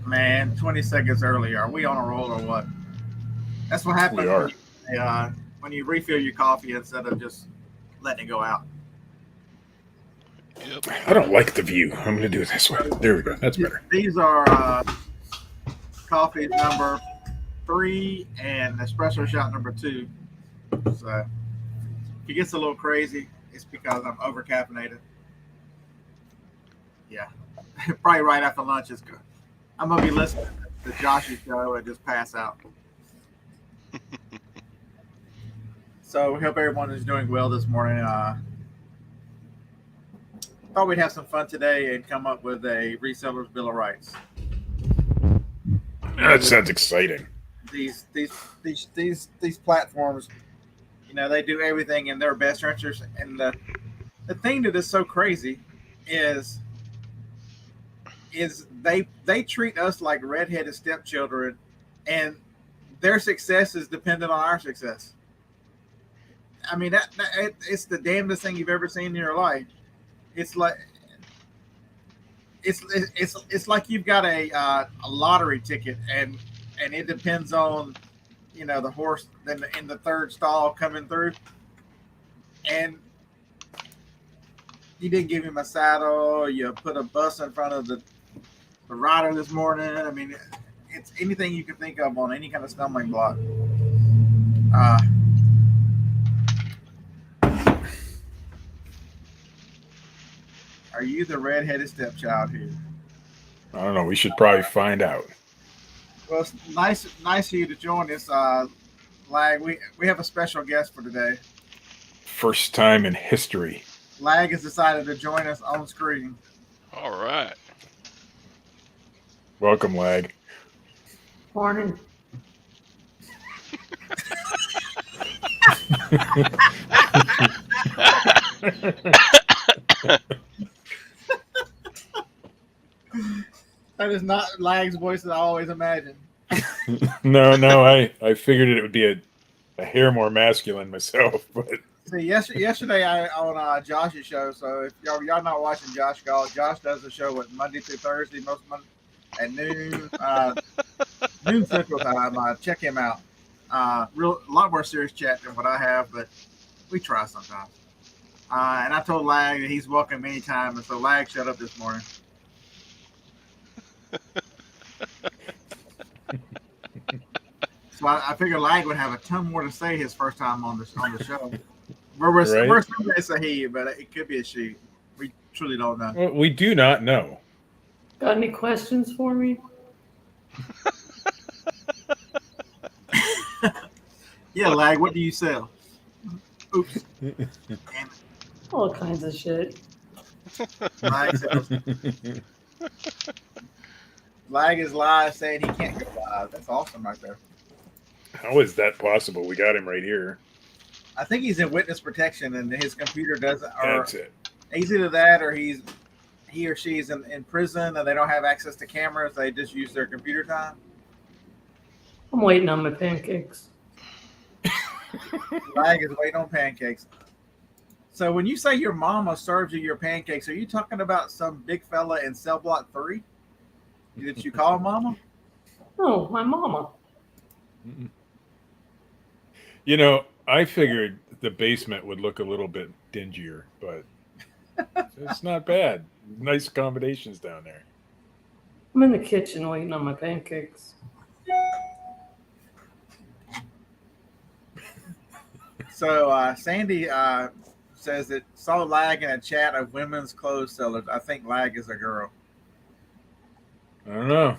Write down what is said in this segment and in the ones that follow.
Man, 20 seconds early. Are we on a roll or what? That's what We happens are. when you refill your coffee instead of just letting it go out. Yep. I don't like the view. I'm going to do it this way. There we go. That's better. These are coffee number 3 and espresso shot number 2. So if it gets a little crazy, it's because I'm over caffeinated. Yeah, probably right after lunch is good. I'm gonna be listening to Josh's show and just pass out. So we hope everyone is doing well this morning. Thought we'd have some fun today and come up with a reseller's bill of rights. That sounds exciting. These platforms, they do everything in their best interest. And the thing that is so crazy is they treat us like redheaded stepchildren, and their success is dependent on our success. I mean, it's the damnedest thing you've ever seen in your life. It's like it's like you've got a lottery ticket, and it depends on the horse in the third stall coming through, and you didn't give him a saddle. You put a bus in front of the rider this morning. I mean, it's anything you can think of on any kind of stumbling block. Are you the redheaded stepchild here? I don't know. We should probably find out. Well, it's nice of you to join us, Lag. We have a special guest for today. First time in history. Lag has decided to join us on screen. All right. Welcome, Lag. Morning. That is not Lag's voice that I always imagined. No, I figured it would be a hair more masculine myself, but See, yesterday I on Josh's show. So if y'all not watching Josh Gall, Josh does the show Monday through Thursday, most Monday at noon Central Time. Check him out. A lot more serious chat than what I have, but we try sometimes. And I told Lag that he's welcome anytime, and so Lag shut up this morning. So I figured Lag would have a ton more to say his first time on the show. We're saying it's a he, but it could be a she. We truly don't know. well, we do not know. Got any questions for me? Yeah, Lag, what do you sell? Oops. All kinds of shit. Lag is live saying he can't go live. That's awesome right there. How is that possible? We got him right here. I think he's in witness protection and his computer doesn't. Or That's it. He's either that or he or she's in prison and they don't have access to cameras. They just use their computer time. I'm waiting on my pancakes. Lag is waiting on pancakes. So when you say your mama serves you your pancakes, are you talking about some big fella in cell block 3? Did you call mama? Oh, my mama. I figured the basement would look a little bit dingier, but it's not bad. Nice accommodations down there. I'm in the kitchen waiting on my pancakes. So Sandy says that saw Lag in a chat of women's clothes sellers. I think Lag is a girl. I don't know.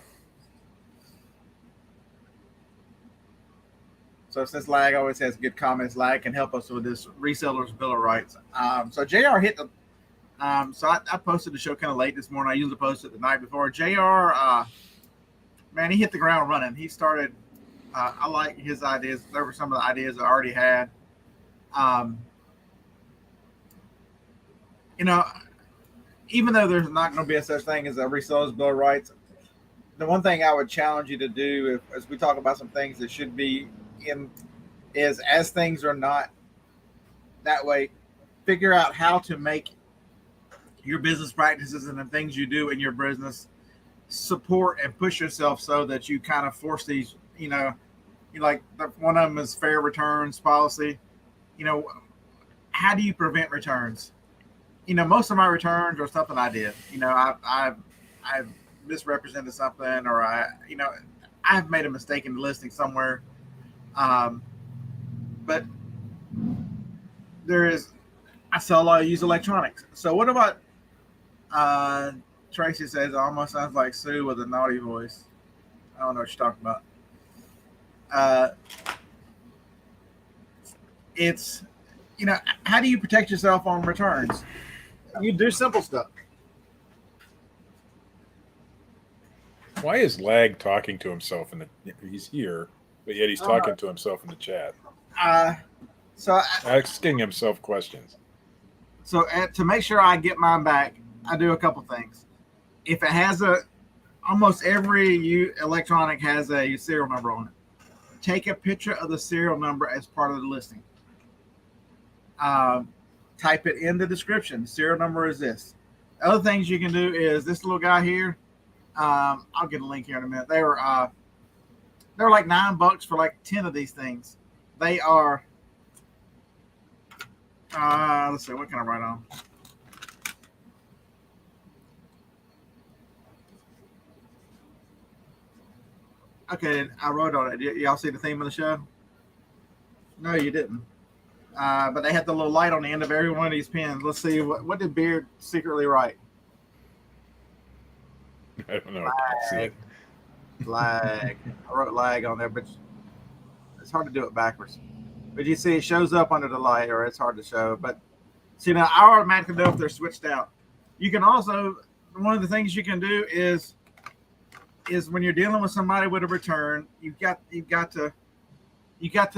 So since Lag always has good comments, Lag can help us with this reseller's bill of rights. So JR hit the. So I posted the show kind of late this morning. I usually post it the night before. JR, man, he hit the ground running. He started. I like his ideas. There were some of the ideas I already had. Even though there's not going to be a such thing as a reseller's bill of rights, the one thing I would challenge you to do, as we talk about some things that should be in, is as things are not that way, figure out how to make your business practices and the things you do in your business support and push yourself so that you kind of force these, like one of them is fair returns policy. How do you prevent returns? Most of my returns are something I did. I've misrepresented something, or I've made a mistake in the listing somewhere. But I sell a lot of used electronics. So what about, Tracy says it almost sounds like Sue with a naughty voice. I don't know what you're talking about. It's, how do you protect yourself on returns? You do simple stuff. Why is Lag talking to himself he's here, but yet he's talking to himself in the chat? Asking himself questions. So to make sure I get mine back, I do a couple things. If it has almost every electronic has a serial number on it. Take a picture of the serial number as part of the listing. Type it in the description. The serial number is this. Other things you can do is this little guy here. I'll get a link here in a minute. They were like $9 for like 10 of these things. They are. Let's see. What can I write on? Okay, I wrote on it. Y'all see the theme of the show? No, you didn't. But they had the little light on the end of every one of these pins. Let's see. What did Beard secretly write? I don't know. I can't see it. Lag. I wrote lag on there, but it's hard to do it backwards. But you see, it shows up under the light, or it's hard to show. But see, now I automatically know if they're switched out. You can also, one of the things you can do is when you're dealing with somebody with a return, you've got to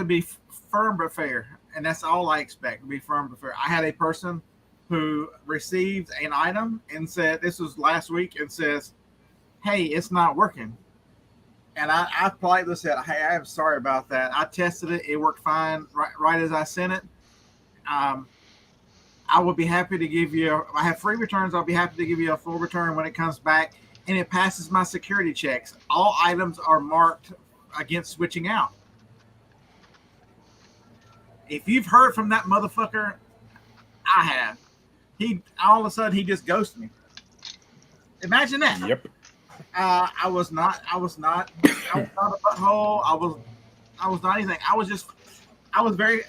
be firm but fair, and that's all I expect, to be firm but fair. I had a person who received an item and said, this was last week, and says, hey, it's not working. And I politely said, hey, I am sorry about that. I tested it. It worked fine right as I sent it. I would be happy to give you, I have free returns. I'll be happy to give you a full return when it comes back. And it passes my security checks. All items are marked against switching out. If you've heard from that motherfucker, I have. All of a sudden he just ghosted me. Imagine that. Yep. I was not a butthole. I was not anything. I was very,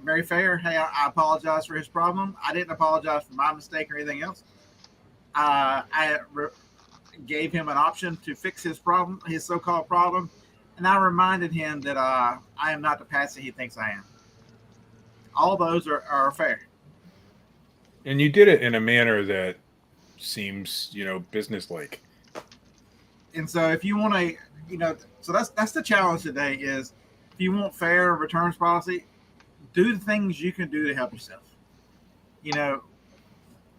very fair. Hey, I apologize for his problem. I didn't apologize for my mistake or anything else. I gave him an option to fix his problem, his so-called problem, and I reminded him that I am not the pastor he thinks I am. All those are fair. And you did it in a manner that seems, businesslike. And so if you want to, so that's the challenge today is if you want fair returns policy, do the things you can do to help yourself.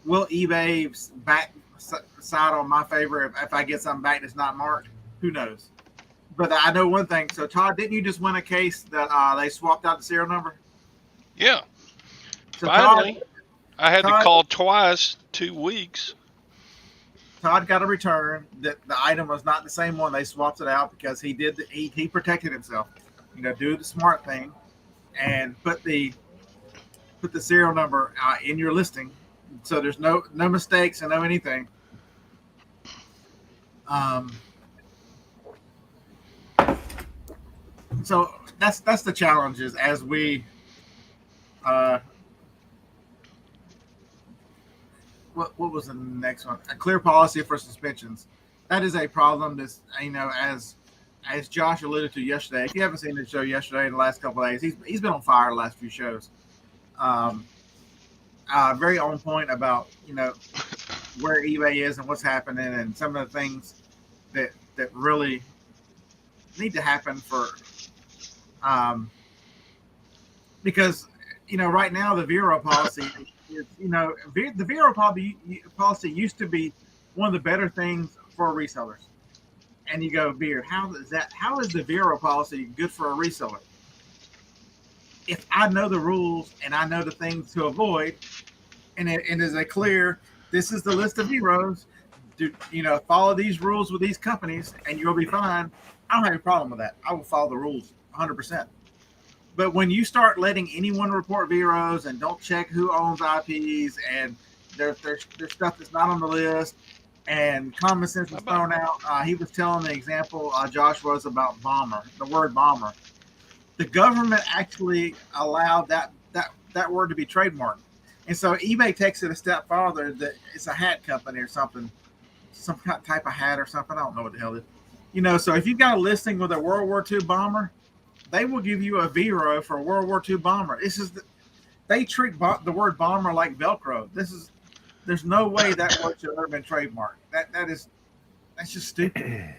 Will eBay back side on my favor if I get something back that's not marked? Who knows? But I know one thing. So Todd, didn't you just win a case that they swapped out the serial number? Yeah. So Finally, Todd, I had to call twice, 2 weeks. Todd got a return that the item was not the same one. They swapped it out because he protected himself. Do the smart thing and put the serial number in your listing, so there's no mistakes and no anything. So that's the challenges as we. What was the next one? A clear policy for suspensions. That is a problem. This, as Josh alluded to yesterday. If you haven't seen the show yesterday in the last couple of days, he's been on fire the last few shows. Very on point about where eBay is and what's happening and some of the things that really need to happen for because right now the Vero policy is the Vero policy used to be one of the better things for resellers. And you go, Beard, how is the Vero policy good for a reseller? If I know the rules and I know the things to avoid, and it is a clear, this is the list of heroes, do, follow these rules with these companies and you'll be fine. I don't have any problem with that. I will follow the rules 100%. But when you start letting anyone report bureaus and don't check who owns IPs and there's stuff that's not on the list and common sense is thrown out. He was telling the example Josh was about bomber, the word bomber. The government actually allowed that word to be trademarked. And so eBay takes it a step farther that it's a hat company or something, some type of hat or something. I don't know what the hell it is. So if you've got a listing with a World War II bomber, they will give you a Vero for a World War II bomber. They treat the word bomber like Velcro. There's no way that word should have ever been trademarked. That's just stupid.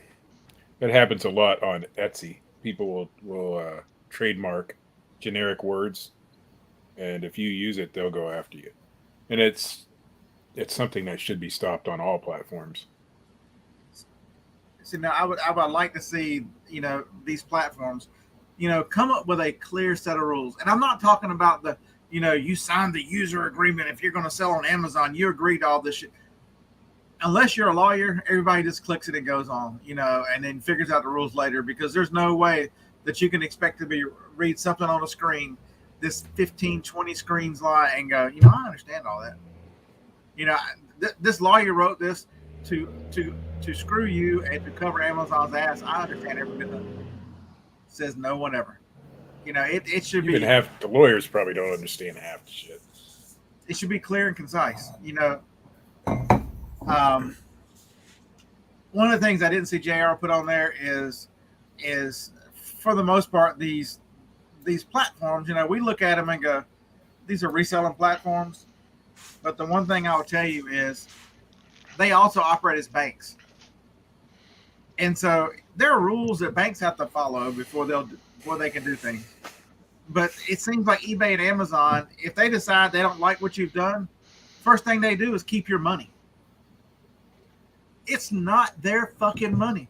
That happens a lot on Etsy. People will trademark generic words, and if you use it, they'll go after you. And it's something that should be stopped on all platforms. So now I would like to see these platforms come up with a clear set of rules. And I'm not talking about you signed the user agreement. If you're going to sell on Amazon, you agree to all this shit. Unless you're a lawyer, everybody just clicks it and goes on, and then figures out the rules later, because there's no way that you can expect to read something on a screen, this 15, 20 screens lie and go, I understand all that. This lawyer wrote this to screw you and to cover Amazon's ass. I understand every bit of it. Says no one ever. It should be. Even half the lawyers probably don't understand half the shit. It should be clear and concise. One of the things I didn't see JR put on there is for the most part these platforms. We look at them and go, these are reselling platforms. But the one thing I will tell you is they also operate as banks. And so there are rules that banks have to follow before they can do things. But it seems like eBay and Amazon, if they decide they don't like what you've done, first thing they do is keep your money. It's not their fucking money.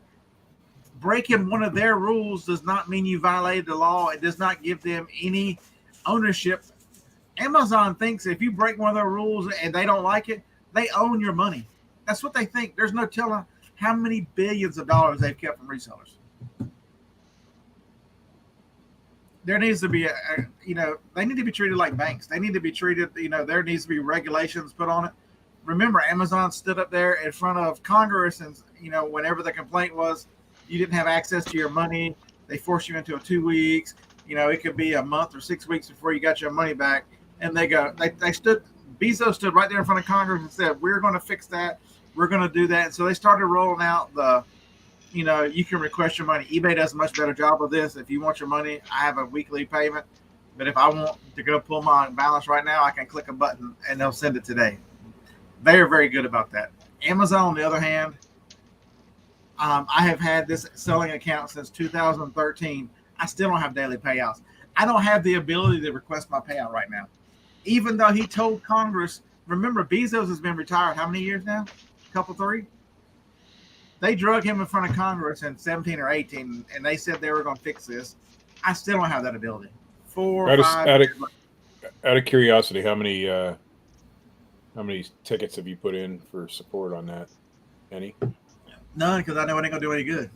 Breaking one of their rules does not mean you violated the law. It does not give them any ownership. Amazon thinks if you break one of their rules and they don't like it, they own your money. That's what they think. There's no telling how many billions of dollars they've kept from resellers. There needs to be they need to be treated like banks. They need to be treated, there needs to be regulations put on it. Remember, Amazon stood up there in front of Congress and, whenever the complaint was you didn't have access to your money, they forced you into a 2 weeks. It could be a month or 6 weeks before you got your money back. And Bezos stood right there in front of Congress and said, we're going to fix that. We're going to do that. And so they started rolling out you can request your money. eBay does a much better job of this. If you want your money, I have a weekly payment. But if I want to go pull my balance right now, I can click a button and they'll send it today. They are very good about that. Amazon, on the other hand, I have had this selling account since 2013. I still don't have daily payouts. I don't have the ability to request my payout right now. Even though he told Congress, remember, Bezos has been retired how many years now? Couple, 3? They drug him in front of Congress in 17 or 18, and they said they were going to fix this. I still don't have that ability. 4 or 5 years. Out of curiosity, how many tickets have you put in for support on that? Any? None, because I know it ain't going to do any good.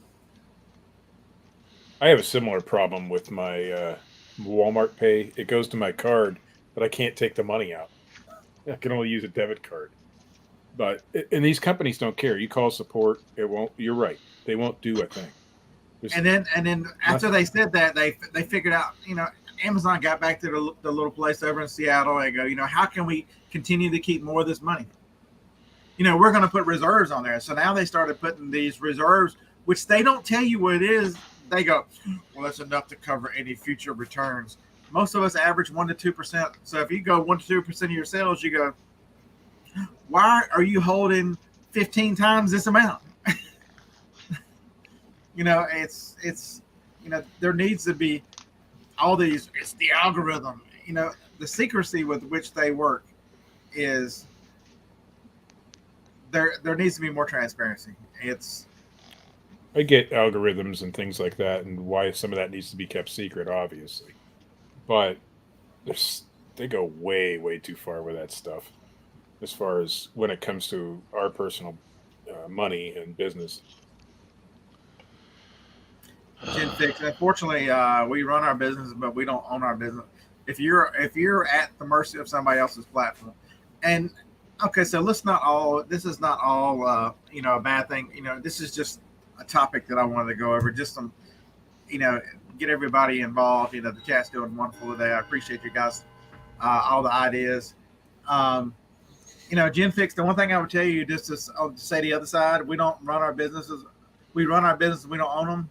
I have a similar problem with my Walmart Pay. It goes to my card, but I can't take the money out. I can only use a debit card. And these companies don't care. You call support, it won't. You're right. They won't do a thing. And then after they said that, they figured out, Amazon got back to the little place over in Seattle and go, how can we continue to keep more of this money? We're going to put reserves on there. So now they started putting these reserves, which they don't tell you what it is. They go, well, that's enough to cover any future returns. Most of us average 1% to 2%. So if you go 1% to 2% of your sales, you go, why are you holding 15 times this amount? There needs to be all these, it's the algorithm, the secrecy with which they work is there needs to be more transparency. I get algorithms and things like that and why some of that needs to be kept secret, obviously. But they go way, way too far with that stuff as far as when it comes to our personal money and business. Gen Fix. Unfortunately, we run our business, but we don't own our business. If you're at the mercy of somebody else's platform, and okay, so let's not all. This is not all a bad thing. This is just a topic that I wanted to go over. Just some, get everybody involved. The chat's doing wonderful today. I appreciate you guys, all the ideas. Gen Fix. The one thing I would tell you, just to say the other side, we don't run our businesses. We run our business. We don't own them.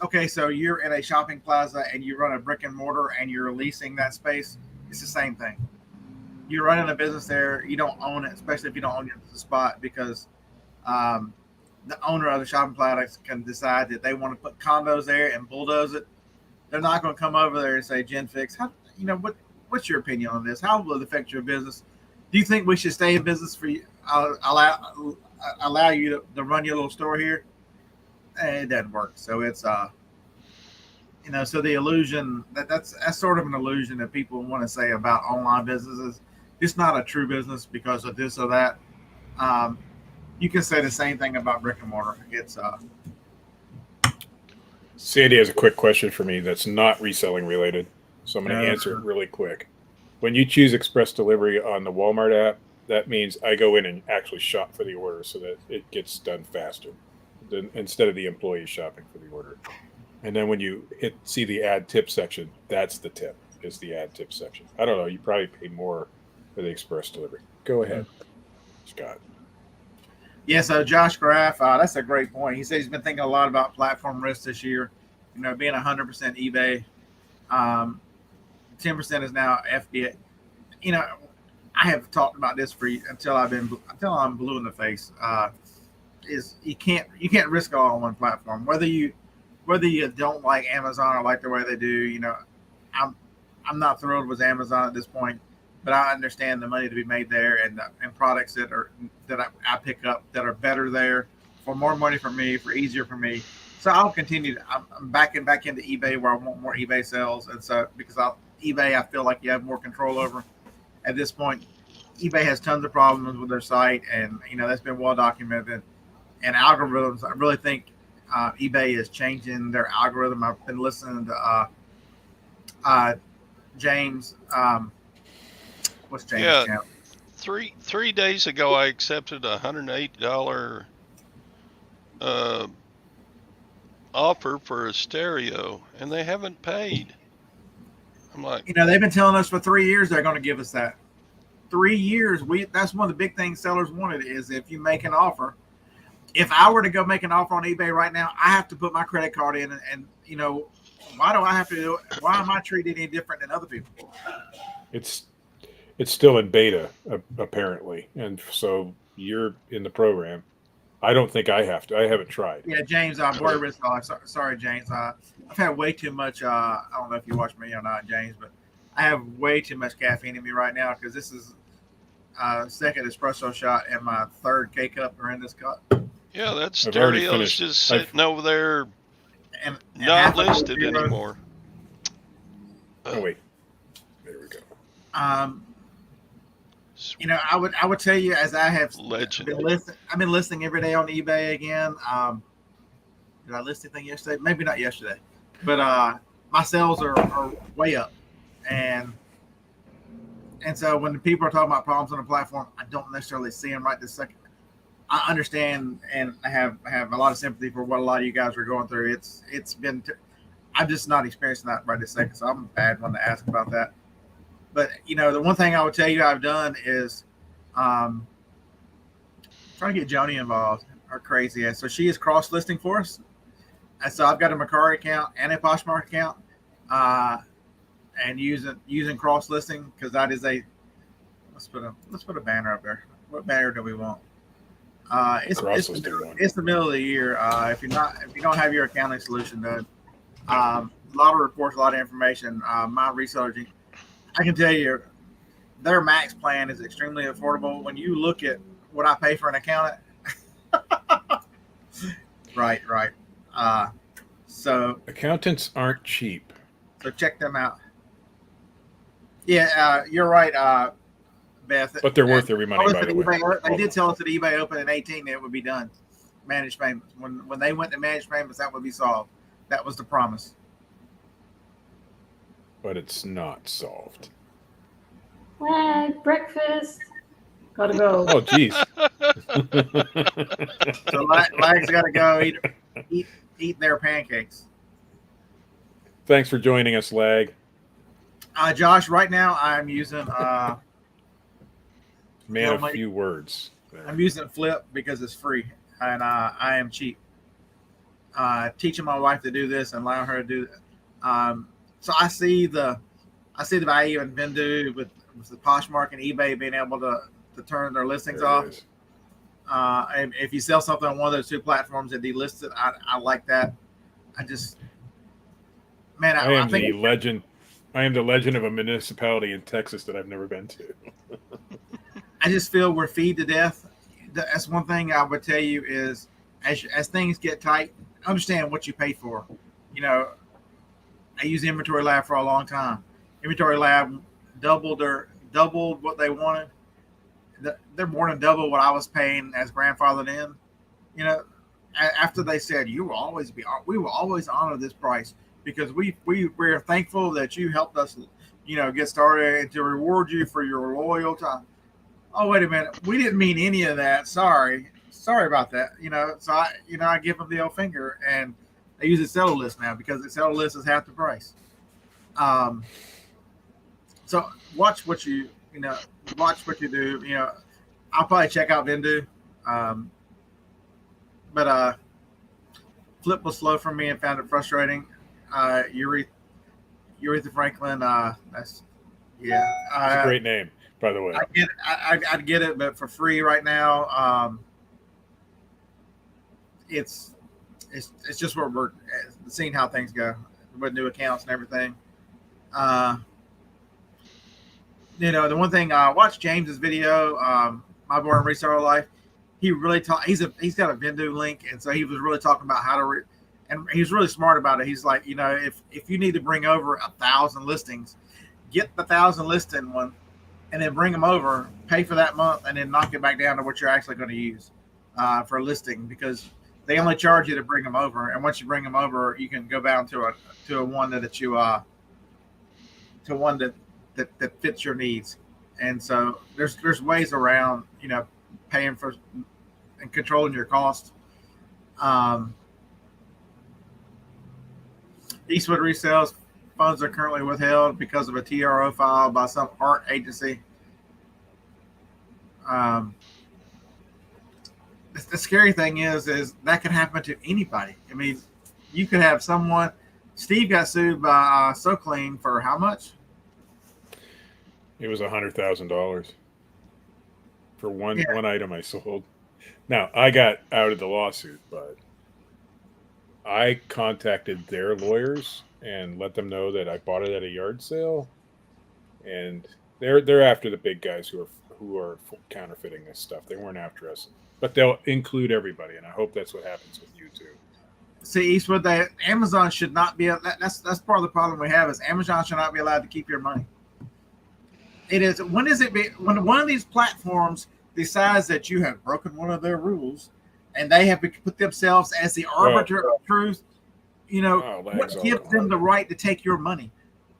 Okay, so you're in a shopping plaza and you run a brick and mortar and you're leasing that space. It's the same thing. You're running a business there. You don't own it, especially if you don't own the spot, because the owner of the shopping plaza can decide that they want to put condos there and bulldoze it. They're not going to come over there and say, Gen Fix, what's your opinion on this? How will it affect your business? Do you think we should stay in business for you? Allow you to run your little store here? It doesn't work. So it's so the illusion that's sort of an illusion that people want to say about online businesses. It's not a true business because of this or that. You can say the same thing about brick and mortar. It's Sandy has a quick question for me that's not reselling related, so I'm going to answer it really quick. When you choose express delivery on the Walmart app, that means I go in and actually shop for the order so that it gets done faster instead of the employee shopping for the order. And then when you see the add tip section, that's the tip, is the add tip section. I don't know. You probably pay more for the express delivery. Go ahead, Scott. Yeah, so Josh Graff, that's a great point. He said he's been thinking a lot about platform risk this year, being 100% eBay. 10% is now FBA. I have talked about this for until I'm blue in the face. Is you can't risk all on one platform. Whether you don't like Amazon or like the way they do, I'm not thrilled with Amazon at this point, but I understand the money to be made there and products that I pick up that are better there for more money for me, for easier for me. So I'll continue. I'm back into eBay where I want more eBay sales, and so because eBay I feel like you have more control over. At this point, eBay has tons of problems with their site, and that's been well documented. And algorithms, I really think eBay is changing their algorithm. I've been listening to James. What's James' channel? 3 days ago, I accepted a $108 offer for a stereo, and they haven't paid. I'm like, they've been telling us for 3 years they're going to give us that. 3 years. That's one of the big things sellers wanted is if you make an offer. If I were to go make an offer on eBay right now, I have to put my credit card in, and why do I have to do it? Why am I treated any different than other people? It's still in beta apparently, and so you're in the program. I don't think I have to. I haven't tried. Yeah, James, sorry, James. I've had way too much. I don't know if you watch me or not, James, but I have way too much caffeine in me right now because this is second espresso shot and my third K-cup are in this cup. Yeah, that stereo's just sitting over there and not listed anymore. Oh, wait. There we go. I would tell you, as I have I've been listening every day on eBay again. Did I list anything yesterday? Maybe not yesterday, but my sales are way up, and so when the people are talking about problems on the platform, I don't necessarily see them right this second. I understand and I have a lot of sympathy for what a lot of you guys are going through. I'm just not experiencing that right this second, so I'm a bad one to ask about that. But the one thing I would tell you I've done is trying to get Joni involved. Our crazy ass. So she is cross listing for us, and so I've got a Mercari account and a Poshmark account, and using cross listing because that is a let's put a banner up there. What banner do we want? It's the middle of the year. If you don't have your accounting solution done, a lot of reports, a lot of information. My reseller, I can tell you, their max plan is extremely affordable. When you look at what I pay for an accountant, right. So accountants aren't cheap. So check them out. Yeah, you're right. Beth. But they're worth every money, Told us by that the way. eBay, they did tell us that eBay opened in 18 that it would be done. Managed payments. When they went to managed payments, that would be solved. That was the promise. But it's not solved. Lag, breakfast. Gotta go. Oh, geez. So Lag's got to go eat their pancakes. Thanks for joining us, Lag. Josh, right now I'm using Man of few words. I'm using Flip because it's free and I am cheap. Teaching my wife to do this and allowing her to do it. So I see the value in Vendu with the Poshmark and eBay being able to turn their listings off. And if you sell something on one of those two platforms that delist it, I like that. I am the legend. I am the legend of a municipality in Texas that I've never been to. I just feel we're feed to death. That's one thing I would tell you is as things get tight, understand what you pay for. You know, I used Inventory Lab for a long time. Inventory Lab doubled what they wanted. They're more than double what I was paying as grandfathered in. You know, after they said we will always honor this price because we're thankful that you helped us, you know, get started and to reward you for your loyalty. Oh, wait a minute, we didn't mean any of that. Sorry about that. You know, so I give them the old finger and they use the seller list now because the seller list is half the price. So watch what you do. You know, I'll probably check out Vendu. But Flip was slow for me and found it frustrating. Aretha Franklin, it's a great name, by the way. I'd get it, but for free right now. It's just where we're seeing how things go with new accounts and everything. You know, the one thing I watched James's video, My Boring Reseller Life. He really he's got a Vendu link, and so he was really talking about how to and he's really smart about it. He's like, you know, if you need to bring over 1,000 listings, get the 1,000 listing one, and then bring them over, pay for that month, and then knock it back down to what you're actually going to use for a listing because they only charge you to bring them over, and once you bring them over, you can go down to a one that you to one that fits your needs. And so there's ways around, you know, paying for and controlling your costs. Eastwood Resales funds are currently withheld because of a TRO filed by some art agency. The scary thing is that can happen to anybody. I mean, you could have someone. Steve got sued by So Clean for how much? It was $100,000 for one item I sold. Now I got out of the lawsuit, but I contacted their lawyers and let them know that I bought it at a yard sale, and they're after the big guys who are counterfeiting this stuff. They weren't after us, but they'll include everybody, and I hope that's what happens with you too. See, Eastwood, Amazon should not be. That's part of the problem we have is Amazon should not be allowed to keep your money. It is when one of these platforms decides that you have broken one of their rules, and they have put themselves as the arbiter of truth. You know, what gives them the right to take your money?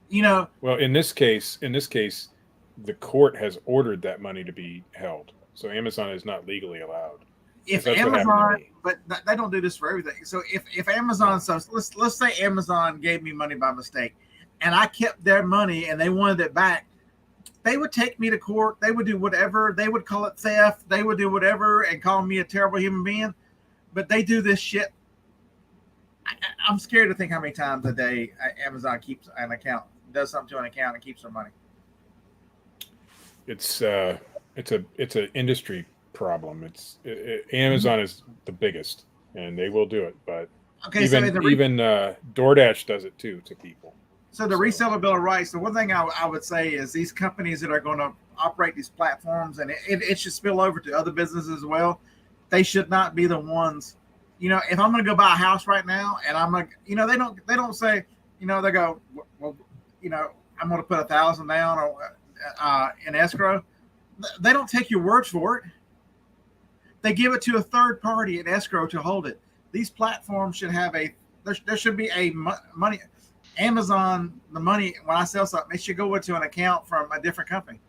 You know. Well, in this case, the court has ordered that money to be held, so Amazon is not legally allowed. If Amazon, but they don't do this for everything. So if Amazon, so let's say Amazon gave me money by mistake, and I kept their money and they wanted it back, they would take me to court. They would do whatever. They would call it theft. They would do whatever and call me a terrible human being. But they do this shit. I'm scared to think how many times a day Amazon keeps an account, does something to an account, and keeps their money. It's an industry problem. Amazon is the biggest, and they will do it. But even DoorDash does it too to people. So the Reseller Bill of Rights. The one thing I would say is these companies that are going to operate these platforms, and it should spill over to other businesses as well. They should not be the ones. You know, if I'm going to go buy a house right now, and I'm like, you know, they don't say, you know, they go, well, you know, I'm going to put $1,000 down or in escrow. They don't take your words for it. They give it to a third party in escrow to hold it. These platforms should have there should be a money. Amazon, the money, when I sell something, it should go into an account from a different company.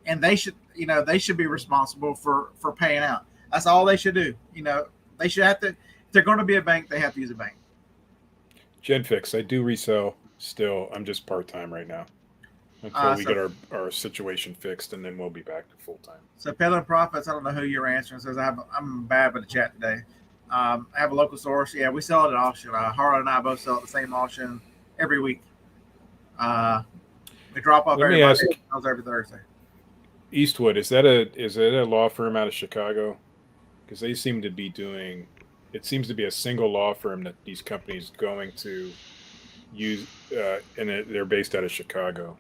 And they should be responsible for paying out. That's all they should do. They should have to, if they're going to be a bank, they have to use a bank. Genfix, I do resell still. I'm just part-time right now until we get our situation fixed, and then we'll be back to full-time. So Peddler Profits, I don't know who you're answering. Says I'm bad with the chat today. I have a local source. Yeah, we sell it at auction. Harlan and I both sell at the same auction every week. We drop off every Thursday. Eastwood, is that a law firm out of Chicago? Because they seem to be doing. It seems to be a single law firm that these companies going to use, and they're based out of Chicago.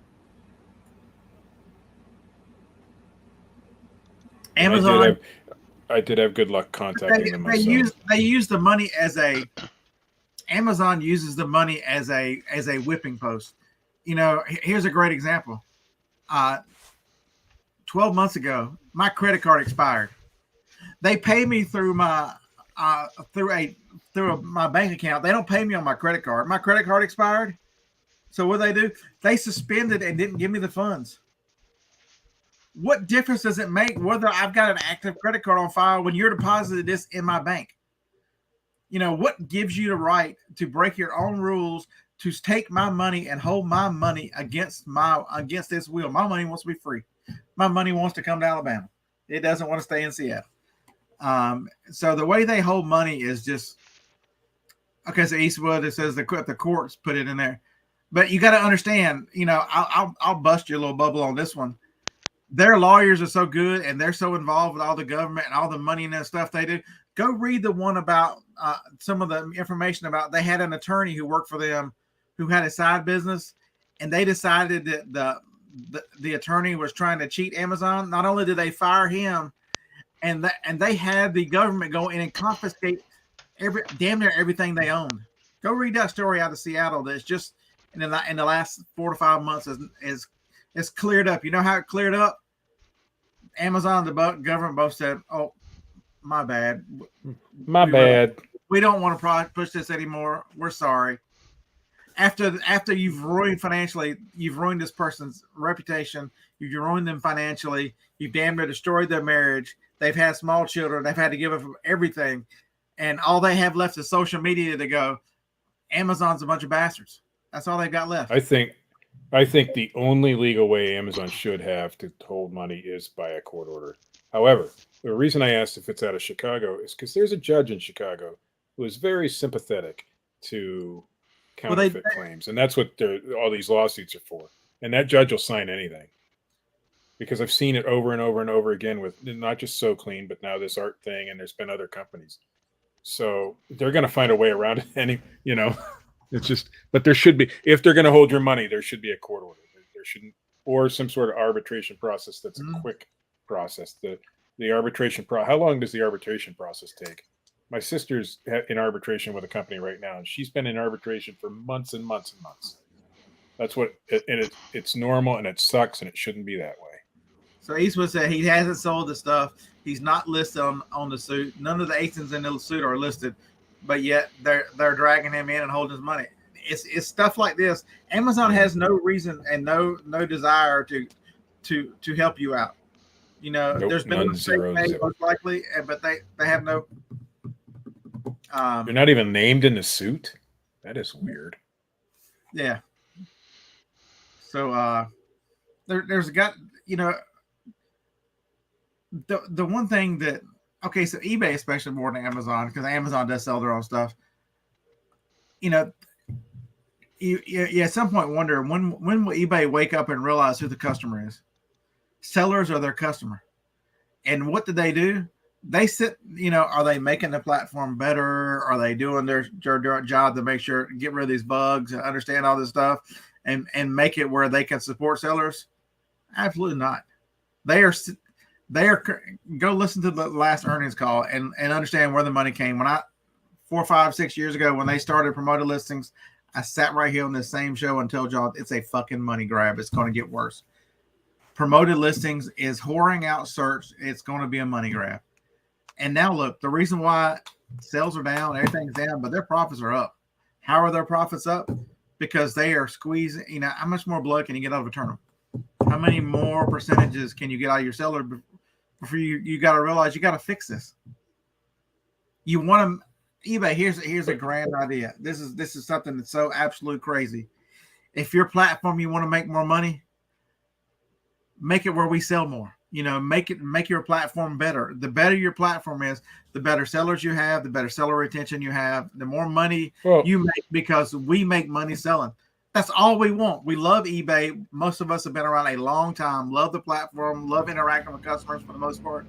Amazon. I did have good luck contacting them myself. They use the money Amazon uses the money as a whipping post. Here's a great example. 12 months ago, my credit card expired. They pay me through my my bank account. They don't pay me on my credit card. My credit card expired. So what do? They suspended and didn't give me the funds. What difference does it make whether I've got an active credit card on file when you're deposited this in my bank? What gives you the right to break your own rules, to take my money and hold my money against this will? My money wants to be free. My money wants to come to Alabama. It doesn't want to stay in Seattle. So the way they hold money is just okay. So Eastwood, it says the courts put it in there, but you got to understand. I'll bust your little bubble on this one. Their lawyers are so good and they're so involved with all the government and all the money and that stuff they do. Go read the one about some of the information about they had an attorney who worked for them who had a side business, and they decided that the attorney was trying to cheat Amazon. Not only did they fire him, and they had the government go in and confiscate damn near everything they owned. Go read that story out of Seattle. That's just in the last 4 to 5 months is cleared up. You know how it cleared up? Amazon, the government both said, "Oh, my bad. My bad. We don't want to push this anymore. We're sorry." After you've ruined financially, you've ruined this person's reputation. You've ruined them financially. You've damn near destroyed their marriage. They've had small children. They've had to give up everything. And all they have left is social media to go, Amazon's a bunch of bastards. That's all they've got left. I think the only legal way Amazon should have to hold money is by a court order. However, the reason I asked if it's out of Chicago is because there's a judge in Chicago who is very sympathetic to counterfeit claims. And that's what all these lawsuits are for. And that judge will sign anything. Because I've seen it over and over and over again with not just So Clean, but now this art thing, and there's been other companies. So they're going to find a way around it. It's just, but there should be, if they're going to hold your money, there should be a court order. There shouldn't, or some sort of arbitration process that's a quick process. The arbitration how long does the arbitration process take? My sister's in arbitration with a company right now, and she's been in arbitration for months and months and months. That's what, it's normal, and it sucks, and it shouldn't be that way. So Eastwood said he hasn't sold the stuff. He's not listed on the suit. None of the ASINs in the suit are listed, but yet they're dragging him in and holding his money. It's stuff like this. Amazon has no reason and no desire to help you out. Nope, there's been a mistake made most likely, but they have no. They're not even named in the suit. That is weird. Yeah. So there's got the one thing that so eBay especially more than Amazon, because Amazon does sell their own stuff. You at some point wonder when will eBay wake up and realize who the customer is? Sellers are their customer. And what do? They sit, are they making the platform better? Are they doing their job to make sure, get rid of these bugs and understand all this stuff and make it where they can support sellers? Absolutely not. They are go listen to the last earnings call and understand where the money came. When 4, 5, 6 years ago, when they started promoted listings, I sat right here on this same show and told y'all it's a fucking money grab. It's going to get worse. promoted listings is whoring out search. It's going to be a money grab. And now look, the reason why sales are down, everything's down, but their profits are up. How are their profits up? Because they are squeezing. You know, how much more blood can you get out of a turnip? How many more percentages can you get out of your seller before you got to realize you got to fix this? You want to eBay. Here's a grand idea. This is something that's so absolute crazy. If your platform you want to make more money, make it where we sell more. You know, make your platform better. The better your platform is, the better sellers you have, the better seller retention you have, the more money you make, because we make money selling. That's all we want. We love eBay. Most of us have been around a long time. Love the platform. Love interacting with customers for the most part.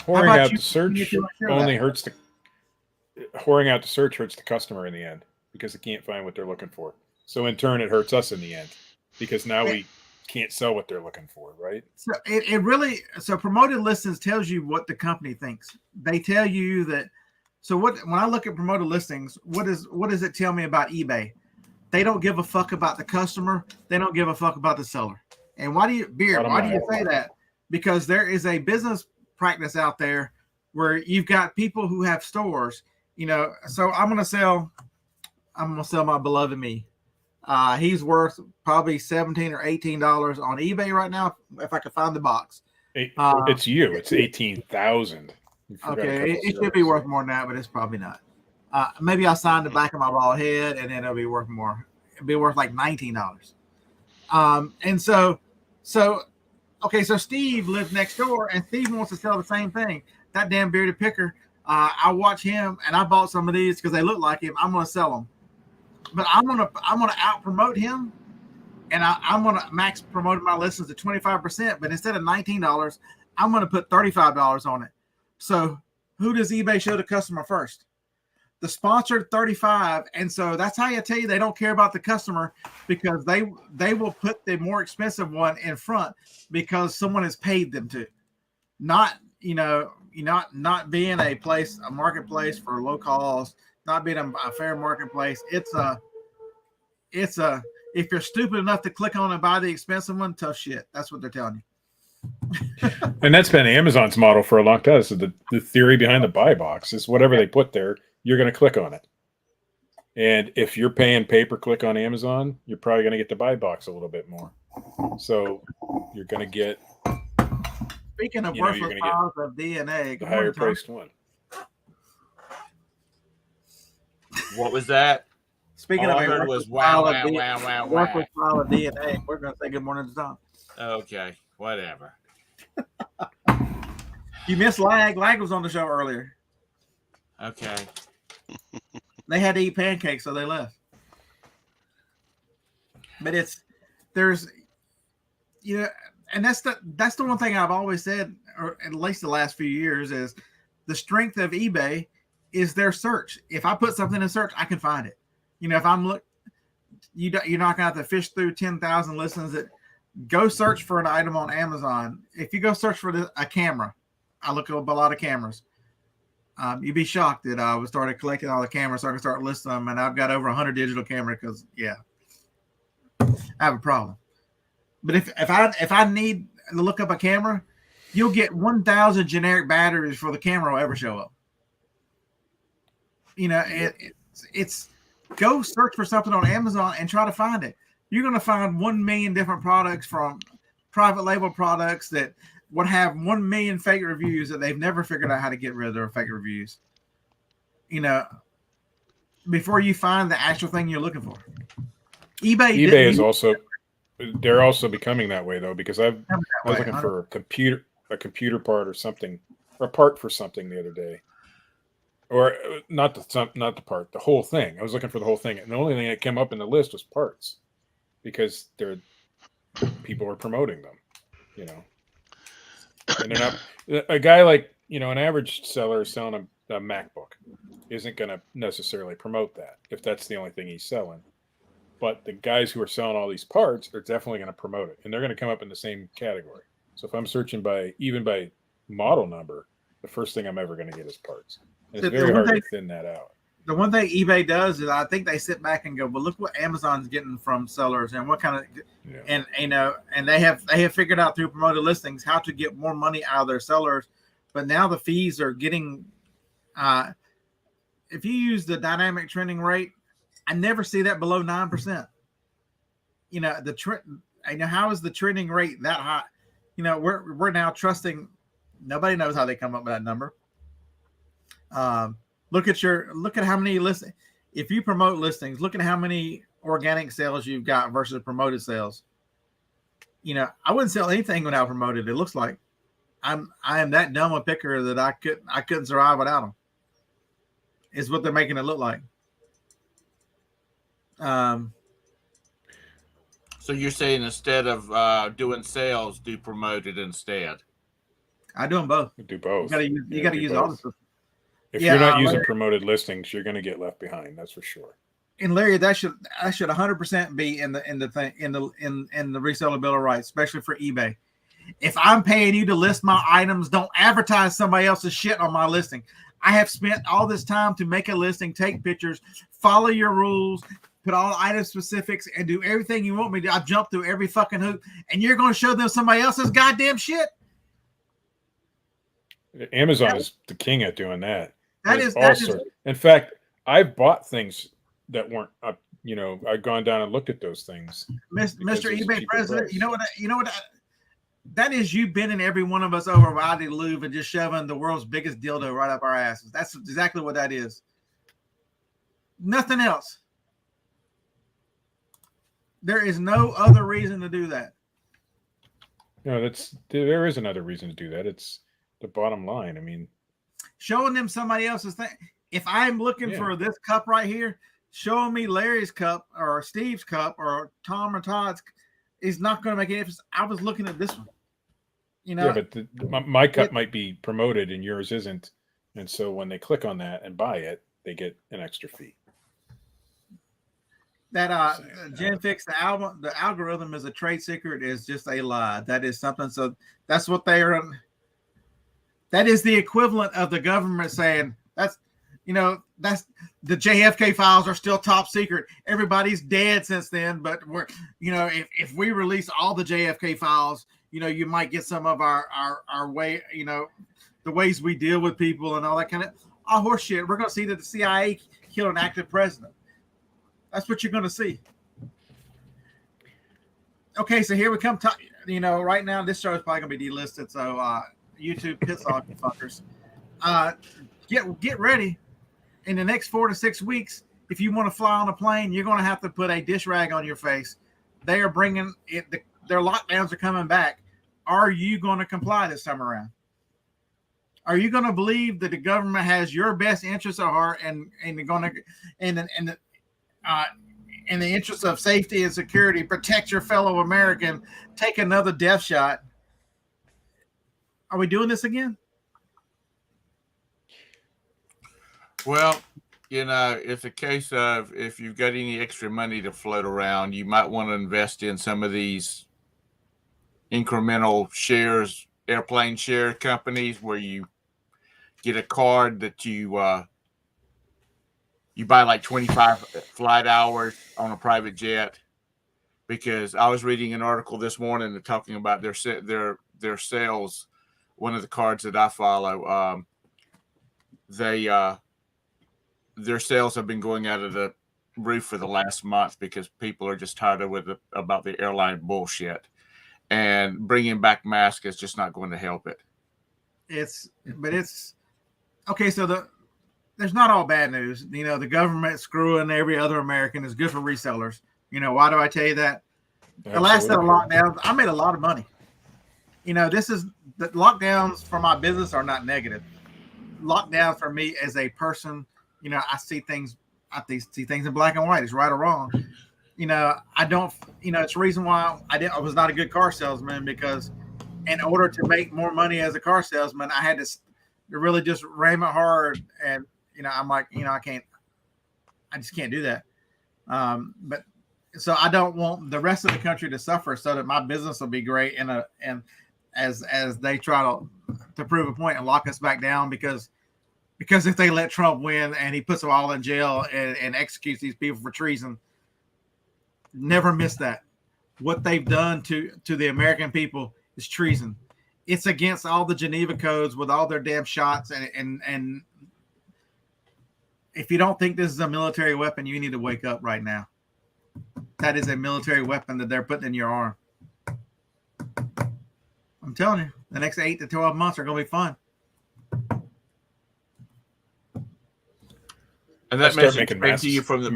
Whoring out the search only hurts the. Whoring out the search hurts the customer in the end because they can't find what they're looking for. So in turn, it hurts us in the end because now we can't sell what they're looking for, right? So it really, so promoted listings tells you what the company thinks. They tell you that. So when I look at promoted listings, what does it tell me about eBay? They don't give a fuck about the customer. They don't give a fuck about the seller. And why do you say that? Because there is a business practice out there where you've got people who have stores, you know. So I'm gonna sell my beloved me. He's worth probably $17 or $18 on eBay right now if I could find the box. It's you. It's 18,000. Okay, it should be worth more than that, but it's probably not. Maybe I'll sign the back of my bald head, and then it'll be worth more. It'll be worth like $19. And so Steve lives next door, and Steve wants to sell the same thing. That damn bearded picker. I watch him, and I bought some of these because they look like him. I'm gonna sell them, but I'm gonna out promote him, and I'm gonna max promote my listings to 25%. But instead of $19, I'm gonna put $35 on it. So who does eBay show the customer first? The sponsored 35, and so that's how you tell you they don't care about the customer, because they will put the more expensive one in front because someone has paid them to. Not not being a marketplace for low cost, not being a fair marketplace. It's a if you're stupid enough to click on and buy the expensive one, tough shit. That's what they're telling you. And that's been Amazon's model for a long time. So the theory behind the buy box is whatever they put there, you're going to click on it. And if you're paying pay-per-click on Amazon, you're probably going to get the buy box a little bit more. So you're going to get. Speaking of worthless piles of DNA, the higher priced one. What was that? Speaking All of I heard was wow, worthless pile of DNA, we're going to say good morning to Tom. Okay, whatever. You missed Lag. Lag was on the show earlier. Okay. They had to eat pancakes, so they left. But and that's the one thing I've always said, or at least the last few years, is the strength of eBay is their search. If I put something in search, I can find it. You know, if I'm you're not gonna have to fish through 10,000 listings. That go search for an item on Amazon. If you go search for a camera, I look up a lot of cameras. You'd be shocked that I started collecting all the cameras so I can start listing them, and I've got over 100 digital cameras because I have a problem. But if I need to look up a camera, you'll get 1,000 generic batteries before the camera will ever show up. You know, it's go search for something on Amazon and try to find it. You're going to find 1 million different products, from private label products that would have 1 million fake reviews that they've never figured out how to get rid of their fake reviews. You know, before you find the actual thing you're looking for. eBay is also, they're also becoming that way though, because I was looking for a computer part or something, or a part for something the other day, or not the part, the whole thing. I was looking for the whole thing, and the only thing that came up in the list was parts, because people were promoting them, you know. And they're not a guy like, you know, an average seller selling a MacBook isn't going to necessarily promote that if that's the only thing he's selling. But the guys who are selling all these parts are definitely going to promote it, and they're going to come up in the same category. So if I'm searching by model number, the first thing I'm ever going to get is parts. And it's very hard to thin that out. the one thing eBay does is I think they sit back and go, well, look what Amazon's getting from sellers and what kind of, and and they have figured out through promoted listings how to get more money out of their sellers. But now the fees are getting, if you use the dynamic trending rate, I never see that below 9%. The trend. How is the trending rate that high? We're now trusting. Nobody knows how they come up with that number. Look at how many listings. If you promote listings, look at how many organic sales you've got versus promoted sales. I wouldn't sell anything without promoted. It looks like I am that dumb a picker that I couldn't survive without them. Is what they're making it look like. So you're saying instead of doing sales, do promoted instead? I do them both. Do both. You got to use all the stuff. If you're not using promoted listings, you're going to get left behind. That's for sure. And Larry, that should 100% be in the reseller bill of rights, especially for eBay. If I'm paying you to list my items, don't advertise somebody else's shit on my listing. I have spent all this time to make a listing, take pictures, follow your rules, put all item specifics, and do everything you want me to. I've jumped through every fucking hoop, and you're going to show them somebody else's goddamn shit? Amazon is the king at doing that. That is. In fact, I've bought things that weren't up. I've gone down and looked at those things. Mr. eBay president, price. You know what? That is you bending every one of us over by the Louvre and just shoving the world's biggest dildo right up our asses. That's exactly what that is. Nothing else. There is no other reason to do that. No, there is another reason to do that. It's the bottom line. I mean, showing them somebody else's thing. If I'm looking for this cup right here, showing me Larry's cup or Steve's cup or Tom or Todd's is not going to make any difference. I was looking at this one. Yeah, but my cup might be promoted and yours isn't, and so when they click on that and buy it, they get an extra fee. That GenFix, the algorithm is a trade secret is just a lie. That is something. So that's what they are. That is the equivalent of the government saying that's the JFK files are still top secret. Everybody's dead since then, but we're, if we release all the JFK files, you might get some of our way, the ways we deal with people and all that kind of horse shit. We're going to see that the CIA killed an active president. That's what you're going to see. Okay, so here we come. Right now this show is probably going to be delisted, so YouTube piss off, you fuckers. Get ready. In the next 4 to 6 weeks, if you want to fly on a plane, you're going to have to put a dish rag on your face. They are bringing it. Their lockdowns are coming back. Are you going to comply this time around? Are you going to believe that the government has your best interests at heart and they're going to in the interest of safety and security, protect your fellow American, take another death shot? Are we doing this again? Well, it's a case of if you've got any extra money to float around, you might want to invest in some of these incremental shares, airplane share companies where you get a card that you buy like 25 flight hours on a private jet. Because I was reading an article this morning and talking about their sales. One of the cards that I follow, their sales have been going out of the roof for the last month because people are just tired about the airline bullshit, and bringing back masks is just not going to help it. It's okay. So there's not all bad news. The government screwing every other American is good for resellers. Why do I tell you that? Absolutely. The last set of lockdowns, I made a lot of money. This is the lockdowns for my business are not negative. Lockdown for me as a person, I see things in black and white. It's right or wrong. I don't, it's the reason why I was not a good car salesman, because in order to make more money as a car salesman, I had to really just ram it hard. And, I'm like, I just can't do that. But so I don't want the rest of the country to suffer so that my business will be great. And as they try to prove a point and lock us back down, because Because if they let Trump win and he puts them all in jail and executes these people for treason, never miss that. What they've done to the American people is treason. It's against all the Geneva codes with all their damn shots. And if you don't think this is a military weapon, you need to wake up right now. That is a military weapon that they're putting in your arm. I'm telling you, the next 8 to 12 months are going to be fun. And that message came to you from the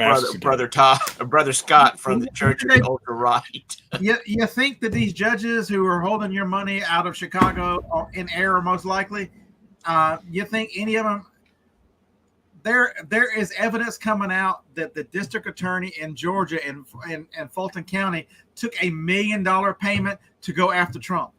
brother Scott from the Church of the Ultra Right. You think that these judges who are holding your money out of Chicago are in error, most likely? You think any of them? There is evidence coming out that the district attorney in Georgia and Fulton County took $1 million payment to go after Trump.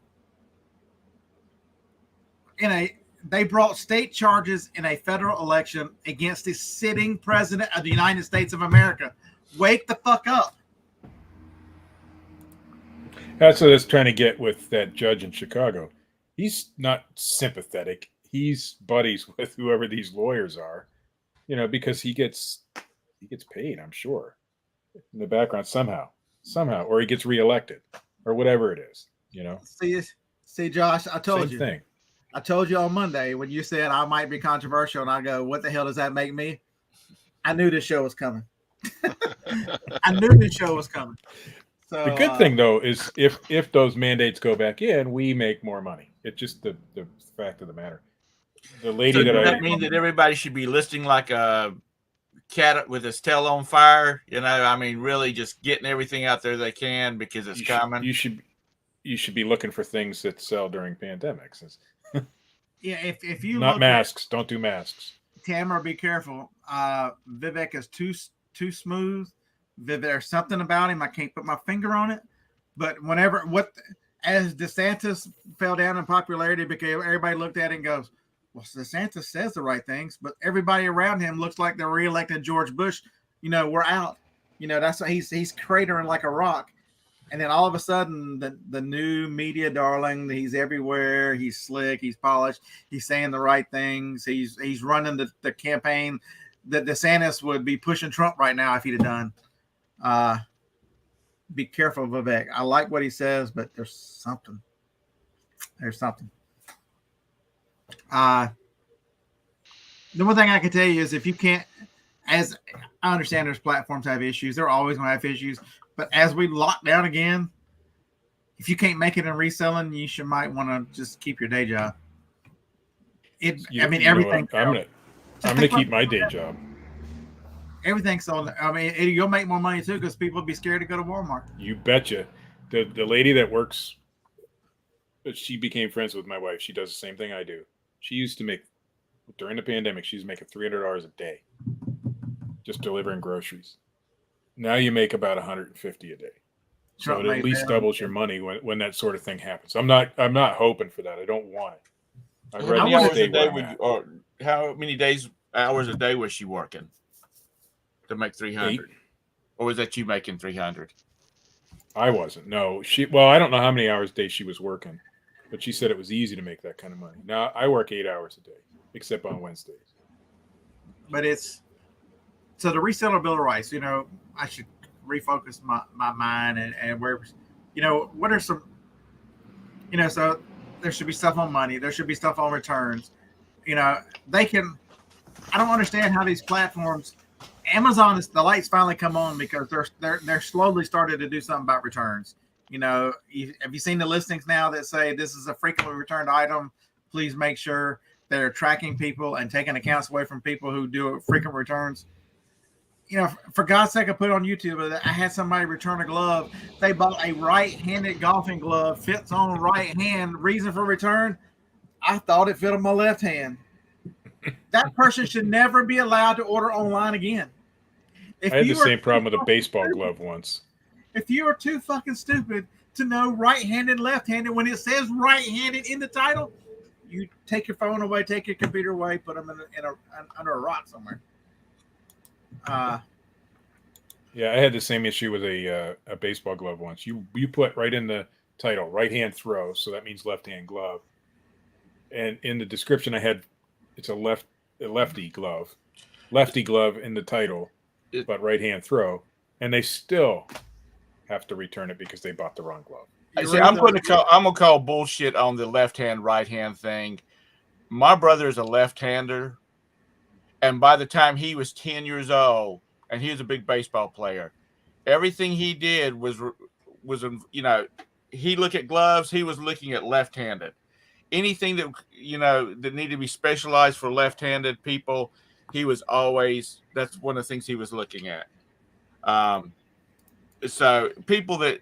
They brought state charges in a federal election against the sitting president of the United States of America. Wake the fuck up. That's what I was trying to get with that judge in Chicago. He's not sympathetic. He's buddies with whoever these lawyers are, because he gets paid, I'm sure, in the background somehow, or he gets reelected or whatever it is, See, Josh, I told you. Thing. I told you on Monday when you said I might be controversial, and I go, what the hell does that make me? I knew this show was coming. I knew this show was coming. So, the good thing, though, is if those mandates go back in, we make more money. It's just the fact of the matter. The lady does that mean that everybody should be listing like a cat with his tail on fire? Really just getting everything out there they can because it's coming. You should be looking for things that sell during pandemics. Yeah, if you not masks, don't do masks. Tamara, be careful. Vivek is too smooth. There's something about him. I can't put my finger on it. But as DeSantis fell down in popularity because everybody looked at it and goes, well, DeSantis says the right things, but everybody around him looks like they're reelected George Bush. We're out. That's why he's cratering like a rock. And then all of a sudden, the new media darling, he's everywhere. He's slick. He's polished. He's saying the right things. He's running the campaign that DeSantis would be pushing Trump right now if he'd have done. Be careful, Vivek. I like what he says, but there's something. There's something. The one thing I can tell you is if you can't, as I understand there's platforms have issues. They're always going to have issues. But as we lock down again, if you can't make it in reselling, you might want to just keep your day job. Everything. I'm gonna keep my day job. Everything's on. You'll make more money too because people will be scared to go to Walmart. You betcha. The lady that works, she became friends with my wife. She does the same thing I do. She used to make during the pandemic. She was making $300 a day, just delivering groceries. Now you make about $150 a day, so it at least doubles your money when that sort of thing happens. I'm not hoping for that. I don't want it. How many hours a day was she working to make 300, or was that you making 300? I wasn't. No, I don't know how many hours a day she was working, but she said it was easy to make that kind of money. Now I work 8 hours a day, except on Wednesdays. But so the Reseller Bill of Rights, I should refocus my mind and where, what are some, so there should be stuff on money. There should be stuff on returns. I don't understand how these platforms, Amazon the lights finally come on because they're slowly started to do something about returns. Have you seen the listings now that say this is a frequently returned item? Please make sure they're tracking people and taking accounts away from people who do frequent returns. For God's sake, I put on YouTube that I had somebody return a glove. They bought a right-handed golfing glove, fits on right hand. Reason for return, I thought it fit on my left hand. That person should never be allowed to order online again. I had the same problem with a baseball glove once. If you are too fucking stupid to know right-handed, left-handed, when it says right-handed in the title, you take your phone away, take your computer away, put them under a rock somewhere. Yeah, I had the same issue with a baseball glove once. You put right in the title, right hand throw, so that means left hand glove. And in the description I had, it's a lefty glove in the title, but right hand throw, and they still have to return it because they bought the wrong glove. See, I'm gonna call bullshit on the left hand, right hand thing. My brother is a left-hander, and by the time he was 10 years old, and he was a big baseball player, everything he did was he looked at gloves, he was looking at left-handed. Anything that that needed to be specialized for left-handed people, he was always, that's one of the things he was looking at. So people that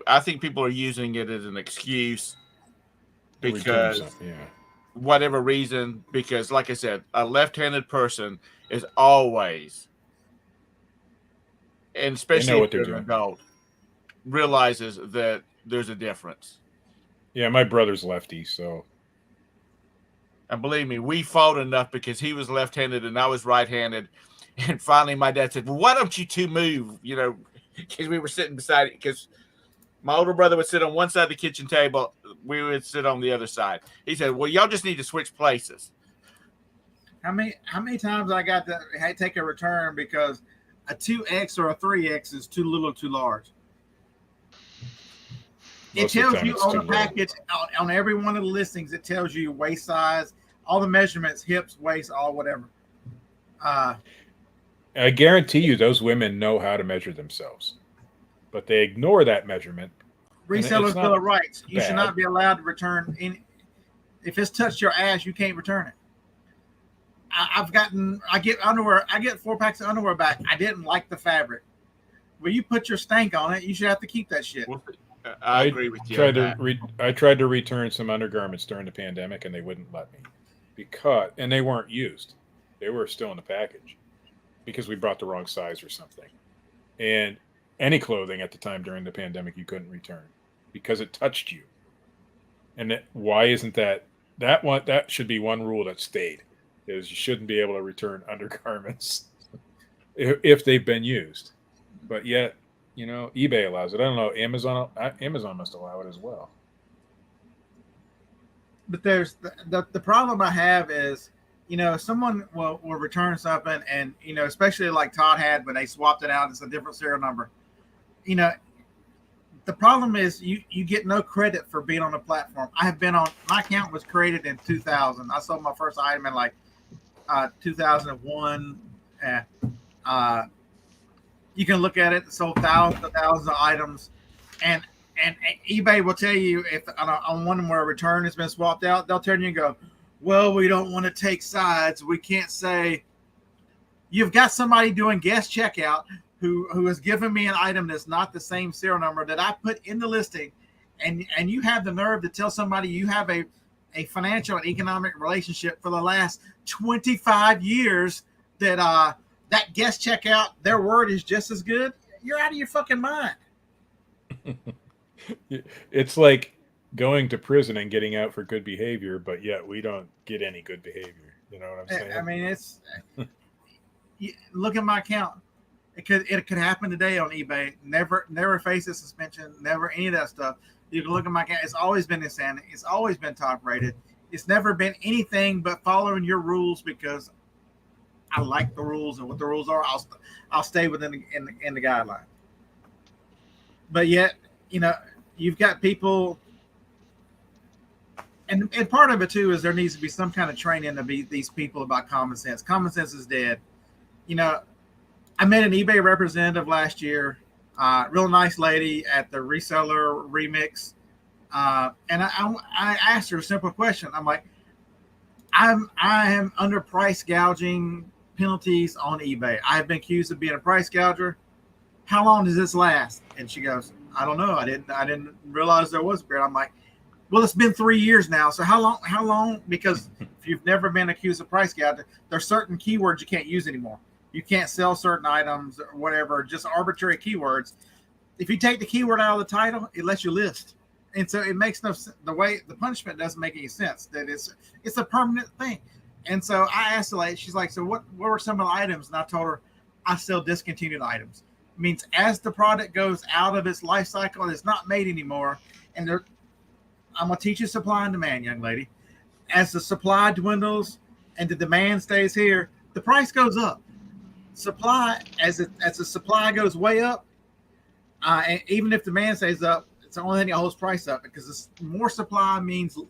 I think people are using it as an excuse because whatever reason, because like I said, a left-handed person is always, and especially if they're an adult, realizes that there's a difference. Yeah, my brother's lefty, so. And believe me, we fought enough because he was left-handed and I was right-handed. And finally my dad said, well, why don't you two move? Because we were sitting beside it, because my older brother would sit on one side of the kitchen table. We would sit on the other side. He said, well, y'all just need to switch places. How many times I got to take a return because a 2X or a 3X is too little, too large? It tells you on the package, on every one of the listings, it tells you waist size, all the measurements, hips, waist, all whatever. I guarantee you those women know how to measure themselves, but they ignore that mesurement. Reseller's Bill of Rights. You should not be allowed to return any. If it's touched your ass, you can't return it. I get underwear. I get 4 packs of underwear back. I didn't like the fabric. Well, you put your stank on it, you should have to keep that shit. I agree with you. I tried to return some undergarments during the pandemic, and they wouldn't let me and they weren't used. They were still in the package because we brought the wrong size or something. And any clothing at the time during the pandemic you couldn't return because it touched you. And why isn't that one? That should be one rule that stayed, is you shouldn't be able to return undergarments if they've been used. But yet, eBay allows it. I don't know. Amazon must allow it as well. But there's the problem I have is, someone will return something, and especially like Todd had when they swapped it out, it's a different serial number. The problem is you get no credit for being on the platform. I have been on, my account was created in 2000. I sold my first item in like 2001. You can look at it, sold thousands of items, and eBay will tell you if on one where a return has been swapped out, they'll turn you and go, well, we don't want to take sides. We can't say. You've got somebody doing guest checkout who has given me an item that's not the same serial number that I put in the listing, and you have the nerve to tell somebody you have a financial and economic relationship for the last 25 years that that guest checkout, their word is just as good. You're out of your fucking mind. It's like going to prison and getting out for good behavior, but yet we don't get any good behavior. You know what I'm saying? I mean, it's look at my account. It could happen today on eBay. Never face a suspension. Never any of that stuff. You can look at my account. It's always been insanity. It's always been top rated. It's never been anything but following your rules because I like the rules, and what the rules are, I'll stay within the guideline. But yet, you've got people, and part of it too is there needs to be some kind of training to be these people about common sense. Common sense is dead. I met an eBay representative last year, real nice lady at the Reseller Remix, and I asked her a simple question. I'm like, I am under price gouging penalties on eBay. I have been accused of being a price gouger. How long does this last? And she goes, I don't know. I didn't realize there was a period. I'm like, well, it's been 3 years now. So how long? Because if you've never been accused of price gouging, there's certain keywords you can't use anymore. You can't sell certain items or whatever, just arbitrary keywords. If you take the keyword out of the title, it lets you list. And so it makes no sense. The punishment doesn't make any sense. That it's a permanent thing. And so I asked the lady, she's like, so what were some of the items? And I told her, I sell discontinued items. It means as the product goes out of its life cycle and it's not made anymore, and I'm going to teach you supply and demand, young lady. As the supply dwindles and the demand stays here, the price goes up. Supply, as the supply goes way up, and even if demand stays up, it's the only thing that holds price up, because more supply means the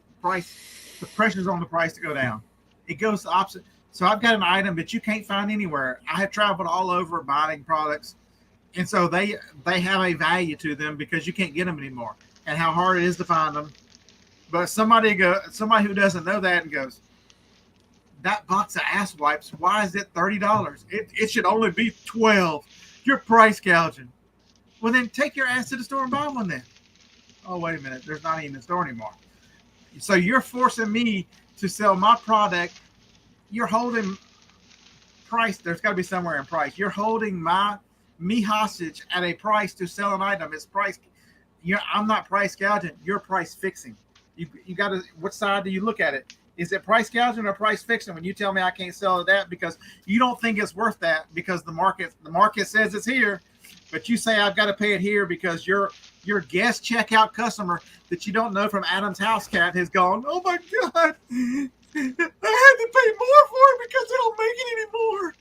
pressure's on the price to go down. It goes the opposite. So I've got an item that you can't find anywhere. I have traveled all over buying products, and so they have a value to them because you can't get them anymore, and how hard it is to find them. But somebody who doesn't know that and goes, that box of ass wipes, why is it $30? It should only be $12. You're price gouging. Well, then take your ass to the store and buy one then. Oh, wait a minute. There's not even a store anymore. So you're forcing me to sell my product. You're holding price. There's got to be somewhere in price. You're holding me hostage at a price to sell an item. It's price. I'm not price gouging. You're price fixing. You got to. What side do you look at it? Is it price gouging or price fixing when you tell me I can't sell that because you don't think it's worth that because the market says it's here, but you say I've got to pay it here because your guest checkout customer that you don't know from Adam's House Cat has gone, oh my God, I had to pay more for it because they don't make it anymore.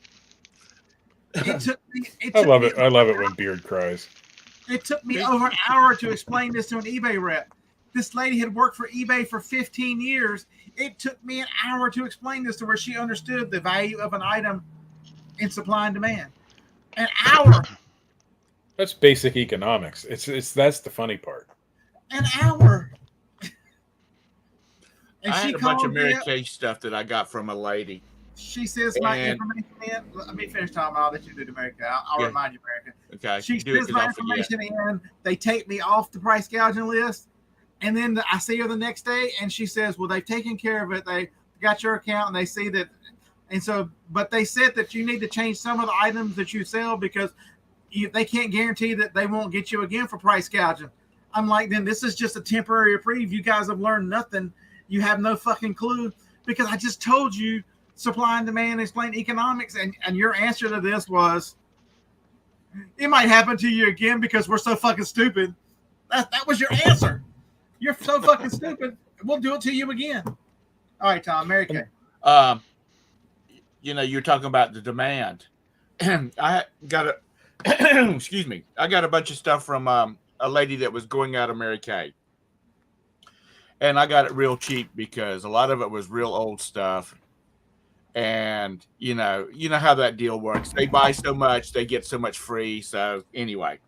It took me. I love it. I love it when Beard cries. It took me over an hour to explain this to an eBay rep. This lady had worked for eBay for 15 years. It took me an hour to explain this to her. She understood the value of an item in supply and demand. An hour. That's basic economics. That's the funny part. An hour. And I she had a bunch of called me Mary up. Kay stuff that I got from a lady. She says my information in. Let me finish talking. I'll let you do the Mary Kay. I'll remind you, Mary Kay. Okay. She says my information in. They take me off the price gouging list. And then I see her the next day, and she says, well, they've taken care of it. They got your account, and they see that. And so, but they said that you need to change some of the items that you sell because they can't guarantee that they won't get you again for price gouging. I'm like, then this is just a temporary reprieve. You guys have learned nothing. You have no fucking clue because I just told you supply and demand, explain economics. And your answer to this was, it might happen to you again because we're so fucking stupid. That was your answer. You're so fucking stupid. We'll do it to you again. All right, Tom. Mary Kay. You're talking about the demand. I got excuse me. I got a bunch of stuff from a lady that was going out of Mary Kay. And I got it real cheap because a lot of it was real old stuff. And you know how that deal works. They buy so much, they get so much free. So anyway,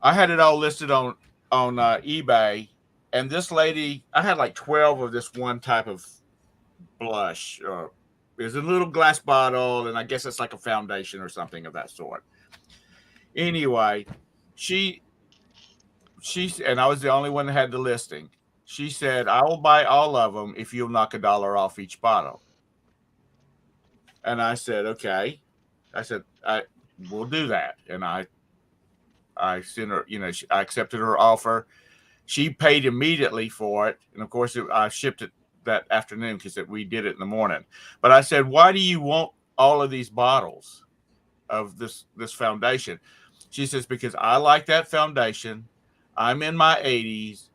I had it all listed on eBay, and this lady, I had like 12 of this one type of blush. There's a little glass bottle, and I guess it's like a foundation or something of that sort. Anyway, she and I was the only one that had the listing. She said, I will buy all of them if you'll knock $1 off each bottle. And I said, okay. I said, we'll do that. And I sent her, I accepted her offer. She paid immediately for it. And of course, I shipped it that afternoon because we did it in the morning. But I said, why do you want all of these bottles of this foundation? She says, because I like that foundation. I'm in my 80s.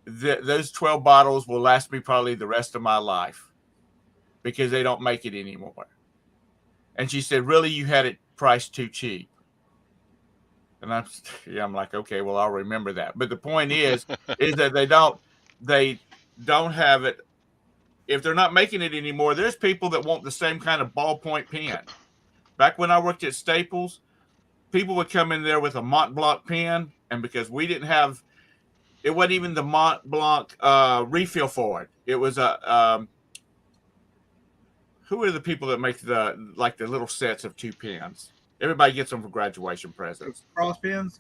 Those 12 bottles will last me probably the rest of my life because they don't make it anymore. And she said, really, you had it priced too cheap. And I'm like, okay, well, I'll remember that. But the point is that they don't have it. If they're not making it anymore, there's people that want the same kind of ballpoint pen. Back when I worked at Staples, people would come in there with a Mont Blanc pen, and because we didn't have, it wasn't even the Mont Blanc refill for it. It was who are the people that make the little sets of 2 pens? Everybody gets them for graduation presents. Cross pens.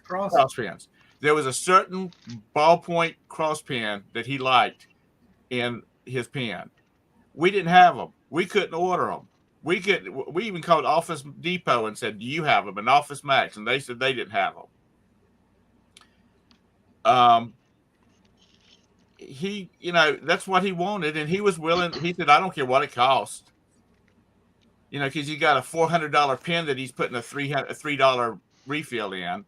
There was a certain ballpoint cross pen that he liked in his pen. We didn't have them. We couldn't order them. We even called Office Depot and said, do you have them? And Office Max, and they said they didn't have them. He, that's what he wanted, and he was willing. He said, I don't care what it costs. Because he got a $400 pen that he's putting a $3 refill in.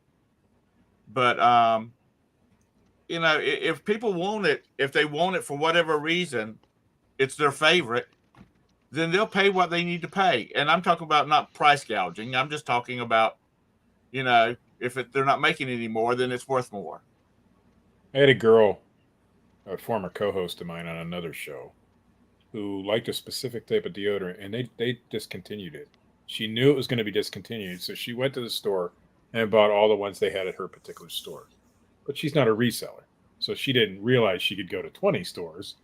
But, if people want it, if they want it for whatever reason, it's their favorite, then they'll pay what they need to pay. And I'm talking about not price gouging. I'm just talking about, if they're not making any more, then it's worth more. I had a girl, a former co-host of mine on another show, who liked a specific type of deodorant, and they discontinued it. She knew it was going to be discontinued, so she went to the store and bought all the ones they had at her particular store. But she's not a reseller, so she didn't realize she could go to 20 stores,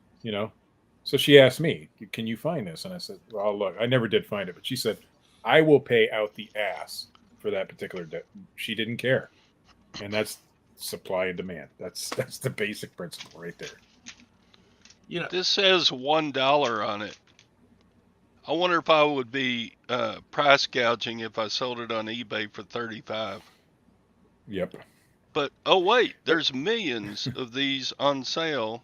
So she asked me, "Can you find this?" And I said, "Well, look, I never did find it." But she said, "I will pay out the ass for that particular." She didn't care, and that's supply and demand. That's the basic principle right there. This says $1 on it. I wonder if I would be price gouging if I sold it on eBay for $35. Yep. But oh wait, there's millions of these on sale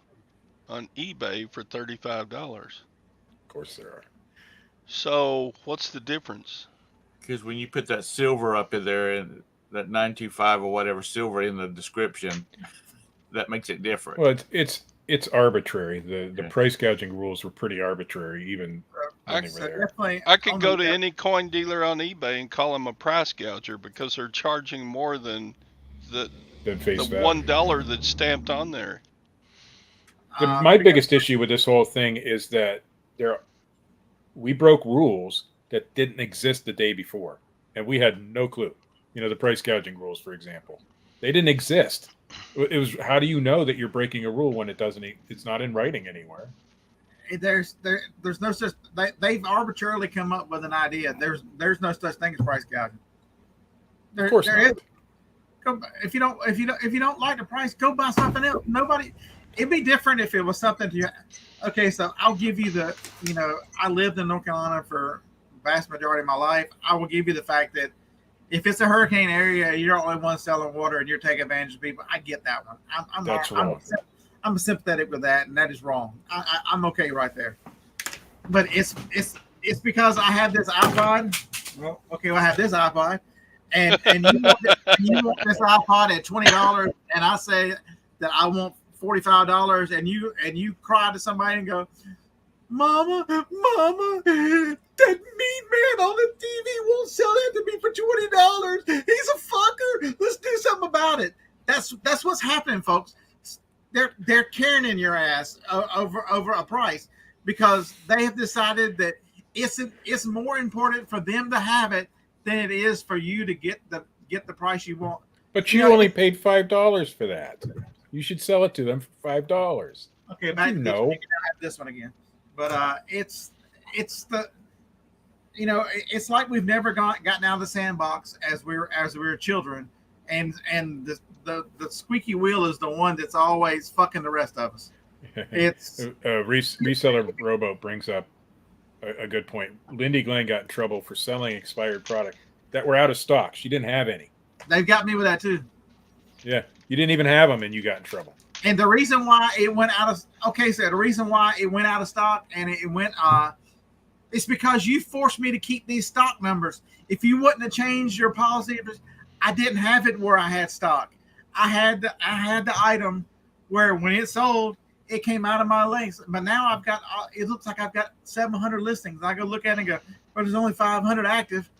on eBay for $35. Of course there are. So what's the difference? Because when you put that silver up in there, and that 925 or whatever silver in the description, that makes it different. Well, it's arbitrary. The price gouging rules were pretty arbitrary, even when they were there. I could go to any coin dealer on eBay and call them a price gouger because they're charging more than the $1 that's stamped on there. My biggest issue with this whole thing is that we broke rules that didn't exist the day before, and we had no clue. The price gouging rules, for example, they didn't exist. It was, how do you know that you're breaking a rule when it's not in writing anywhere? There's no such. They've arbitrarily come up with an idea. There's no such thing as price gouging. Of course not. If you don't like the price, go buy something else. It'd be different if it was something to you. Okay, so I'll give you I lived in North Carolina for the vast majority of my life. I will give you the fact that if it's a hurricane area, you're the only one selling water and you're taking advantage of people. I get that one. I'm sympathetic with that, and that is wrong. I'm okay right there. But it's because I have this iPod. Well, okay, I have this iPod, and you want this iPod at $20, and I say that I want $45, and you cry to somebody and go, Mama, that mean man on the TV won't sell that to me for $20. He's a fucker. Let's do something about it. That's what's happening, folks. They're carrying in your ass over a price because they have decided that it's more important for them to have it than it is for you to get the price you want. But you only paid $5 for that. You should sell it to them for $5. Okay, Matt, you can have this one again. But it's like we've never gotten out of the sandbox as we were children, and the squeaky wheel is the one that's always fucking the rest of us. It's Reseller Robo brings up a good point. Lindy Glenn got in trouble for selling expired product that were out of stock. She didn't have any. They've got me with that too. Yeah, you didn't even have them, and you got in trouble. And the reason why it went out of stock and it went it's because you forced me to keep these stock numbers. If you wouldn't have changed your policy, I didn't have it where I had stock. I had the item where when it sold, it came out of my links. But now it looks like I've got 700 listings. I go look at it and go, well, there's only 500 active.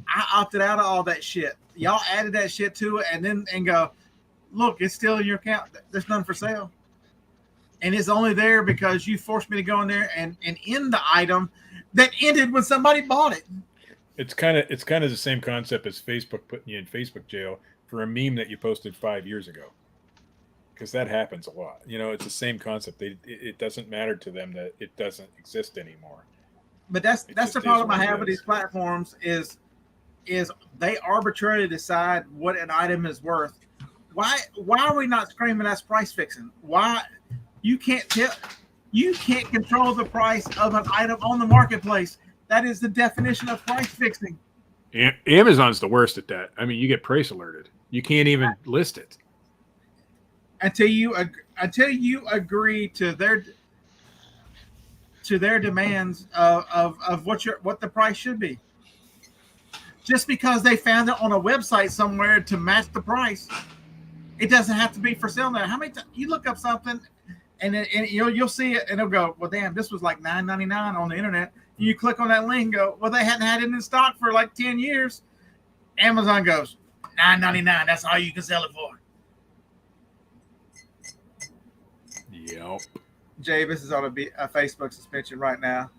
I opted out of all that shit. Y'all added that shit to it and go, look, it's still in your account. There's none for sale. And it's only there because you forced me to go in there and end the item that ended when somebody bought it. It's kind of the same concept as Facebook putting you in Facebook jail for a meme that you posted 5 years ago. Because that happens a lot. It's the same concept. It doesn't matter to them that it doesn't exist anymore. But that's the problem I have with these platforms is they arbitrarily decide what an item is worth. Why are we not screaming that's price fixing? Why you can't control the price of an item on the marketplace? That is the definition of price fixing. Amazon's the worst at that. I mean, you get price alerted. You can't even list it until you agree to their demands of what the price should be. Just because they found it on a website somewhere to match the price, it doesn't have to be for sale now. How many times you look up something and you'll see it, and it'll go, well, damn, this was like $9.99 on the internet. And you click on that link, and go, well, they hadn't had it in stock for like 10 years. Amazon goes, $9.99. That's all you can sell it for. Yep. Javis is on a Facebook suspension right now.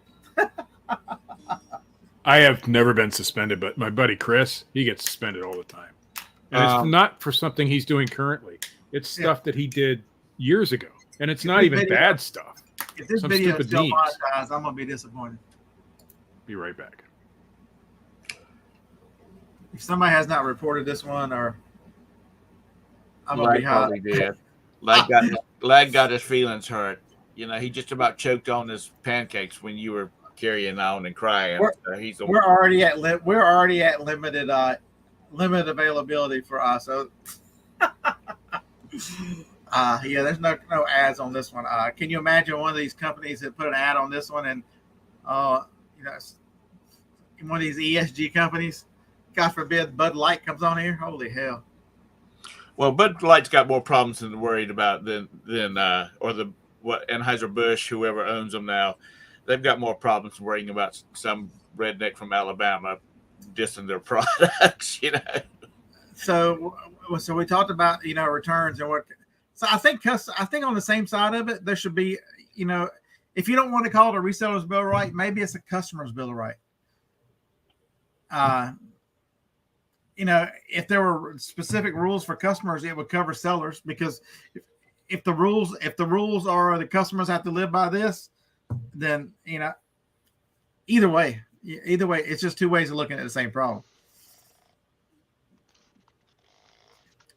I have never been suspended, but my buddy Chris, he gets suspended all the time. And it's not for something he's doing currently. It's stuff that he did years ago. And it's not even bad stuff. If this video is still monetized, I'm going to be disappointed. Be right back. If somebody has not reported this one, or I'm going to be hot. Did. Lag got his feelings hurt. You know, he just about choked on his pancakes when you were carrying on and crying. We're already at limited availability for us. So yeah, there's no ads on this one. Can you imagine one of these companies that put an ad on this one, and you know, one of these ESG companies, God forbid Bud Light comes on here? Holy hell. Well, Bud Light's got more problems than worried about than Anheuser-Busch, whoever owns them now. They've got more problems worrying about some redneck from Alabama dissing their products, you know. So we talked about, you know, returns and what. So I think on the same side of it, there should be, you know, if you don't want to call it a reseller's bill of right, maybe it's a customer's bill of right. You know, if there were specific rules for customers, it would cover sellers, because if the rules are the customers have to live by this, then, you know, either way, it's just two ways of looking at the same problem.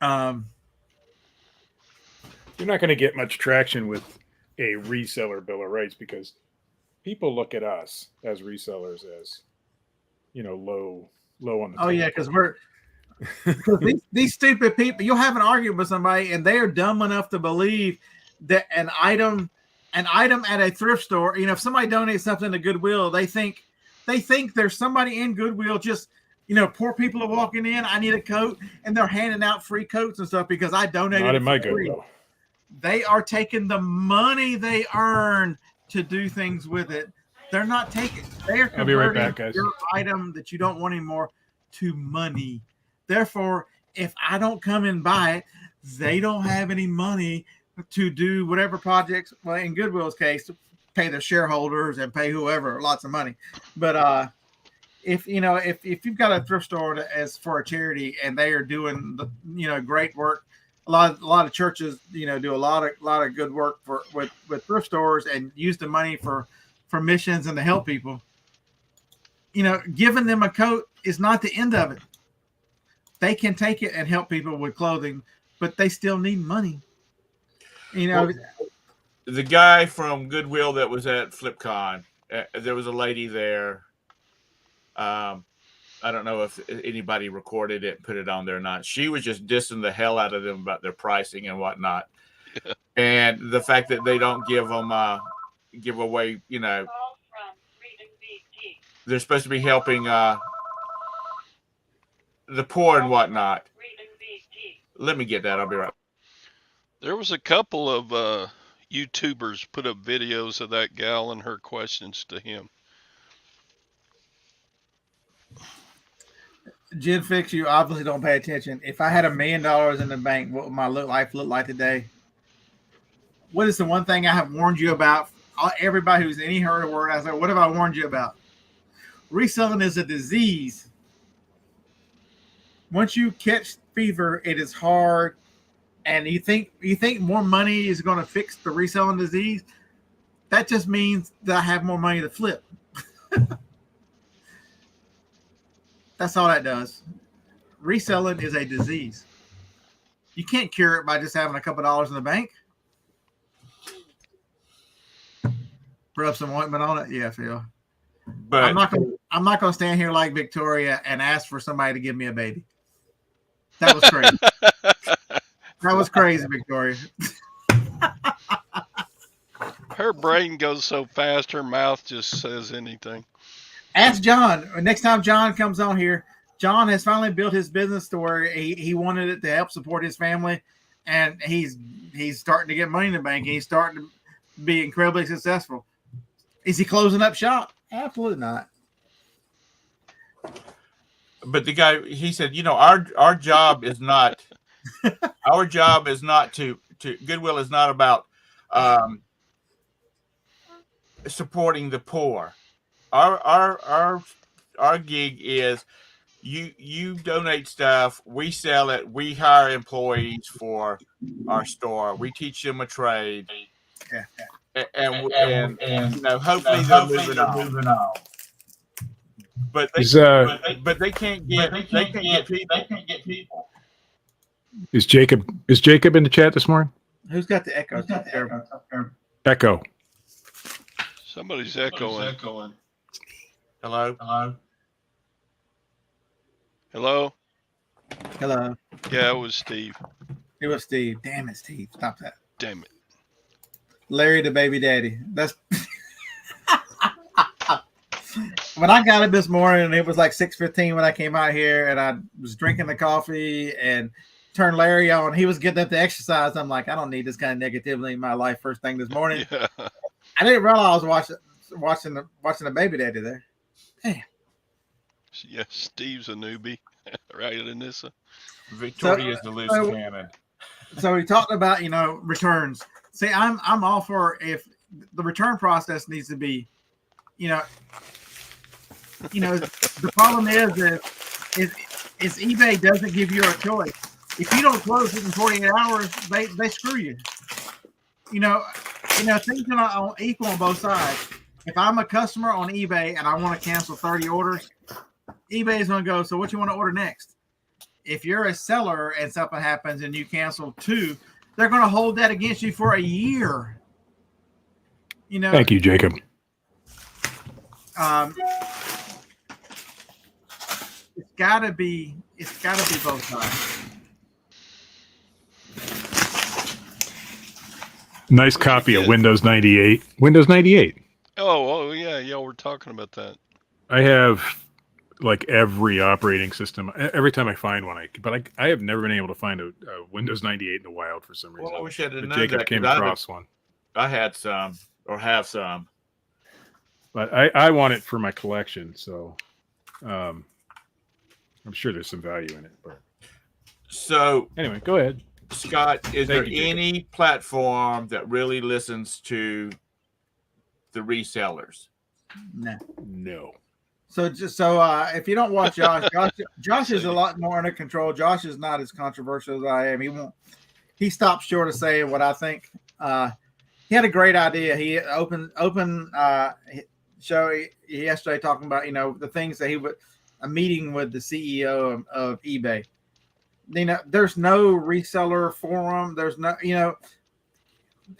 You're not going to get much traction with a reseller bill of rights, because people look at us as resellers as, you know, low on the. Oh yeah, because these stupid people. You'll have an argument with somebody, and they are dumb enough to believe that an item at a thrift store, you know, if somebody donates something to Goodwill, they think there's somebody in Goodwill just, you know, poor people are walking in, I need a coat, and they're handing out free coats and stuff because I donated. Not in my Goodwill. They are taking the money they earn to do things with it. They're not taking. They're converting I'll be right back, guys. your item that you don't want anymore to money. Therefore, if I don't come and buy it, they don't have any money to do whatever projects. Well, in Goodwill's case, pay their shareholders and pay whoever lots of money. But if you've got a thrift store as for a charity and they are doing great work, a lot of churches do a lot of good work with thrift stores and use the money for missions and to help people. Giving them a coat is not the end of it. They can take it and help people with clothing, but they still need money. Well, the guy from Goodwill that was at FlipCon, there was a lady there. I don't know if anybody recorded it, put it on there or not. She was just dissing the hell out of them about their pricing and whatnot. Yeah. And the fact that they don't give them give away, they're supposed to be helping the poor and whatnot. Let me get that. I'll be right. There was a couple of YouTubers put up videos of that gal and her questions to him. Jen Fix, you obviously don't pay attention. If I had $1 million in the bank, what would my life look like today? What is the one thing I have warned you about? Everybody who's any heard a word, I say, what have I warned you about? Reselling is a disease. Once you catch fever, it is hard. And you think more money is going to fix the reselling disease? That just means that I have more money to flip. That's all that does. Reselling is a disease. You can't cure it by just having a couple dollars in the bank. Rub some ointment on it. Yeah, Phil. But I'm not gonna stand here like Victoria and ask for somebody to give me a baby. That was crazy. That was crazy, Victoria. Her brain goes so fast, her mouth just says anything. Ask John. Next time John comes on here, John has finally built his business to where he wanted it to help support his family, and he's starting to get money in the bank. And he's starting to be incredibly successful. Is he closing up shop? Absolutely not. But the guy, he said, our job is not our job is not to Goodwill is not about supporting the poor. Our gig is you donate stuff, we sell it, we hire employees for our store, we teach them a trade, and hopefully they're moving on. But they can't get people. Is Jacob in the chat this morning? Who's got the echo? Echo. Somebody's echoing. Hello. Hello. Hello. Yeah, it was Steve. It was Steve. Damn it, Steve. Stop that. Damn it. Larry the baby daddy. That's when I got it this morning. It was like 6:15 when I came out here, and I was drinking the coffee and turned Larry on. He was getting up to exercise. I'm like, I don't need this kind of negativity in my life first thing this morning. Yeah. I didn't realize I was watching the baby daddy there. Damn. Yeah, Steve's a newbie, right, Anissa? Victoria's the loose cannon. So we talked about returns. See, I'm all for if the return process needs to be, the problem is eBay doesn't give you a choice. If you don't close it in 48 hours, they screw you. Things are not equal on both sides. If I'm a customer on eBay and I want to cancel 30 orders, eBay is going to go, so what you want to order next? If you're a seller and something happens and you cancel 2, they're going to hold that against you for a year. Thank you, Jacob. It's got to be both sides. Nice copy of Windows 98. Windows 98. Oh yeah, we're talking about that. I have like every operating system. Every time I find one, I have never been able to find a Windows 98 in the wild for some reason. Well, I wish I had known Jacob that, came across one. I had some or have some. But I want it for my collection, so I'm sure there's some value in it. But so anyway, go ahead, Scott. Is there any platform that really listens to the resellers? No. So if you don't watch Josh is a lot more under control. Josh is not as controversial as I am. He stops short of saying what I think. He had a great idea. He open show yesterday talking about the things that he would a meeting with the CEO of eBay. There's no reseller forum. There's no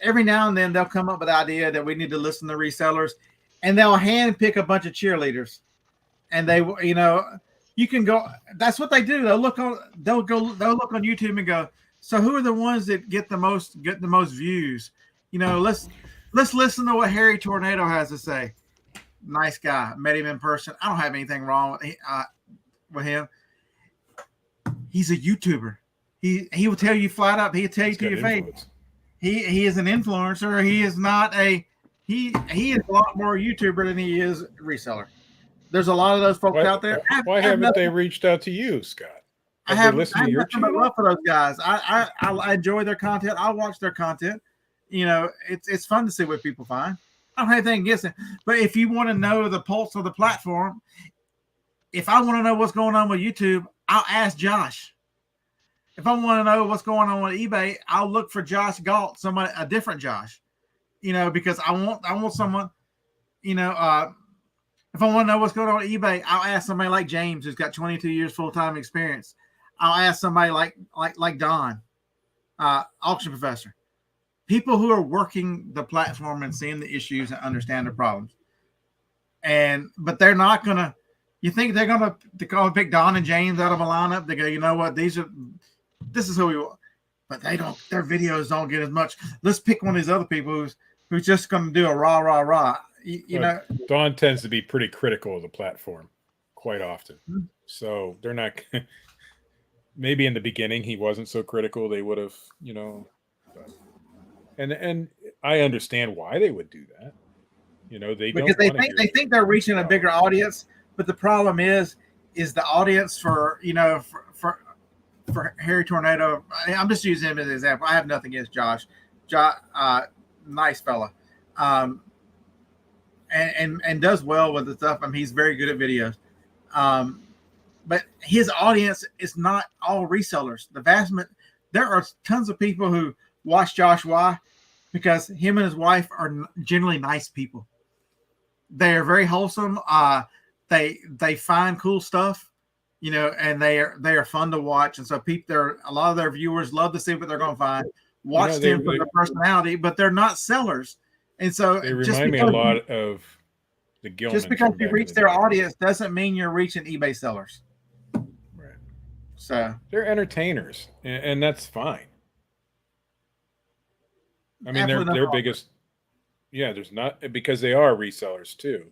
every now and then they'll come up with the idea that we need to listen to resellers, and they'll hand pick a bunch of cheerleaders. And they, you can go. That's what they do. They'll look on YouTube and go. So who are the ones that get the most views? Let's listen to what Harry Tornado has to say. Nice guy. Met him in person. I don't have anything wrong with him. He's a YouTuber. He will tell you flat out. He'll tell you to your face. He is an influencer. He is not he is a lot more YouTuber than he is reseller. There's a lot of those folks out there. Why haven't they reached out to you, Scott? I have listened to your channel for those guys. I enjoy their content. I watch their content. It's fun to see what people find. I don't have anything against it. But if you want to know the pulse of the platform, if I want to know what's going on with YouTube, I'll ask Josh. If I want to know what's going on with eBay, I'll look for Josh Galt, a different Josh. Because I want someone. If I want to know what's going on with eBay, I'll ask somebody like James, who's got 22 years full-time experience. I'll ask somebody like Don, auction professor. People who are working the platform and seeing the issues and understand the problems. But they're not going to, you think they're going to pick Don and James out of a lineup? They go, you know what? This is who we want. But their videos don't get as much. Let's pick one of these other people who's just going to do a rah, rah, rah. Don tends to be pretty critical of the platform quite often. So they're not, maybe in the beginning he wasn't so critical. They would have, and I understand why they would do that. You know, they because don't they think they're reaching a bigger audience, but the problem is the audience for for Harry Tornado. I'm just using him as an example. I have nothing against Josh. Nice fella, and does well with the stuff. I mean, he's very good at videos. But his audience is not all resellers. There are tons of people who watch Josh. Why? Because him and his wife are generally nice people. They are very wholesome. They find cool stuff, you know, and they are fun to watch. And so a lot of their viewers love to see what they're going to find. Watch them for their personality, but they're not sellers. And so they remind me a lot of the Gilmans. Just because you reach their audience doesn't mean you're reaching eBay sellers. Right. So they're entertainers, and that's fine. I mean, their biggest, there's not, because they are resellers too.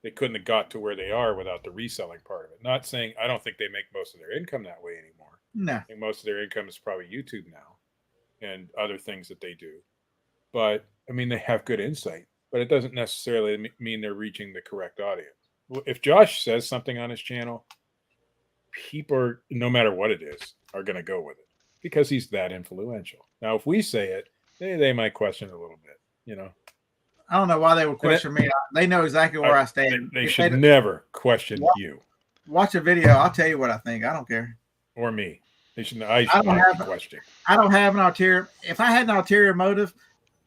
They couldn't have got to where they are without the reselling part of it. Not saying, I don't think they make most of their income that way anymore. No. I think most of their income is probably YouTube now and other things that they do. But I mean, they have good insight, but it doesn't necessarily mean they're reaching the correct audience. If Josh says something on his channel, people, no matter what it is, are going to go with it because he's that influential. Now, if we say it, they might question it a little bit, you know. I don't know why they would question me. They know exactly where I stand. They should never question you. Watch a video. I'll tell you what I think. I don't care. Or me. They should. I don't have a question. I don't have an ulterior. If I had an ulterior motive,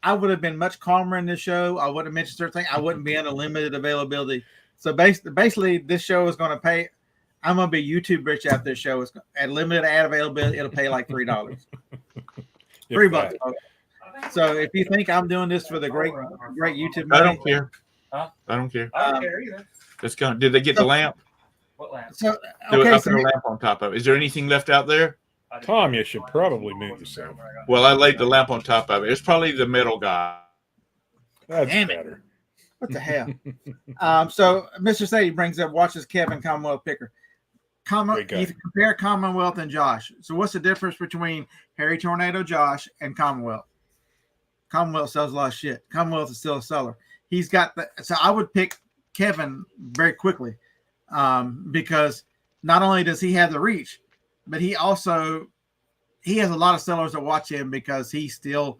I would have been much calmer in this show. I wouldn't have mentioned certain things. I wouldn't be in a limited availability. So basically, this show is going to pay. I'm going to be YouTube rich after this show. It's at limited ad availability. It'll pay like $3. $3. So if you think I'm doing this for the great YouTube money, I don't care. Huh? I don't care. I don't care either. Let's go. Did they get the lamp? What lamp? So okay, a lamp on top of it. Is there anything left out there? Tom, you should probably mute yourself. Well, I laid the lamp on top of it. It's probably the metal guy. That's better. What the hell? So Mr. Sadie brings up, watches Kevin Commonwealth Picker. You compare Commonwealth and Josh. So what's the difference between Harry Tornado Josh and Commonwealth? Commonwealth sells a lot of shit. Commonwealth is still a seller. He's got so I would pick Kevin very quickly because not only does he have the reach, but he has a lot of sellers that watch him because he still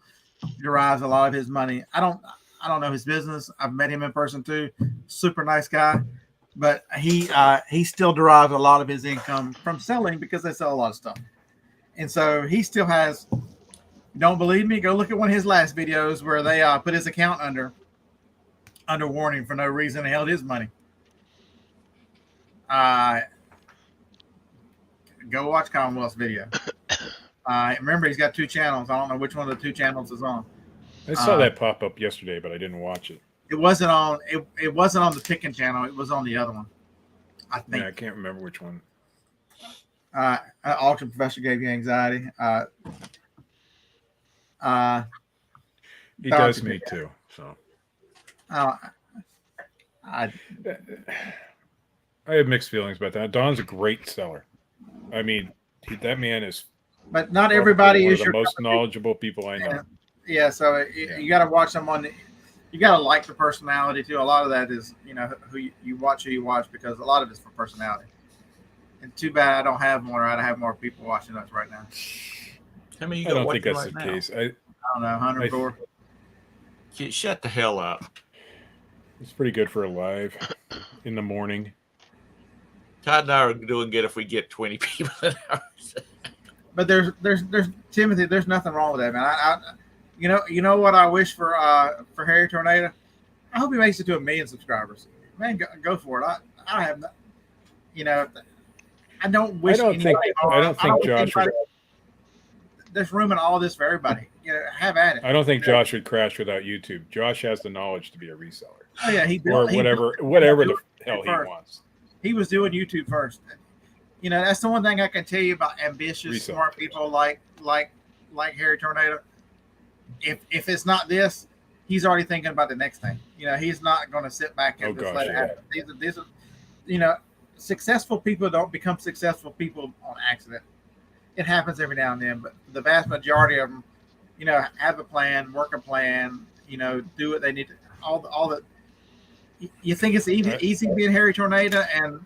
derives a lot of his money. I don't know his business. I've met him in person too. Super nice guy, but he still derives a lot of his income from selling because they sell a lot of stuff, and so he still has. Don't believe me? Go look at one of his last videos where they put his account under warning for no reason and held his money. Go watch Commonwealth's video. Remember, he's got 2 channels. I don't know which one of the 2 channels is on. I saw that pop up yesterday, but I didn't watch it. It wasn't on. It wasn't on the picking channel. It was on the other one. I think. Yeah, I can't remember which one. Auction Professor gave you anxiety. He does me too. So I have mixed feelings about that. Don's a great seller. I mean, that man is. But not everybody is the most knowledgeable people I know. Yeah, so you got to watch someone. You got to like the personality too. A lot of that is, who you watch because a lot of it's for personality. And too bad I don't have more. I'd have more people watching us right now. How many I don't think that's the case. I don't know, 104. Shut the hell up. It's pretty good for a live in the morning. Todd and I are doing good if we get 20 people an hour. But there's Timothy. There's nothing wrong with that, man. You know what I wish for Harry Tornado. I hope he makes it to 1 million subscribers. Man, go for it. I have, I don't wish. I don't think Josh. There's room in all this for everybody. Have at it. I don't think Josh would crash without YouTube. Josh has the knowledge to be a reseller. Oh yeah, whatever the hell he wants. He was doing YouTube first. That's the one thing I can tell you about ambitious, smart people like Harry Tornado. If it's not this, he's already thinking about the next thing. He's not going to sit back and just let it happen. These are, successful people don't become successful people on accident. It happens every now and then, but the vast majority of them, have a plan, work a plan, do what they need to. All the. You think it's easy being Harry Tornado, and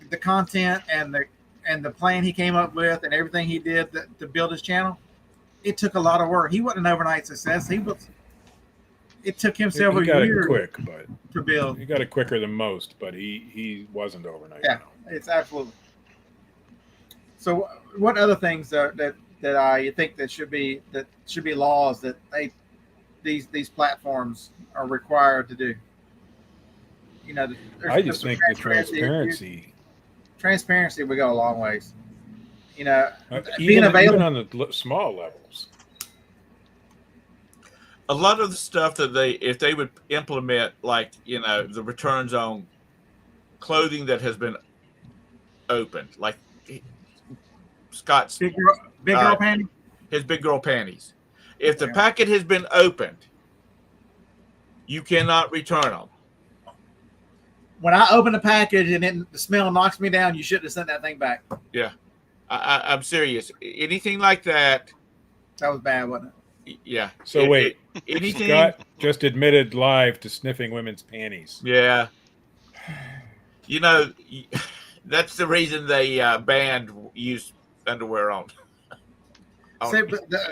the content and the plan he came up with and everything he did to build his channel. It took a lot of work. He wasn't an overnight success. It took him several years to build. He got it quicker than most, but he wasn't overnight. Yeah, it's absolutely. So, what other things that you think that should be laws that these platforms are required to do? I just think the transparency. Transparency would go a long ways. Even on the small levels. A lot of the stuff that if they would implement, like, the returns on clothing that has been opened, like Scott's big girl panties, his big girl panties. If the packet has been opened, you cannot return them. When I open the package and the smell knocks me down, you shouldn't have sent that thing back. Yeah, I'm serious. Anything like that. That was bad, wasn't it? Yeah. So wait, anything? Scott just admitted live to sniffing women's panties. Yeah. That's the reason they banned use underwear on.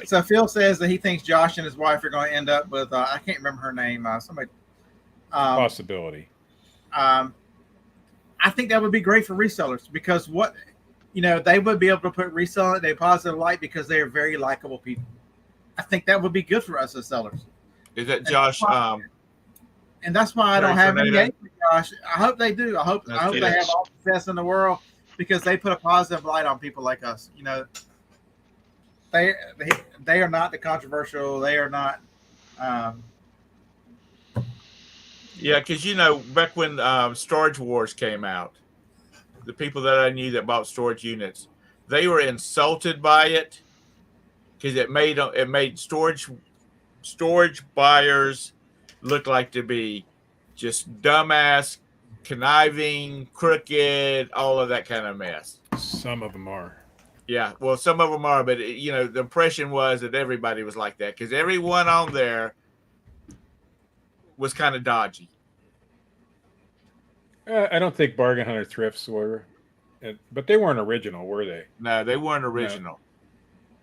So Phil says that he thinks Josh and his wife are going to end up with I can't remember her name. Somebody. Possibility. I think that would be great for resellers because they would be able to put reselling in a positive light because they are very likable people. I think that would be good for us as sellers. Is that Josh? And that's why I don't have any hate for Josh. I hope they do. I hope they have all the success in the world because they put a positive light on people like us. They are not the controversial. They are not. Yeah, because back when Storage Wars came out, the people that I knew that bought storage units, they were insulted by it because it made storage buyers look like to be just dumbass, conniving, crooked, all of that kind of mess. Some of them are. Yeah, well, some of them are, but the impression was that everybody was like that because everyone on there was kind of dodgy. I don't think Bargain Hunter Thrifts were, but they weren't original, were they? No, they weren't original.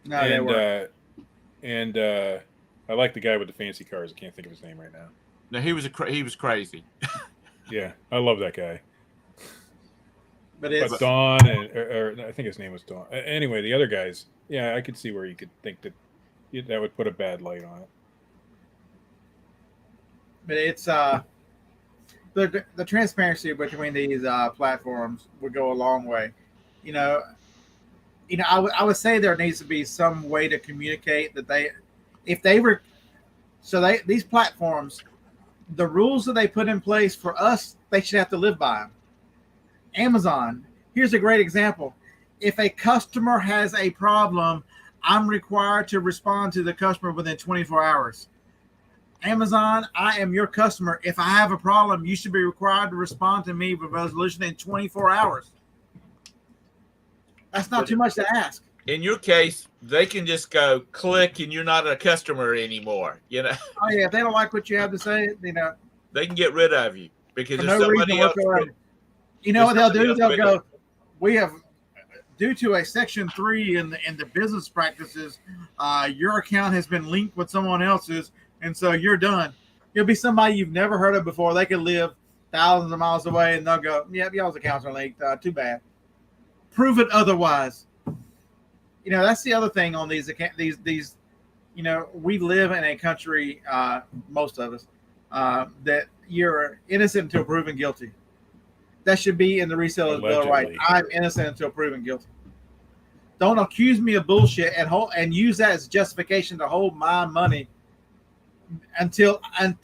No, they weren't. And I like the guy with the fancy cars. I can't think of his name right now. No, he was crazy. Yeah, I love that guy. But Don, or I think his name was Don. Anyway, the other guys, yeah, I could see where you could think that would put a bad light on it. But it's the transparency between these platforms would go a long way. I would say there needs to be some way to communicate that these platforms, the rules that they put in place for us, they should have to live by them. Amazon, here's a great example. If a customer has a problem, I'm required to respond to the customer within 24 hours. Amazon, I am your customer. If I have a problem, you should be required to respond to me with resolution in 24 hours. That's not too much to ask. In your case, they can just go click and you're not a customer anymore. Oh yeah, if they don't like what you have to say, they can get rid of you because there's no somebody else. What they'll do? They'll go, we have, due to a Section 3 in the business practices, your account has been linked with someone else's, and so you're done. It'll be somebody you've never heard of before. They could live thousands of miles away, and they'll go, "Yep, y'all's accounts are linked. Too bad. Prove it otherwise." That's the other thing on these accounts. These, we live in a country, most of us, that you're innocent until proven guilty. That should be in the Reseller Bill of Rights. I'm innocent until proven guilty. Don't accuse me of bullshit and use that as justification to hold my money until and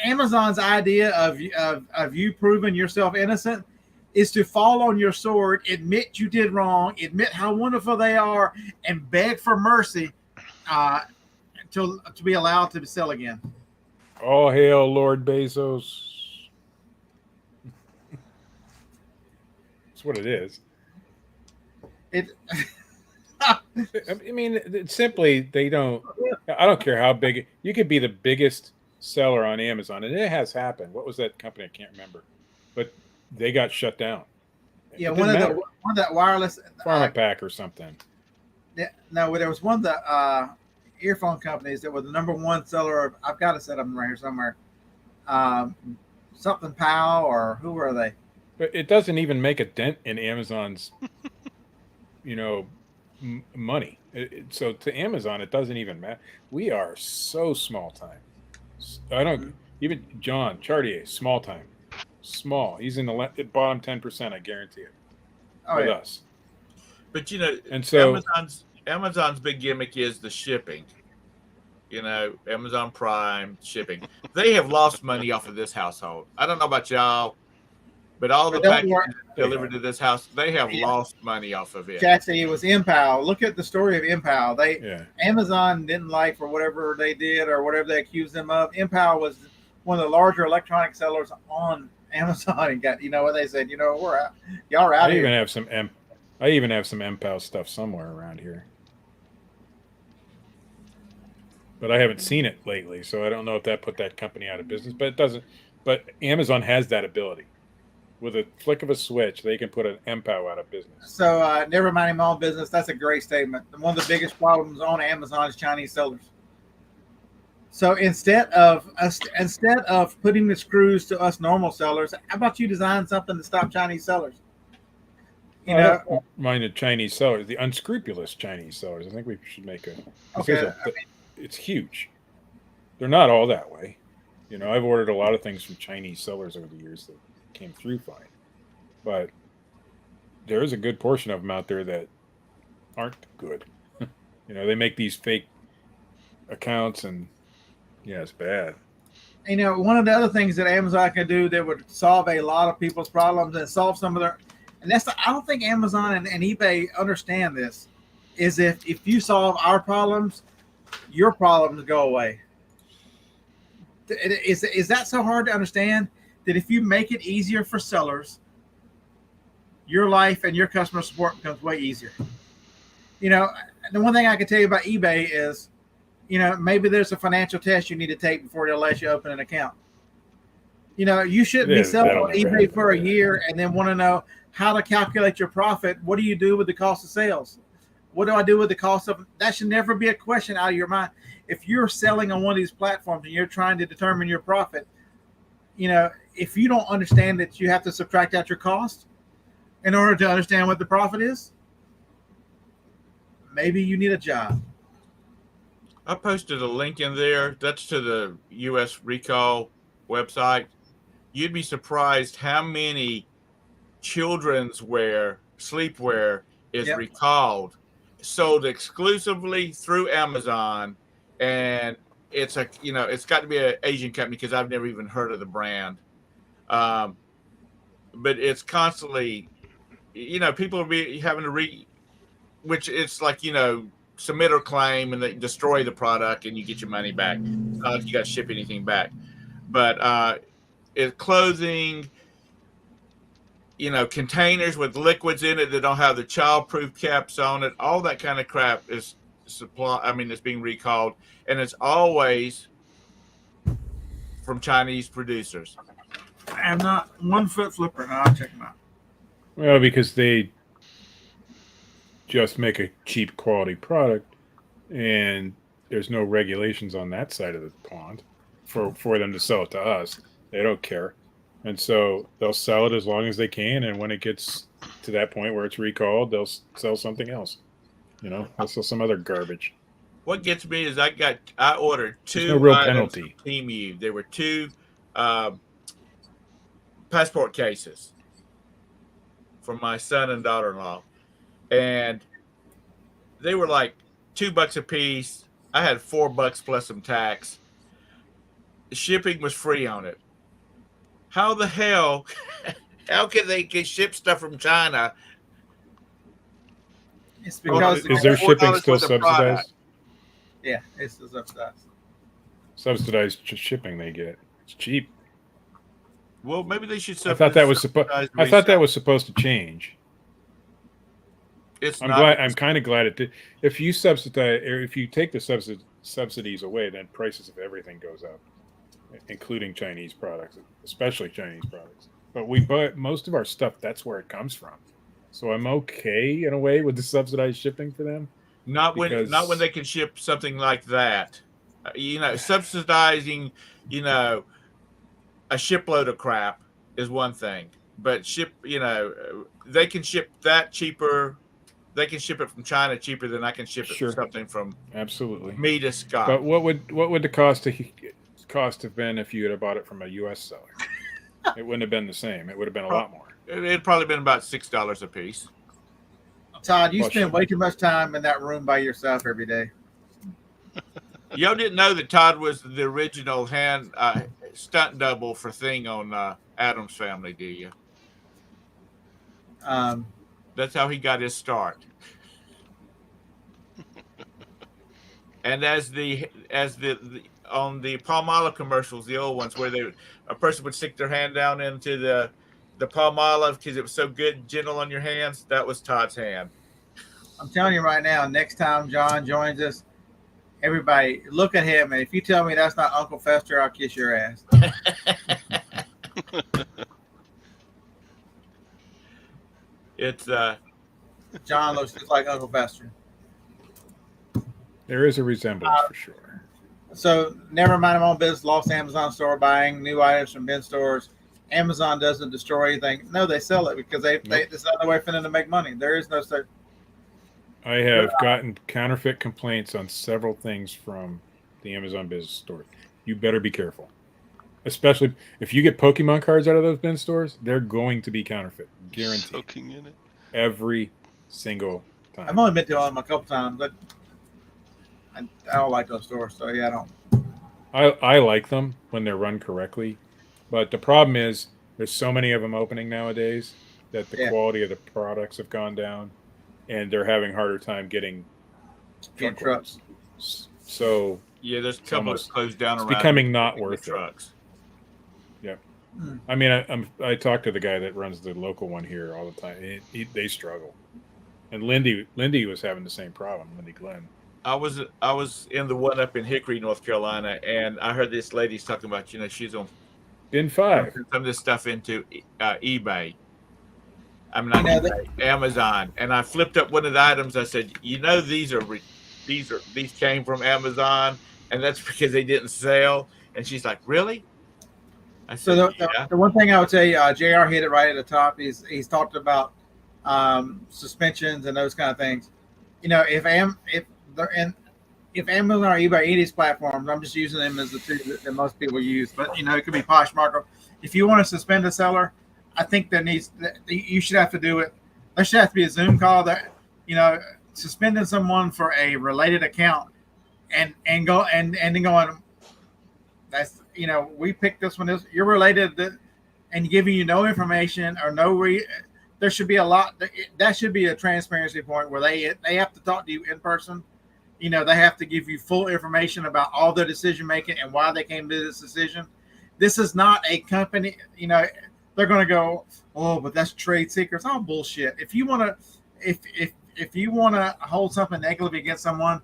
Amazon's idea of you proving yourself innocent is to fall on your sword, admit you did wrong, admit how wonderful they are, and beg for mercy to be allowed to sell again. All hail Lord Bezos. That's what it is. I mean, simply, they don't. I don't care how big you could be the biggest seller on Amazon, and it has happened. What was that company? I can't remember, but they got shut down. Yeah, one of that wireless PharmaPack or something. Yeah, no, there was one of the earphone companies that was the number one seller of. I've got to set them right here somewhere. Something Powell or who were they? But it doesn't even make a dent in Amazon's, money. So to Amazon, it doesn't even matter. We are so small time. I don't even John Chartier, small time, small. He's in the bottom 10%. I guarantee it. With us. But and so Amazon's big gimmick is the shipping. Amazon Prime shipping. They have lost money off of this household. I don't know about y'all, but all the packages delivered to this house, they have lost money off of it. Jackson, it was Impal. Look at the story of Impal. Amazon didn't like for whatever they did or whatever they accused them of. Impal was one of the larger electronic sellers on Amazon and got, what they said, we're out. Y'all are out here. I even have some Impal stuff somewhere around here. But I haven't seen it lately, so I don't know if that put that company out of business. But it doesn't. But Amazon has that ability. With a flick of a switch, they can put an Impal out of business. So never mind him all business. That's a great statement. One of the biggest problems on Amazon is Chinese sellers. So instead of putting the screws to us normal sellers, how about you design something to stop Chinese sellers? Mind the Chinese sellers, the unscrupulous Chinese sellers. I think we should make it's huge. They're not all that way. I've ordered a lot of things from Chinese sellers over the years that came through fine. But there is a good portion of them out there that aren't good. They make these fake accounts and it's bad. One of the other things that Amazon can do that would solve a lot of people's problems and solve some of their, and I don't think Amazon and eBay understand this, is if you solve our problems, your problems go away. Is that so hard to understand that if you make it easier for sellers, your life and your customer support becomes way easier? The one thing I can tell you about eBay is, maybe there's a financial test you need to take before they'll let you open an account. You shouldn't be selling on eBay for a year and then want to know how to calculate your profit. What do you do with the cost of sales? What do I do with the cost of? That should never be a question out of your mind. If you're selling on one of these platforms and you're trying to determine your profit, if you don't understand that you have to subtract out your cost in order to understand what the profit is, maybe you need a job. I posted a link in there. That's to the U.S. recall website. You'd be surprised how many children's wear, sleepwear is recalled, sold exclusively through Amazon. And it's it's got to be an Asian company because I've never even heard of the brand. But it's constantly, people will be having to which it's like, submit or claim and they destroy the product and you get your money back. It's not like you got to ship anything back. But it's clothing, containers with liquids in it that don't have the child-proof caps on it. All that kind of crap is it's being recalled. And it's always from Chinese producers. I'm not 1 foot flipper. No, I'll check them out. Well, because they just make a cheap quality product and there's no regulations on that side of the pond for them to sell it to us. They don't care. And so they'll sell it as long as they can. And when it gets to that point where it's recalled, they'll sell something else. They'll sell some other garbage. What gets me is I ordered 2 no real penalty. From Temu. There were 2 passport cases for my son and daughter-in-law. And they were like $2 a piece. I had $4 plus some tax. The shipping was free on it. How the hell? How can they ship stuff from China? It's because is their shipping still subsidized? Yeah, it's still subsidized. Subsidized shipping they get. It's cheap. Well, maybe they should. I thought that was supposed to change. I'm kind of glad it did. If you subsidize, or if you take the subsidies away, then prices of everything goes up, including Chinese products, especially Chinese products. But we buy most of our stuff. That's where it comes from. So I'm okay in a way with the subsidized shipping for them. Not when they can ship something like that. Subsidizing, a shipload of crap is one thing, but they can ship that cheaper. They can ship it from China cheaper than I can ship it something from absolutely me to Scott. But what would the cost have been if you had bought it from a U.S. seller? It wouldn't have been the same. It would have been a lot more. It'd probably been about $6 a piece. Todd, you spend way too much time in that room by yourself every day. Y'all didn't know that Todd was the original stunt double for Thing on Addams Family, do you? That's how he got his start. And as the on the Palmolive commercials, the old ones, where a person would stick their hand down into the Palmolive because it was so good and gentle on your hands, that was Todd's hand. I'm telling you right now, next time John joins us, everybody look at him, and if you tell me that's not Uncle Fester, I'll kiss your ass. It's John looks just like Uncle Fester. There is a resemblance for sure. So never mind my own business, lost Amazon store buying new items from bin stores. Amazon doesn't destroy anything. No, they sell it because it's another way for them to make money. There is no such. I have gotten counterfeit complaints on several things from the Amazon business store. You better be careful. Especially if you get Pokemon cards out of those bin stores, they're going to be counterfeit. Guaranteed. Soaking in it. Every single time. I've only been to them a couple times, but I don't like those stores. So yeah, I don't. I like them when they're run correctly. But the problem is there's so many of them opening nowadays that the quality of the products have gone down, and they're having harder time getting trucks. So yeah, there's a couple that closed down. It's becoming not worth trucks. Yeah, I mean, I talk to the guy that runs the local one here all the time. They struggle, and Lindy was having the same problem. Lindy Glenn. I was in the one up in Hickory, North Carolina, and I heard this lady's talking about she's on Bin 5 some of this stuff into eBay. I'm not eBay, Amazon, and I flipped up one of the items. I said, these came from Amazon, and that's because they didn't sell. And she's like, really? I said, the one thing I would say, JR hit it right at the top. He's talked about suspensions and those kind of things. If Amazon or eBay, any of these platforms, I'm just using them as the two that most people use, but it could be Poshmark. If you want to suspend a seller, I think you should have to do it. There should have to be a Zoom call that, suspending someone for a related account and then going, that's, we picked this one, you're related to, and giving you no information or there should be that should be a transparency point where they have to talk to you in person. They have to give you full information about all their decision making and why they came to this decision. This is not a company, they're going to go, oh, but that's trade secrets. All bullshit. If you want to hold something negative against someone,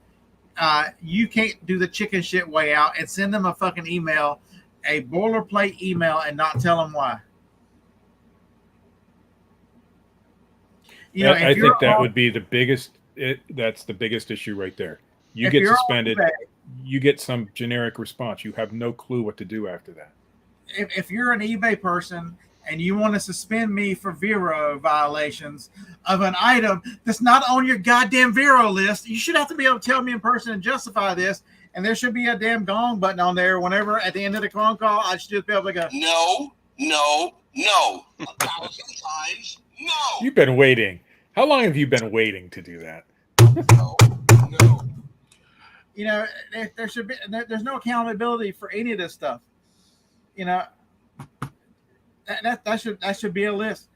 you can't do the chicken shit way out and send them a fucking email, a boilerplate email, and not tell them why. I think that would be the biggest. That's the biggest issue right there. You get suspended. You get some generic response. You have no clue what to do after that. If you're an eBay person and you want to suspend me for Vero violations of an item that's not on your goddamn Vero list, you should have to be able to tell me in person and justify this. And there should be a damn gong button on there. Whenever at the end of the phone call, I should just be able to go, no, 1,000 times, no. You've been waiting. How long have you been waiting to do that? No. There should be. There's no accountability for any of this stuff. That should be a list.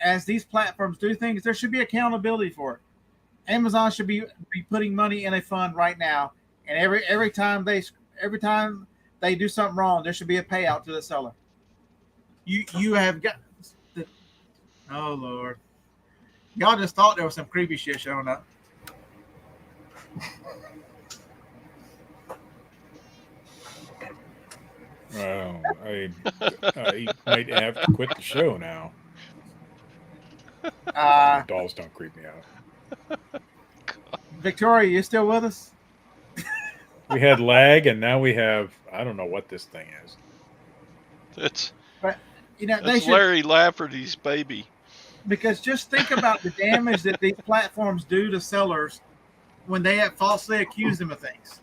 As these platforms do things, there should be accountability for it. Amazon should be putting money in a fund right now, and every time they do something wrong, there should be a payout to the seller. You have got. Oh Lord, y'all just thought there was some creepy shit showing up. Well, I might have to quit the show now. Dolls don't creep me out. Victoria, you still with us? We had lag, and now we have, I don't know what this thing is. But you know, That's Larry Lafferty's baby. Because just think about the damage that these platforms do to sellers when they have falsely accused them of things.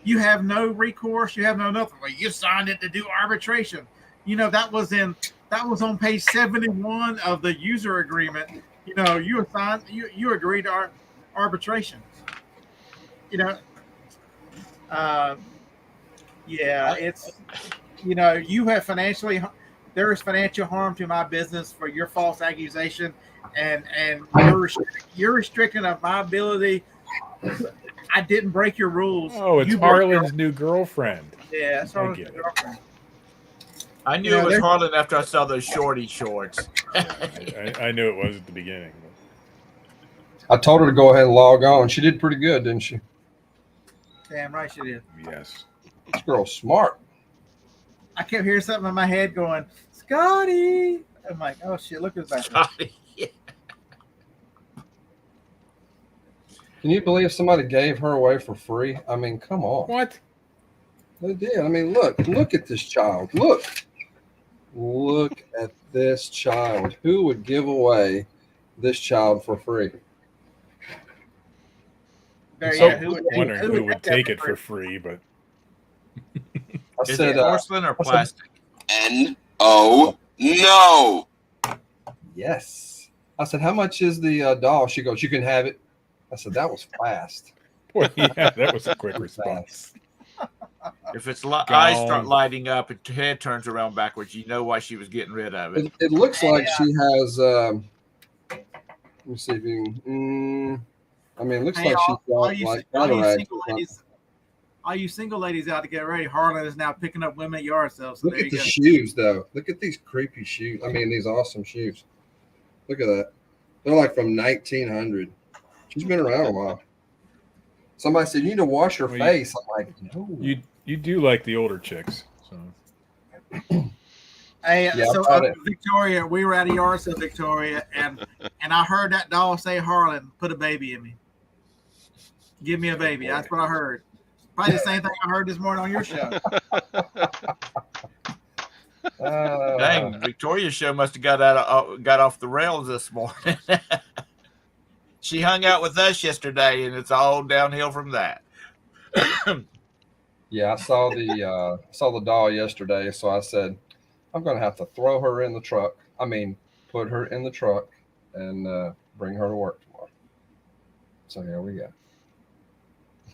You have no recourse. You have no nothing. Well, you signed it to do arbitration. You know, that was on page 71 of the user agreement. You know, you agreed to arbitration. You know, it's, you know, you have there is financial harm to my business for your false accusation, and you're restricting of my ability. I didn't break your rules. Oh, it's Harlan's new girlfriend. Yeah, that's Harlan's new girlfriend. I knew it was Harlan after I saw those shorty shorts. I knew it was at the beginning. I told her to go ahead and log on. She did pretty good, didn't she? Damn right she did. Yes. This girl's smart. I kept hearing something in my head going, Scotty. I'm like, oh shit, look at that. Scotty. Yeah. Can you believe somebody gave her away for free? I mean, come on. What? They did. I mean, look at this child. Look at this child. Who would give away this child for free? Who would take it for free, but is it porcelain or plastic? No. Yes. I said, how much is the doll? She goes, you can have it. I said, that was fast. Boy, yeah, that was a quick response. If its eyes start lighting up and head turns around backwards, you know why she was getting rid of it. It looks like she has. Let me see if you can. I mean, it looks like she's got like cataracts. All you single ladies out to get ready. Harlan is now picking up women at yard sales. So look at the shoes, though. Look at these creepy shoes. I mean, these awesome shoes. Look at that. They're like from 1900. She's been around a while. Somebody said, you need to wash your face. I'm like, no. You do like the older chicks. So. Hey, Victoria, we were at a yard sale, Victoria, and I heard that doll say, Harlan, put a baby in me. Give me a baby. That's what I heard. Probably the same thing I heard this morning on your show. Dang, Victoria's show must have got off the rails this morning. She hung out with us yesterday, and it's all downhill from that. Yeah, I saw the doll yesterday, so I said, I'm going to have to throw her in the truck. I mean, put her in the truck and bring her to work tomorrow. So here we go.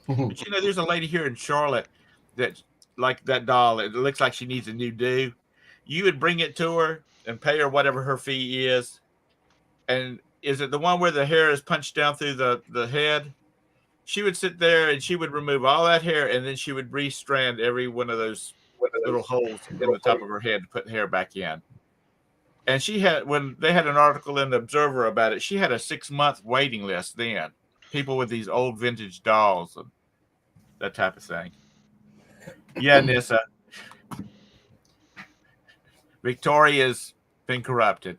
But you know, there's a lady here in Charlotte that, like that doll, it looks like she needs a new do. You would bring it to her and pay her whatever her fee is. And is it the one where the hair is punched down through the head? She would sit there and she would remove all that hair, and then she would restrand every one of those little holes in the top of her head to put the hair back in. And she had, when they had an article in the Observer about it, she had a 6-month waiting list then. People with these old vintage dolls and that type of thing. Yeah, Nissa. Victoria's been corrupted.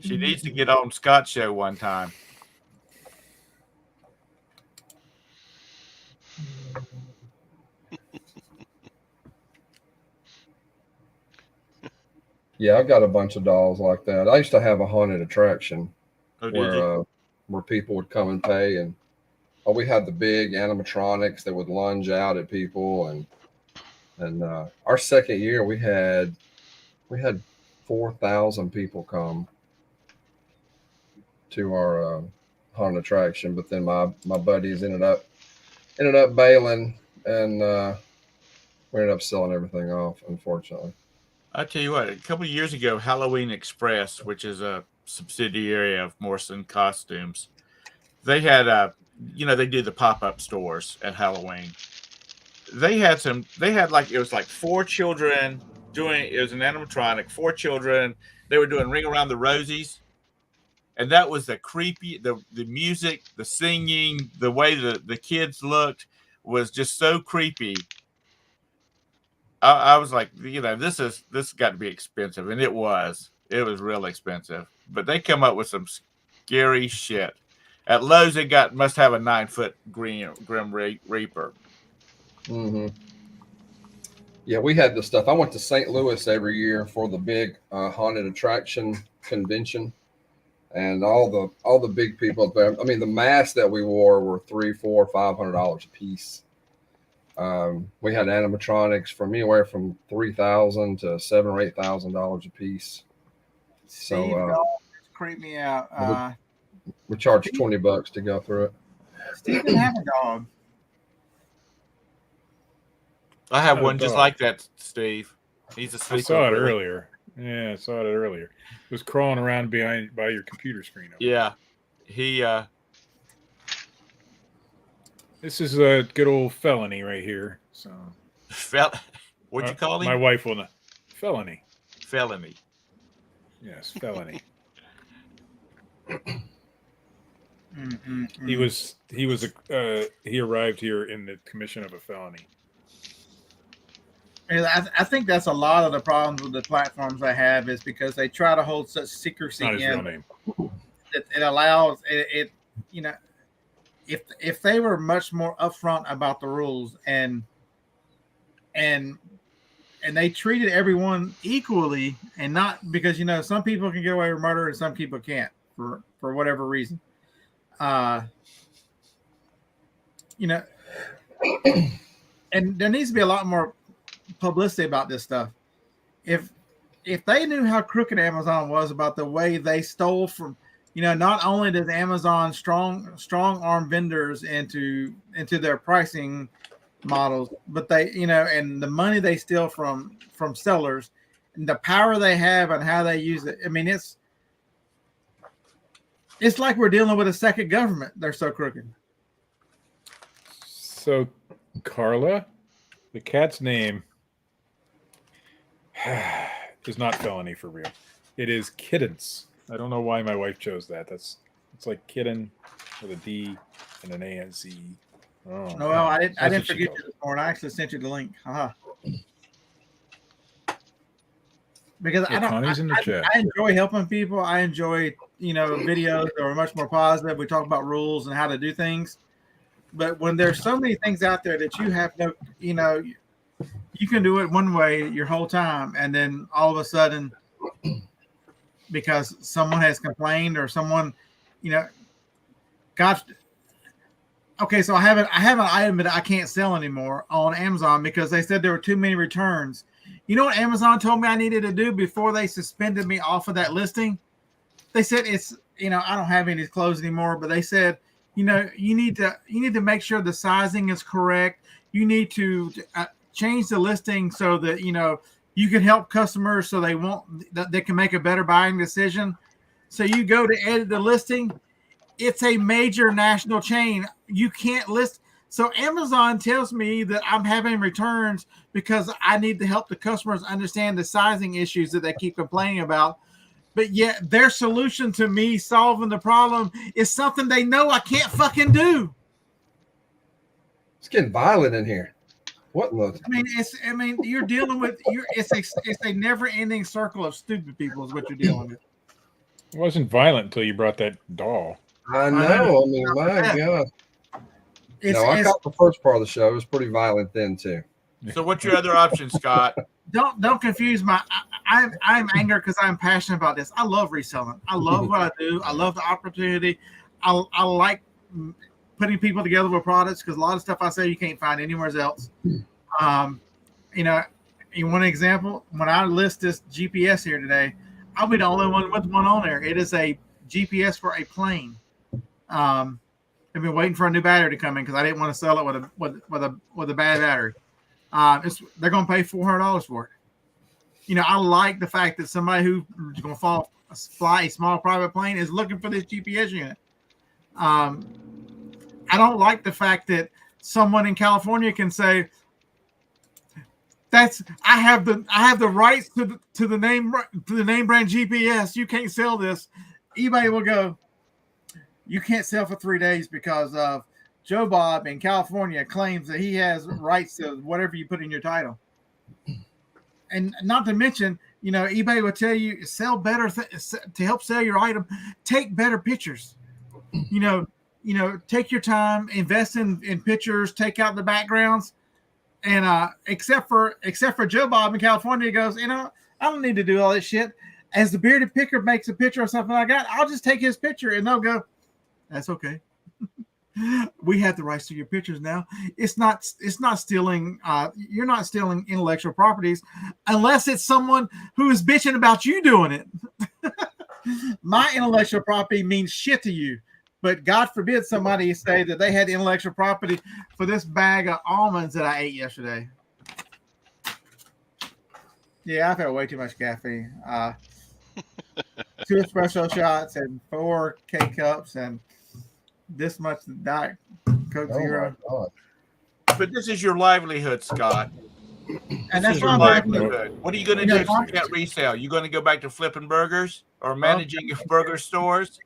She needs to get on Scott's show one time. Yeah, I've got a bunch of dolls like that. I used to have a haunted attraction where people would come and pay, and we had the big animatronics that would lunge out at people, and our second year we had 4,000 people come to our haunted attraction, but then my buddies ended up bailing, and we ended up selling everything off, unfortunately. I tell you what, a couple of years ago, Halloween Express, which is a subsidiary of Morrison Costumes, they had they do the pop-up stores at Halloween. They had it was like 4 children doing, it was an animatronic, 4 children. They were doing Ring Around the Rosies. And that was the creepy, the music, the singing, the way the kids looked. was just so creepy. I was like, this got to be expensive, and it was real expensive. But they come up with some scary shit. At Lowe's, they must have a 9-foot Grim Reaper. Mm-hmm. Yeah, we had the stuff. I went to St. Louis every year for the big haunted attraction convention, and all the big people there. I mean, the masks that we wore were $300, $400, $500 a piece. We had animatronics from anywhere from $3,000 to $7,000 or $8,000 a piece. Steve, creep me out. We charged $20 to go through it. Steve didn't have a dog. I have one just like that, Steve. He's a sleeper. I saw it earlier. Yeah, I saw it earlier. It was crawling around by your computer screen. Yeah. He This is a good old felony right here. So what'd you call him? My wife will know. Felony. Felony. Yes, felony. Mm-mm-mm. He arrived here in the commission of a felony. And I think that's a lot of the problems with the platforms I have is because they try to hold such secrecy Not his real in name. it allows it if they were much more upfront about the rules and they treated everyone equally and not because some people can get away with murder and some people can't for whatever reason. And there needs to be a lot more publicity about this stuff. If they knew how crooked Amazon was about the way they stole from, not only does Amazon strong arm vendors into their pricing models, but they, and the money they steal from sellers and the power they have and how they use it. I mean, it's like we're dealing with a second government. They're so crooked. So, Carla, the cat's name is not felony for real. It is Kittens. I don't know why my wife chose that. It's like kitten with a D and an A-N-C. Oh, no, well, I didn't forget you this morning. I actually sent you the link. Because I enjoy helping people. I enjoy, videos that are much more positive. We talk about rules and how to do things. But when there's so many things out there that you have no, you can do it one way your whole time. And then all of a sudden, because someone has complained or someone, gosh. Okay, so I have an item that I can't sell anymore on Amazon because they said there were too many returns. You know what Amazon told me I needed to do before they suspended me off of that listing? They said it's, I don't have any clothes anymore, but they said, you need to make sure the sizing is correct. You need to change the listing so that, you can help customers so they can make a better buying decision. So you go to edit the listing. It's a major national chain. You can't list. So Amazon tells me that I'm having returns because I need to help the customers understand the sizing issues that they keep complaining about. But yet their solution to me solving the problem is something they know I can't fucking do. It's getting violent in here. What look? You're dealing with it's a never-ending circle of stupid people is what you're dealing with. It wasn't violent until you brought that doll. I know. I mean, my God. I caught the first part of the show. It was pretty violent then too. So what's your other option, Scott? Don't confuse I'm angry because I'm passionate about this. I love reselling. I love what I do. I love the opportunity. I like putting people together with products because a lot of stuff I say you can't find anywhere else. You want an example? When I list this GPS here today, I'll be the only one with one on there. It is a GPS for a plane. I've been waiting for a new battery to come in because I didn't want to sell it with a bad battery. They're going to pay $400 for it. I like the fact that somebody who's going to fly a small private plane is looking for this GPS unit. I don't like the fact that someone in California can say I have the rights to the name brand GPS. You can't sell this. eBay will go, you can't sell for 3 days because of Joe Bob in California claims that he has rights to whatever you put in your title. And not to mention, eBay will tell you sell better to help sell your item. Take better pictures. Take your time, invest in pictures, take out the backgrounds. And except for Joe Bob in California, he goes, I don't need to do all this shit. As the bearded picker makes a picture of something like that, I'll just take his picture, and they'll go, that's okay. We have the rights to your pictures now. It's not stealing. You're not stealing intellectual properties unless it's someone who is bitching about you doing it. My intellectual property means shit to you, but God forbid somebody say that they had intellectual property for this bag of almonds that I ate yesterday. Yeah, I've had way too much caffeine. 2 espresso shots and 4 K-cups and this much Diet Coke Zero. But this is your livelihood, Scott. And that's your livelihood. What are you going to do if you can't resell? You going to go back to flipping burgers or managing burger stores?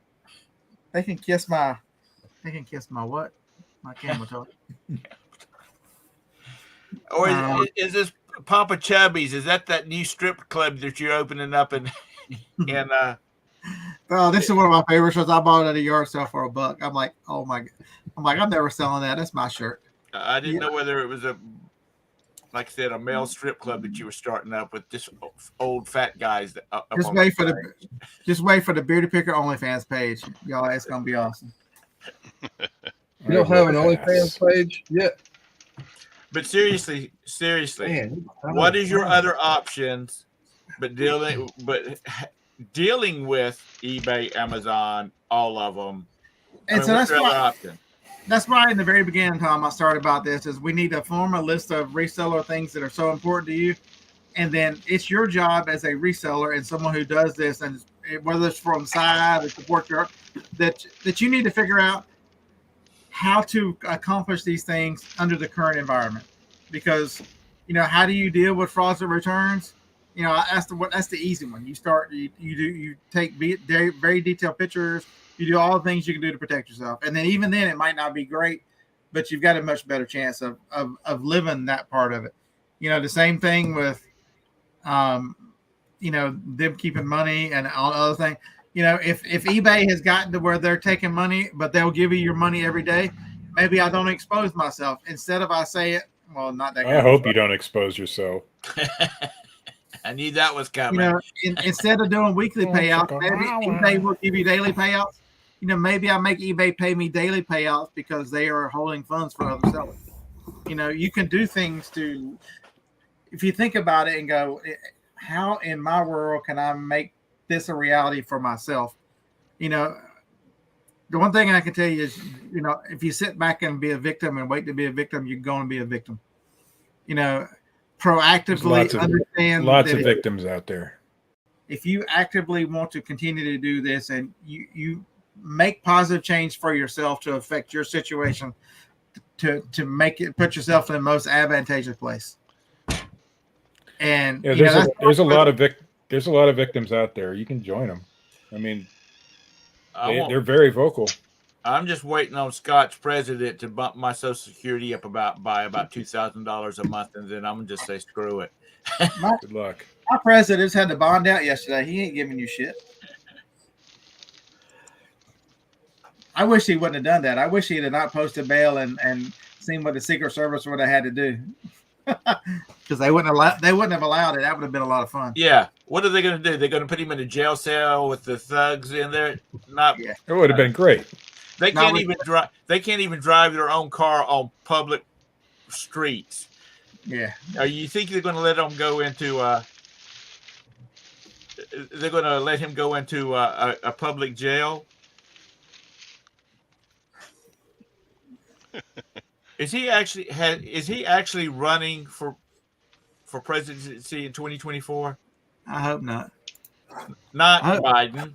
They can kiss my what? My camel toe. Or is this Papa Chubby's? Is that new strip club that you're opening up in Oh, this is one of my favorite shirts. I bought it at a yard sale for $1. I'm like, oh my God. I'm never selling that. That's my shirt. I didn't know whether it was like I said, a male strip club that you were starting up with just old fat guys. Just wait for the Bearded Picker OnlyFans page, y'all. It's gonna be awesome. You don't have an OnlyFans page yet? But seriously, man, what is your other options? But dealing with eBay, Amazon, all of them. And so that's why in the very beginning, Tom, I started about this is we need to form a list of reseller things that are so important to you. And then it's your job as a reseller and someone who does this, and whether it's from side or support your, that you need to figure out how to accomplish these things under the current environment. Because, how do you deal with fraudulent returns? That's the easy one. You take very detailed pictures. You do all the things you can do to protect yourself. And then even then it might not be great, but you've got a much better chance of living that part of it. The same thing with, them keeping money and all other things. If eBay has gotten to where they're taking money, but they'll give you your money every day, maybe I don't expose myself. Instead of I say it, well, not that. I hope you don't expose yourself. I knew that was coming. Instead of doing weekly payouts, maybe eBay will give you daily payouts. Maybe I make eBay pay me daily payouts because they are holding funds for other sellers. You can do things to, if you think about it and go, how in my world can I make this a reality for myself? The one thing I can tell you is, if you sit back and be a victim and wait to be a victim, you're going to be a victim. Proactively understand lots of victims out there. If you actively want to continue to do this and you make positive change for yourself to affect your situation, to make it, put yourself in the most advantageous place. And there's a lot of victims out there. You can join them. I mean, they're very vocal. I'm just waiting on Scott's president to bump my Social Security up by about $2,000 a month, and then I'm gonna just say screw it. Good luck. My president's had to bond out yesterday. He ain't giving you shit. I wish he wouldn't have done that. I wish he'd have not posted bail and seen what the Secret Service would have had to do. Because they wouldn't have allowed it. That would have been a lot of fun. Yeah. What are they going to do? They're going to put him in a jail cell with the thugs in there? It would have been great. They can't even drive. They can't even drive their own car on public streets. Yeah. You think they're going to let them go into? They're going to let him go into a public jail? Is he actually running for presidency in 2024? I hope not. Biden.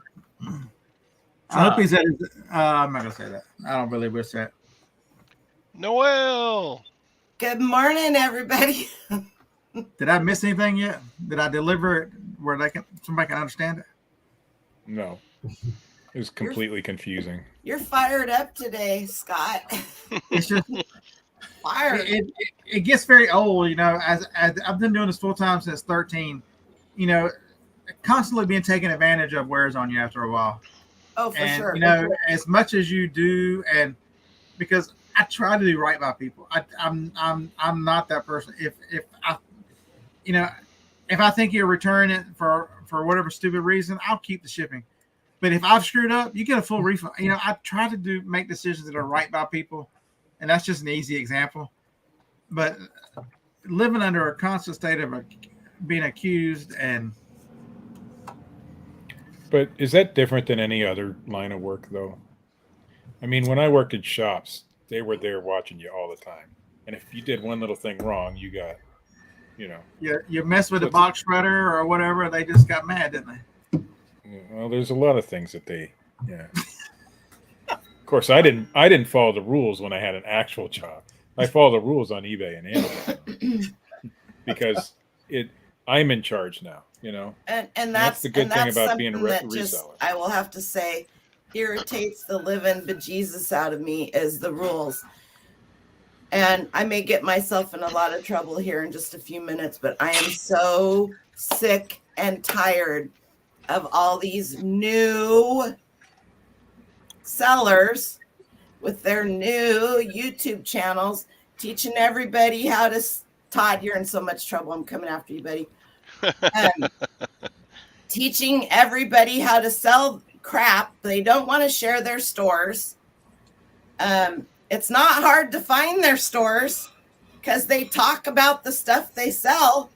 I hope he's at his, I'm not gonna say that. I don't really wish that. Noel. Good morning, everybody. Did I miss anything yet? Did I deliver it where somebody can understand it? No. It was completely confusing. You're fired up today, Scott. It's just Fired. it gets very old, you know. As I've been doing this full time since 13, you know, constantly being taken advantage of wears on you after a while. Oh, for And sure. you know, as much as you do, and because I try to do right by people, I'm not that person. If I, you know, if I think you're returning it for whatever stupid reason, I'll keep the shipping. But if I've screwed up, you get a full refund. You know, I try to make decisions that are right by people, and that's just an easy example. But living under a constant state of being accused and. But is that different than any other line of work, though? I mean, when I worked in shops, they were there watching you all the time. And if you did one little thing wrong, you got, you know. You mess with a box spreader or whatever, they just got mad, didn't they? Well, there's a lot of things that they, yeah. Of course, I didn't follow the rules when I had an actual job. I follow the rules on eBay and Amazon because I'm in charge now, you know. And that's the good thing about being a reseller. Just, I will have to say, irritates the living bejesus out of me is the rules. And I may get myself in a lot of trouble here in just a few minutes, but I am so sick and tired of all these new sellers with their new YouTube channels teaching everybody how to. Todd, you're in so much trouble. I'm coming after you, buddy. Teaching everybody how to sell crap. They don't want to share their stores. It's not hard to find their stores because they talk about the stuff they sell.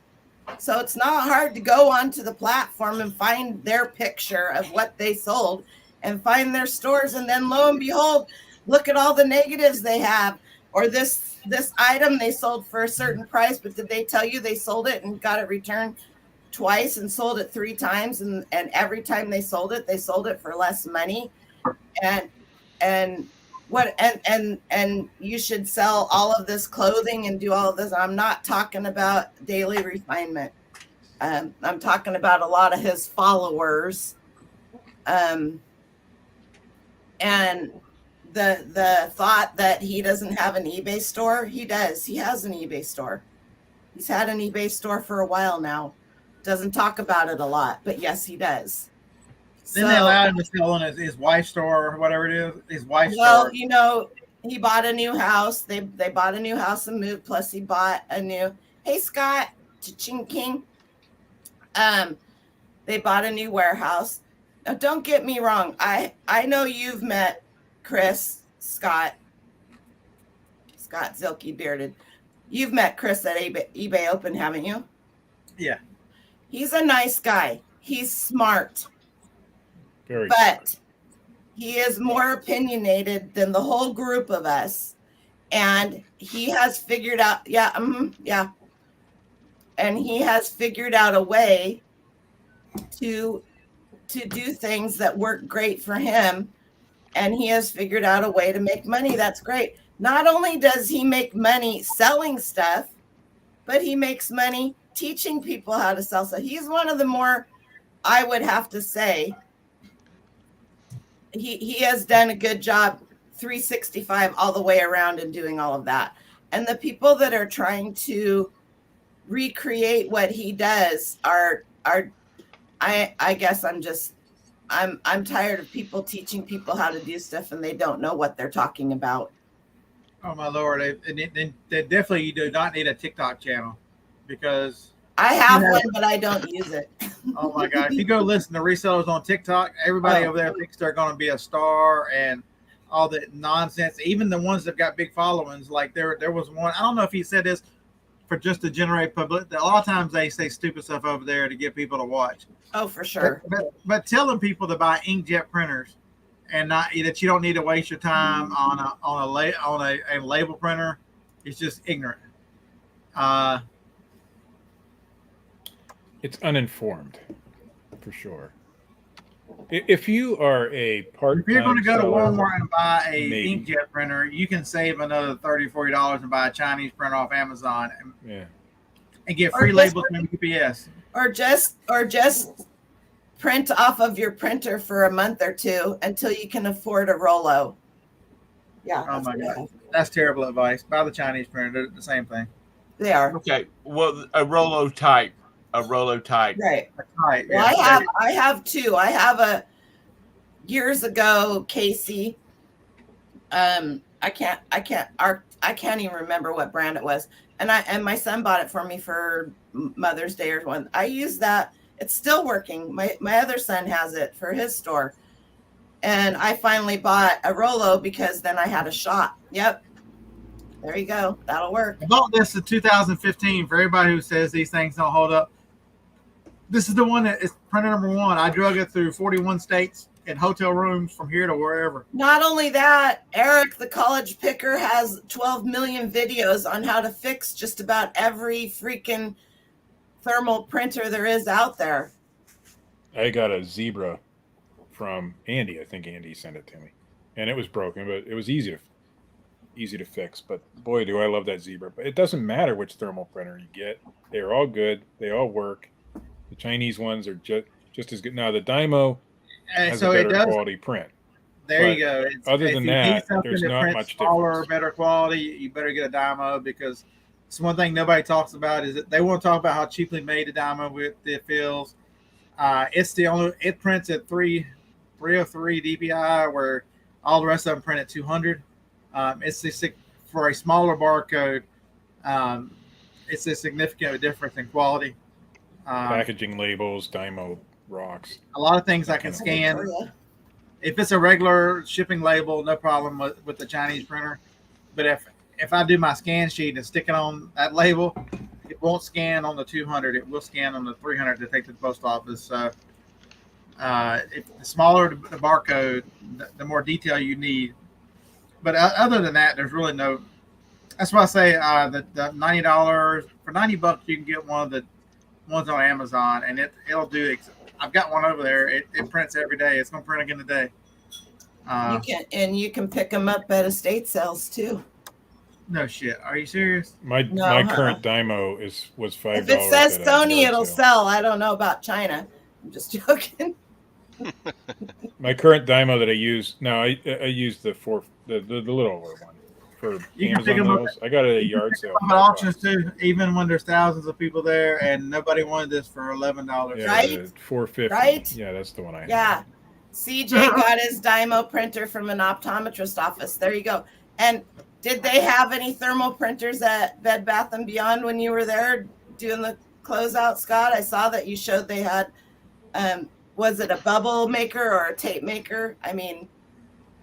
So it's not hard to go onto the platform and find their picture of what they sold and find their stores. And then lo and behold, look at all the negatives they have. Or this item they sold for a certain price, but did they tell you they sold it and got it returned twice and sold it 3 times? And every time they sold it for less money. And you should sell all of this clothing and do all of this. I'm not talking about daily refinement. I'm talking about a lot of his followers. And the thought that he doesn't have an eBay store, he does. He has an eBay store. He's had an eBay store for a while now. Doesn't talk about it a lot, but yes, he does. Then they allowed him to sell on his wife's store or whatever it is. His wife's store. Well, you know, he bought a new house. They bought a new house and moved. Plus, he bought a new. Hey, Scott, Ching King. They bought a new warehouse. Now, don't get me wrong. I know you've met Chris, Scott Zilke bearded. You've met Chris at eBay Open, haven't you? Yeah. He's a nice guy. He's smart. Very but he is more opinionated than the whole group of us. And he has figured out, And he has figured out a way to do things that work great for him. And he has figured out a way to make money. That's great. Not only does he make money selling stuff, but he makes money teaching people how to sell. So he's one of the more, I would have to say, he has done a good job 365 all the way around and doing all of that. And the people that are trying to recreate what he does are I guess I'm tired of people teaching people how to do stuff and they don't know what they're talking about. Oh my Lord. They definitely you do not need a TikTok channel because I have one, but I don't use it. Oh my God. If you go listen to resellers on TikTok, everybody over there thinks they're going to be a star and all that nonsense. Even the ones that got big followings, like there was one, I don't know if he said this for just to generate publicity. A lot of times they say stupid stuff over there to get people to watch. Oh, for sure. But telling people to buy inkjet printers and not that you don't need to waste your time on a label printer is just ignorant. It's uninformed, for sure. If you are a part-time, if you're going to go to Walmart and buy a maybe. inkjet printer, you can save another $30, $40 and buy a Chinese printer off Amazon and get free labels from UPS. Or just print off of your printer for a month or two until you can afford a Rollo. Yeah. Oh my God. That's terrible advice. Buy the Chinese printer. They're the same thing. They are. Okay. Well, a Rollo type. Right. Right. Well, Yeah. I have two. I have a years ago Casey. I can't even remember what brand it was. And my son bought it for me for Mother's Day or one. I use that. It's still working. My other son has it for his store. And I finally bought a Rollo because then I had a shot. Yep. There you go. That'll work. I bought this in 2015 for everybody who says these things don't hold up. This is the one that is printer number one. I drug it through 41 states in hotel rooms from here to wherever. Not only that, Eric, the college picker, has 12 million videos on how to fix just about every freaking thermal printer there is out there. I got a Zebra from Andy. I think Andy sent it to me, and it was broken, but it was easy to fix. But boy, do I love that Zebra. But it doesn't matter which thermal printer you get; they're all good. They all work. The Chinese ones are just as good. Now the Dymo has a better quality print. There you go. Other than that, there's not much difference. Better quality, you better get a Dymo, because it's one thing nobody talks about is that they won't talk about how cheaply made the Dymo with the fills. It prints at 303 dpi, where all the rest of them print at 200. For a smaller barcode, it's a significant difference in quality. Packaging labels, Dymo rocks. A lot of things I can scan. If it's a regular shipping label, no problem with the Chinese printer. But if I do my scan sheet and stick it on that label, it won't scan on the 200. It will scan on the 300 to take to the post office. So if the smaller the barcode, the more detail you need. But other than that, there's really no. That's why I say the $90 for $90, you can get one of the ones on Amazon, and it'll do. I've got one over there. It prints every day. It's gonna print again today. You can pick them up at estate sales too. No shit. Are you serious? My current Dymo was $5. If it says Sony, it'll sell. I don't know about China. I'm just joking. My current Dymo that I use now, I use the little one for Amazon deals. I got it at a yard sale. At auctions too, even when there's thousands of people there, and nobody wanted this for $11. Yeah, right? $450. Right? Yeah, that's the one I have. Yeah. CJ got his Dymo printer from an optometrist office. There you go. And did they have any thermal printers at Bed Bath & Beyond when you were there doing the closeout, Scott? I saw that you showed they had, was it a bubble maker or a tape maker? I mean,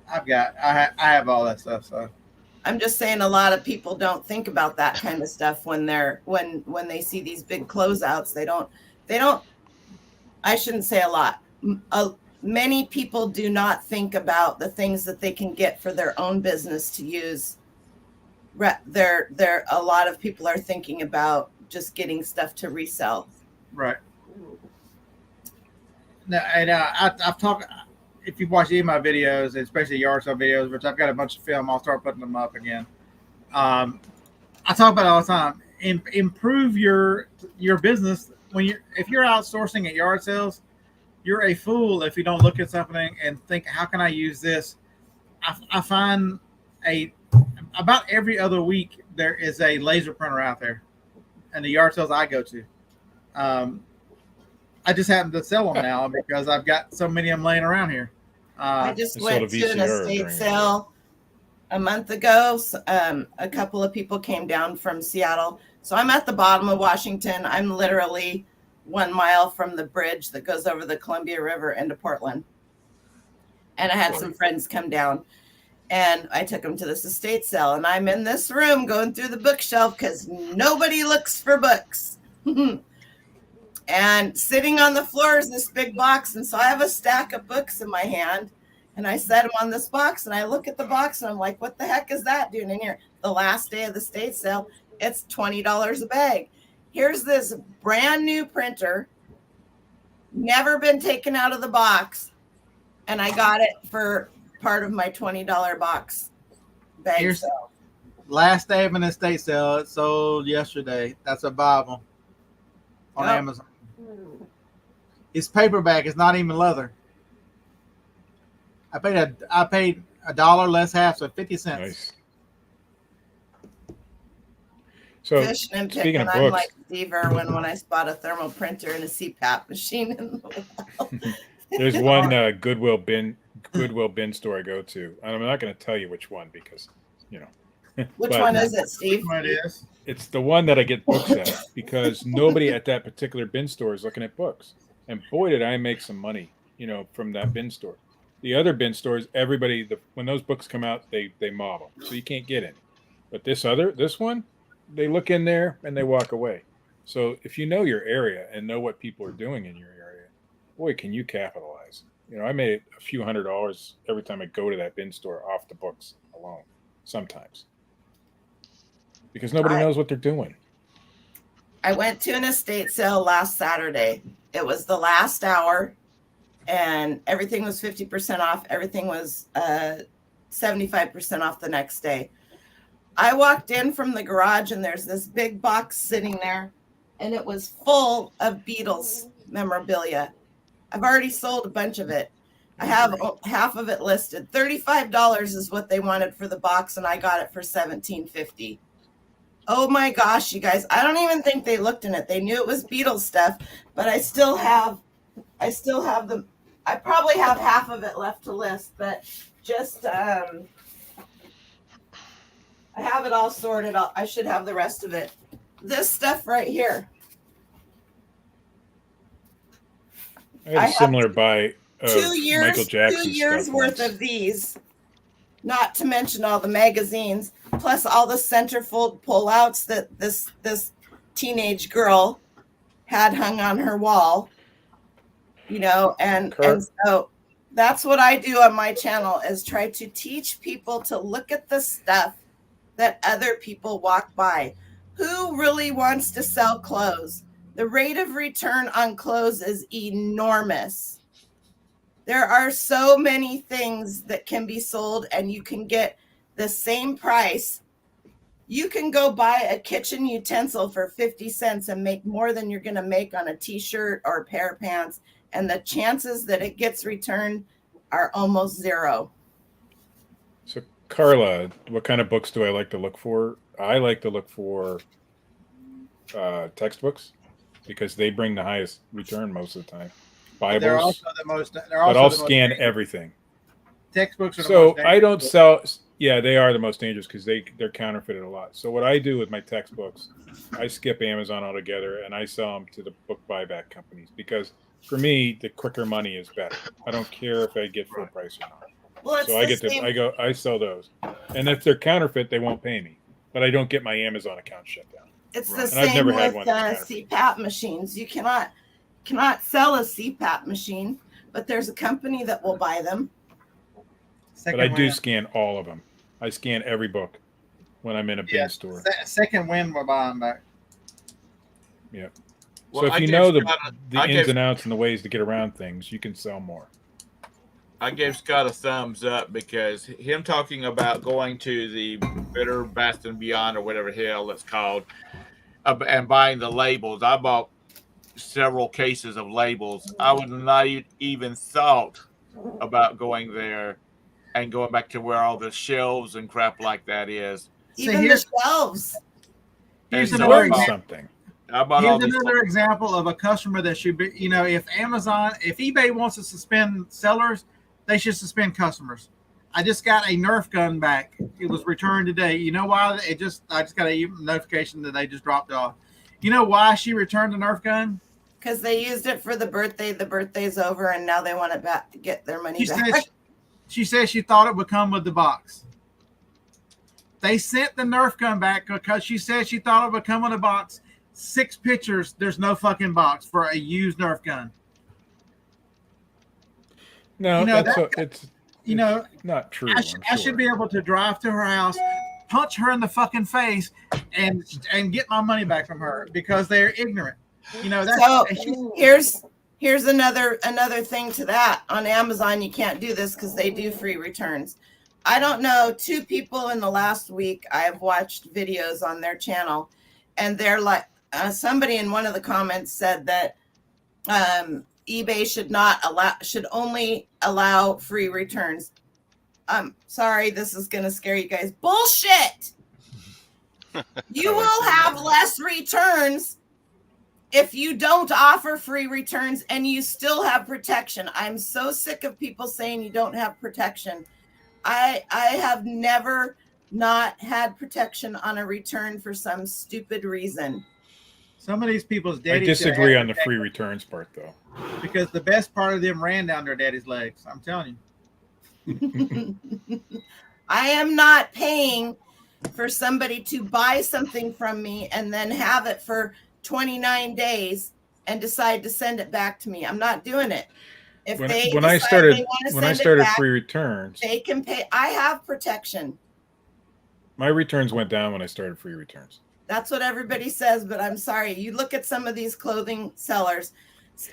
I have all that stuff. So I'm just saying a lot of people don't think about that kind of stuff when they see these big closeouts. They don't, I shouldn't say a lot. Many people do not think about the things that they can get for their own business to use. A lot of people are thinking about just getting stuff to resell. Right. Now, and I've talked. If you watch any of my videos, especially yard sale videos, which I've got a bunch of film, I'll start putting them up again. I talk about it all the time. Improve your business if you're outsourcing at yard sales. You're a fool if you don't look at something and think, how can I use this? I find about every other week there is a laser printer out there, and the yard sales I go to. I just happen to sell them now because I've got so many of them laying around here. I just went to an estate sale a month ago. A couple of people came down from Seattle. So I'm at the bottom of Washington. I'm literally 1 mile from the bridge that goes over the Columbia River into Portland. And I had some friends come down, and I took them to this estate sale. And I'm in this room going through the bookshelf because nobody looks for books. And sitting on the floor is this big box. And so I have a stack of books in my hand, and I set them on this box, and I look at the box, and I'm like, what the heck is that doing in here? The last day of the estate sale, it's $20 a bag. Here's this brand new printer, never been taken out of the box, and I got it for part of my $20 box bag sale. Last day of an estate sale, it sold yesterday. That's a Bible on Amazon. It's paperback. It's not even leather. I paid $1 less half, so 50 cents. Nice. So Fishing and speaking picking. of I'm books, like Steve Irwin when I spot a thermal printer and a CPAP machine in the wall. there's one Goodwill bin store I go to. And I'm not going to tell you which one because, you know. Which one is it, Steve? What it is? It's the one that I get books at because nobody at that particular bin store is looking at books. And boy, did I make some money, you know, from that bin store. The other bin stores, everybody, when those books come out, they mob them, so you can't get in. But this one, they look in there and they walk away. So if you know your area and know what people are doing in your area, boy, can you capitalize. You know, I made a few $100s every time I go to that bin store off the books alone, sometimes. Because nobody knows what they're doing. I went to an estate sale last Saturday. It was the last hour, and everything was 50% off. Everything was 75% off the next day. I walked in from the garage, and there's this big box sitting there, and it was full of Beatles memorabilia. I've already sold a bunch of it. I have half of it listed. $35 is what they wanted for the box, and I got it for $17.50. Oh my gosh, you guys. I don't even think they looked in it. They knew it was Beatles stuff, but I still have them. I probably have half of it left to list, but just I have it all sorted out. I should have the rest of it. This stuff right here. I had a similar buy of 2 years, Michael Jackson 2 years stuff worth once. of these, not to mention all the magazines, plus all the centerfold pullouts that this teenage girl had hung on her wall, you know, and so that's what I do on my channel is try to teach people to look at the stuff that other people walk by. Who really wants to sell clothes? The rate of return on clothes is enormous. There are so many things that can be sold and you can get the same price. You can go buy a kitchen utensil for 50 cents and make more than you're going to make on a t-shirt or a pair of pants. And the chances that it gets returned are almost zero. So Carla, what kind of books do I like to look for? I like to look for textbooks because they bring the highest return most of the time. Bibles, They're also the most. But I'll scan everything. Textbooks are the so most I don't sell. Yeah, they are the most dangerous because they're counterfeited a lot. So what I do with my textbooks, I skip Amazon altogether and I sell them to the book buyback companies because for me the quicker money is better. I don't care if I get full price or not. Well, so I sell those, and if they're counterfeit, they won't pay me, but I don't get my Amazon account shut down. It's the same with CPAP machines. You cannot sell a CPAP machine, but there's a company that will buy them. But I do scan all of them. I scan every book when I'm in a bin store. Second win, we're buying back. Yeah. Well, so if you know the ins and outs and the ways to get around things, you can sell more. I gave Scott a thumbs up because him talking about going to the Better, Best, and Beyond or whatever hell it's called and buying the labels. I bought several cases of labels. I would not even thought about going there and going back to where all the shelves and crap like that is. Even the shelves. Here's another example of a customer that should be, you know, if eBay wants to suspend sellers, they should suspend customers. I just got a Nerf gun back. It was returned today. You know why? I just got a notification that they just dropped off. You know why she returned the Nerf gun? Because they used it for the birthday. The birthday's over, and now they want it back to get their money back. She said she thought it would come with the box. They sent the Nerf gun back because she said she thought it would come with a box. 6 pictures. There's no fucking box for a used Nerf gun. No, it's not true. I should be able to drive to her house, punch her in the fucking face, and get my money back from her because they're ignorant. You know, here's another thing to that. On Amazon, you can't do this because they do free returns. I don't know, 2 people in the last week I've watched videos on their channel, and they're like, somebody in one of the comments said that eBay should only allow free returns. I'm sorry, this is going to scare you guys. Bullshit. You will have less returns if you don't offer free returns and you still have protection. I'm so sick of people saying you don't have protection. I have never not had protection on a return for some stupid reason. Some of these people's I daddies disagree on the free returns part, though. because the best part of them ran down their daddy's legs. I'm telling you. I am not paying for somebody to buy something from me and then have it for 29 days and decide to send it back to me. I'm not doing it. If When I started back, free returns, they can pay. I have protection. my returns went down when I started free returns. That's what everybody says, but I'm sorry. You look at some of these clothing sellers.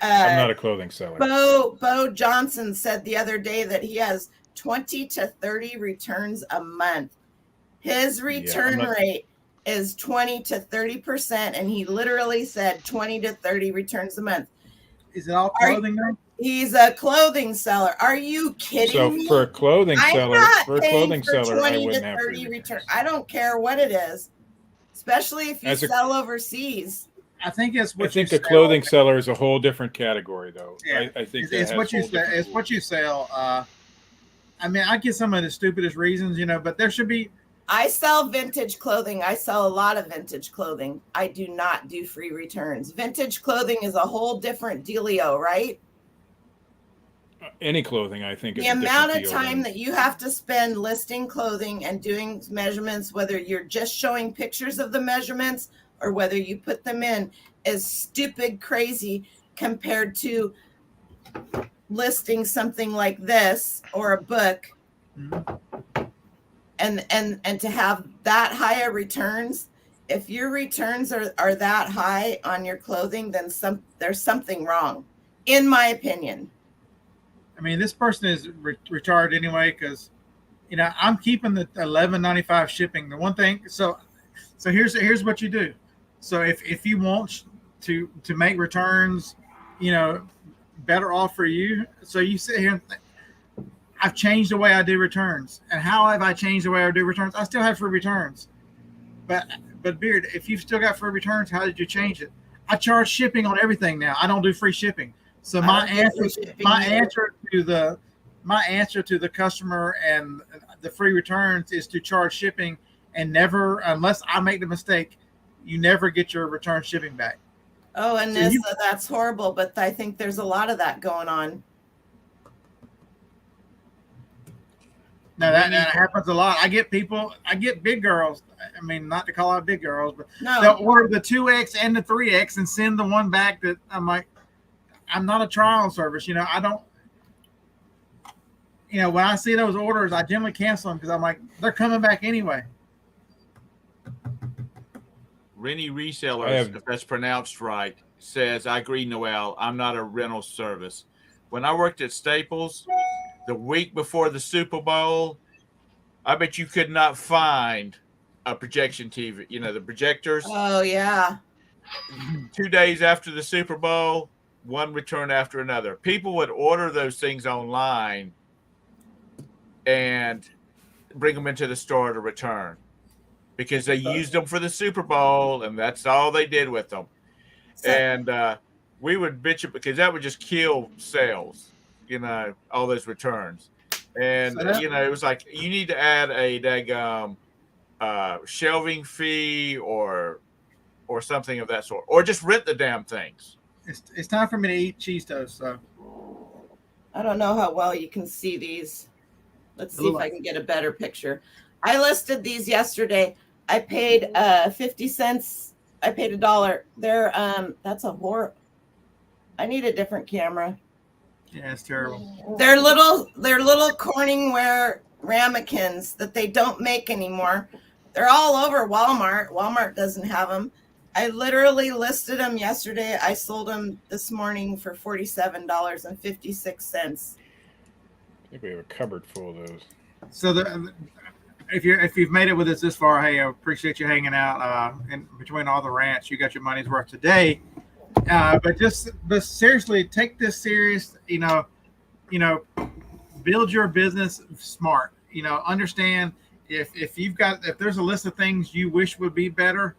I'm not a clothing seller. Bo Johnson said the other day that he has 20 to 30 returns a month. His return rate is 20 to 30%, and he literally said 20 to 30 returns a month. Is it all clothing though? He's a clothing seller. Are you kidding me? So for a clothing seller, I 20 wouldn't to have 30 free returns. I don't care what it is, especially if you sell overseas. I think it's what I think a clothing seller is a whole different category, though. Yeah, I think it's what you sell. It's what you sell. I mean, I get some of the stupidest reasons, but there should be. I sell vintage clothing. I sell a lot of vintage clothing. I do not do free returns. Vintage clothing is a whole different dealio, right? Any clothing, I think, the amount of time that you have to spend listing clothing and doing measurements, whether you're just showing pictures of the measurements or whether you put them in, is stupid crazy compared to listing something like this or a book. Mm-hmm. And to have that higher returns, if your returns are that high on your clothing, then there's something wrong, in my opinion. I mean, this person is retarded anyway because, I'm keeping the $11.95 shipping. The one thing, so here's what you do. So if you want to make returns, better off for you. So you sit here and think, I've changed the way I do returns. And how have I changed the way I do returns? I still have free returns. But Beard, if you've still got free returns, how did you change it? I charge shipping on everything now. I don't do free shipping. So my answer to the customer and the free returns is to charge shipping, and never, unless I make the mistake, you never get your return shipping back. Oh, and so that's horrible, but I think there's a lot of that going on. No, that happens a lot. I get big girls. I mean, not to call out big girls, but they'll order the 2X and the 3X and send the one back that I'm like, I'm not a trial service. I don't, when I see those orders, I generally cancel them because I'm like, they're coming back anyway. Rennie Resellers, if that's pronounced right, says, I agree, Noel. I'm not a rental service. When I worked at Staples, the week before the Super Bowl, I bet you could not find a projection TV, the projectors. Oh, yeah. 2 days after the Super Bowl, one return after another. People would order those things online and bring them into the store to return because they used them for the Super Bowl, and that's all they did with them. And we would bitch it because that would just kill sales, all those returns. And, it was like, you need to add a daggum shelving fee or something of that sort, or just rent the damn things. It's time for me to eat cheese toast. So I don't know how well you can see these. Let's see if I can get a better picture. I listed these yesterday. I paid 50 cents. I paid $1. They're that's a horror. I need a different camera. Yeah, it's terrible. They're little Corningware ramekins that they don't make anymore. They're all over Walmart. Walmart doesn't have them. I literally listed them yesterday. I sold them this morning for $47.56. I think we have a cupboard full of those. So if you've made it with us this far, hey, I appreciate you hanging out in between all the rants. You got your money's worth today. But seriously, take this serious. Build your business smart. Understand if there's a list of things you wish would be better.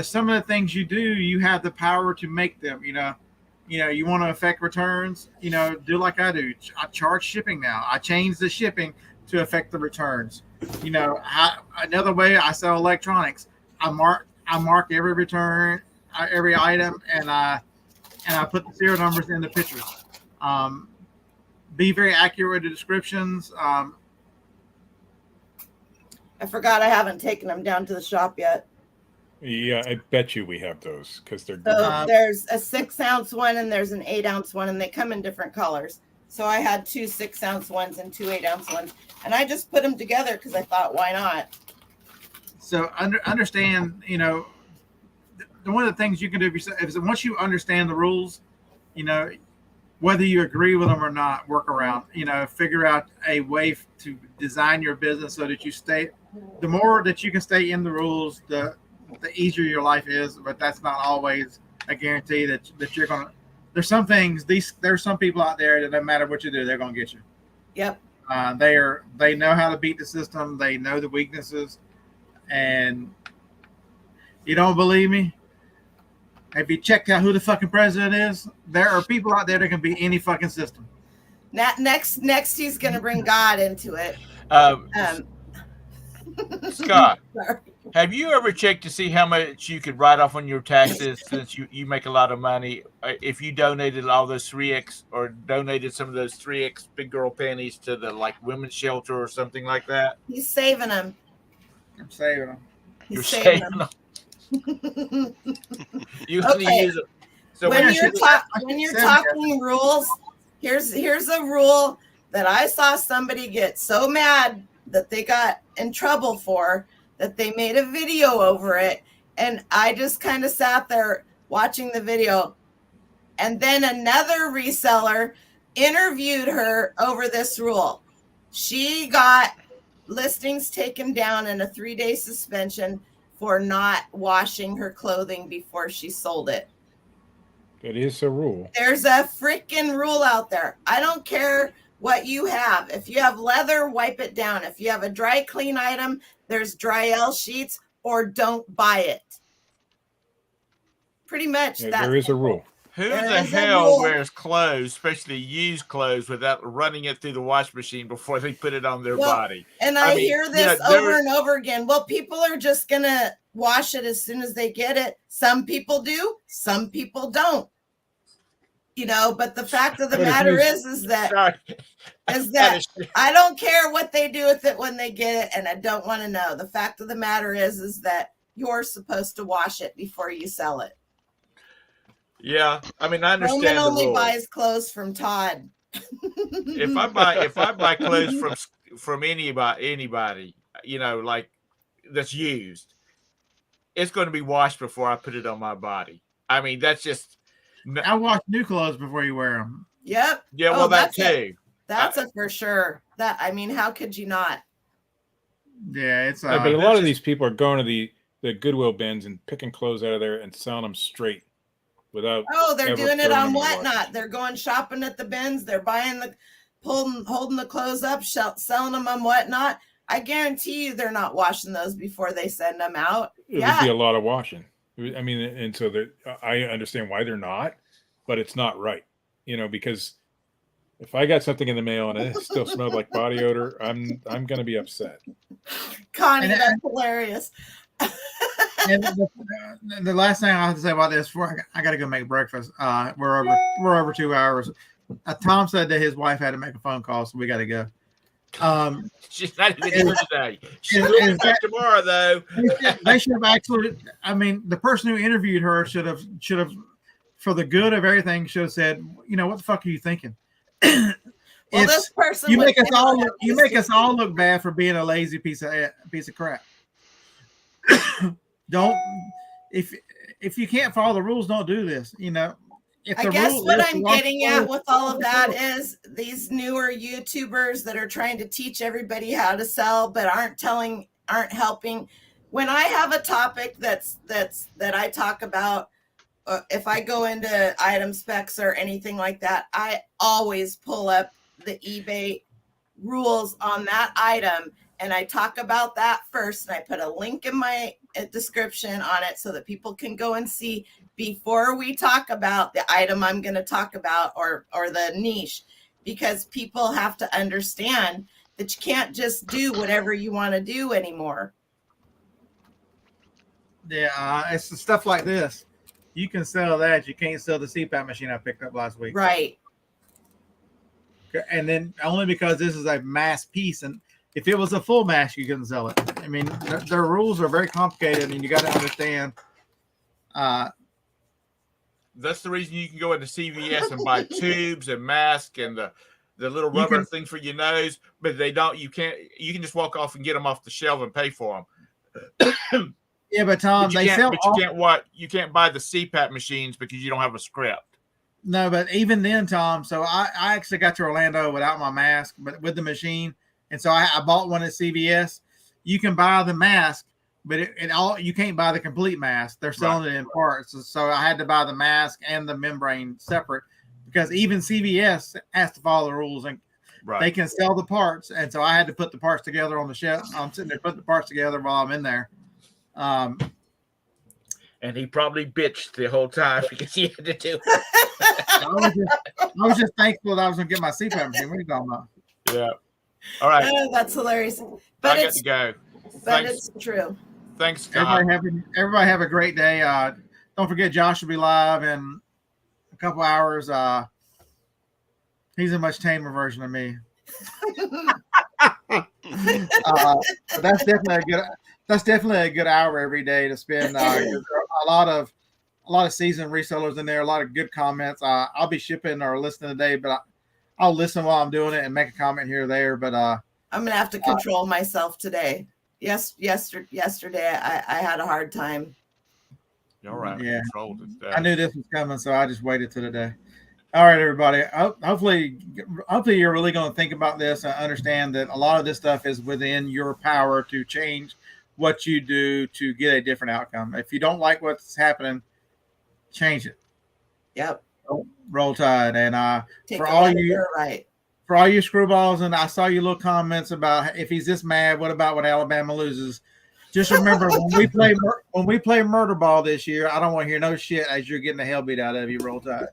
Some of the things you do, you have the power to make them. You want to affect returns. Do like I do. I charge shipping now. I change the shipping to affect the returns. Another way I sell electronics. I mark every return, every item, and I put the serial numbers in the pictures. Be very accurate with the descriptions. I forgot I haven't taken them down to the shop yet. Yeah, I bet you we have those because they're. So there's a 6-ounce one and there's an 8-ounce one, and they come in different colors. So I had 2 6-ounce ones and 2 8-ounce ones, and I just put them together because I thought, why not? So understand, one of the things you can do is once you understand the rules, whether you agree with them or not, work around, figure out a way to design your business so that you stay. The more that you can stay in the rules, the easier your life is. But that's not always a guarantee that you're gonna. There's some things. There's some people out there that no matter what you do, they're gonna get you. Yep. They know how to beat the system. They know the weaknesses. And you don't believe me? Have you checked out who the fucking president is? There are people out there that can beat any fucking system. Next, he's gonna bring God into it. Scott, Sorry. have you ever checked to see how much you could write off on your taxes since you make a lot of money? If you donated all those 3X or donated some of those 3X big girl panties to the women's shelter or something like that? He's saving them. I'm saving them. You're saving them. You only use it. So when you're talking rules, here's a rule that I saw somebody get so mad that they got in trouble for that they made a video over it, and I just kind of sat there watching the video, and then another reseller interviewed her over this rule. She got listings taken down and a 3-day suspension for not washing her clothing before she sold it. That is a rule. There's a freaking rule out there. I don't care what you have. If you have leather, wipe it down. If you have a dry clean item, there's dry L sheets, or don't buy it. Pretty much. Yeah, there is a rule. Who the hell wears clothes, especially used clothes, without running it through the wash machine before they put it on their body? And I hear this over and over again. Well, people are just going to wash it as soon as they get it. Some people do, some people don't. But the fact of the matter is that I don't care what they do with it when they get it, and I don't want to know. The fact of the matter is that you're supposed to wash it before you sell it. Yeah, I mean, I understand. Roman only buys clothes from Todd. If I buy clothes from anybody, that's used, it's going to be washed before I put it on my body. I mean, that's just. I wash new clothes before you wear them. Yep. Yeah, well, that too. That's a for sure. How could you not? Yeah, it's. But a lot of these people are going to the Goodwill bins and picking clothes out of there and selling them straight without. Oh, they're doing it on Whatnot. They're going shopping at the bins. They're buying holding the clothes up, selling them on Whatnot. I guarantee you, they're not washing those before they send them out. It would be a lot of washing. I mean, and so I understand why they're not, but it's not right, because if I got something in the mail and it still smelled like body odor, I'm going to be upset. Connie, that's hilarious. And the last thing I have to say about this, before I got to go make breakfast. We're over 2 hours. Tom said that his wife had to make a phone call, so we got to go. She's not even here today. She'll be back tomorrow, though. They should have actually. I mean, the person who interviewed her should have, for the good of everything, should have said, what the fuck are you thinking? Well, this person you make us all look bad for being a lazy piece of crap. Don't if you can't follow the rules, don't do this. I guess what I'm getting at with all of that is these newer YouTubers that are trying to teach everybody how to sell, but aren't helping. When I have a topic that I talk about, if I go into item specs or anything like that, I always pull up the eBay rules on that item, and I talk about that first, and I put a link in my description on it so that people can go and see before we talk about the item I'm going to talk about, or the niche, because people have to understand that you can't just do whatever you want to do anymore. Yeah, it's the stuff like this. You can sell that. You can't sell the CPAP machine I picked up last week. Right. And then only because this is a mass piece, and if it was a full mass, you couldn't sell it. I mean, their rules are very complicated, and you got to understand. That's the reason you can go into CVS and buy tubes and masks and the little rubber thing for your nose, but they don't. You can't. You can just walk off and get them off the shelf and pay for them. Yeah, but Tom, you can't buy the CPAP machines because you don't have a script. No, but even then, Tom. So I actually got to Orlando without my mask, but with the machine, and so I bought one at CVS. You can buy the mask, but you can't buy the complete mask. They're selling it in parts. So I had to buy the mask and the membrane separate, because even CVS has to follow the rules, and they can sell the parts. And so I had to put the parts together on the shelf. I'm sitting there putting the parts together while I'm in there. And he probably bitched the whole time because he had to do it. I was just thankful that I was going to get my CPAP machine. What are you talking about? Yeah. All right. Oh, that's hilarious. But I got to go. But it's true. Thanks, Scott. Everybody have a great day. Don't forget, Josh will be live in a couple hours. He's a much tamer version of me. That's definitely a good hour every day to spend. A lot of seasoned resellers in there. A lot of good comments. I'll be shipping or listening today, but I'll listen while I'm doing it and make a comment here or there. But I'm gonna have to control myself today. Yesterday I had a hard time. All right. Yeah. Controlled I knew this was coming, so I just waited till today. All right, everybody. Hopefully you're really going to think about this and understand that a lot of this stuff is within your power to change what you do to get a different outcome. If you don't like what's happening, change it. Yep. Roll Tide. And for all you screwballs, and I saw your little comments about if he's this mad, what about when Alabama loses? Just remember, when we play Murder Ball this year, I don't want to hear no shit as you're getting the hell beat out of you. Roll Tide.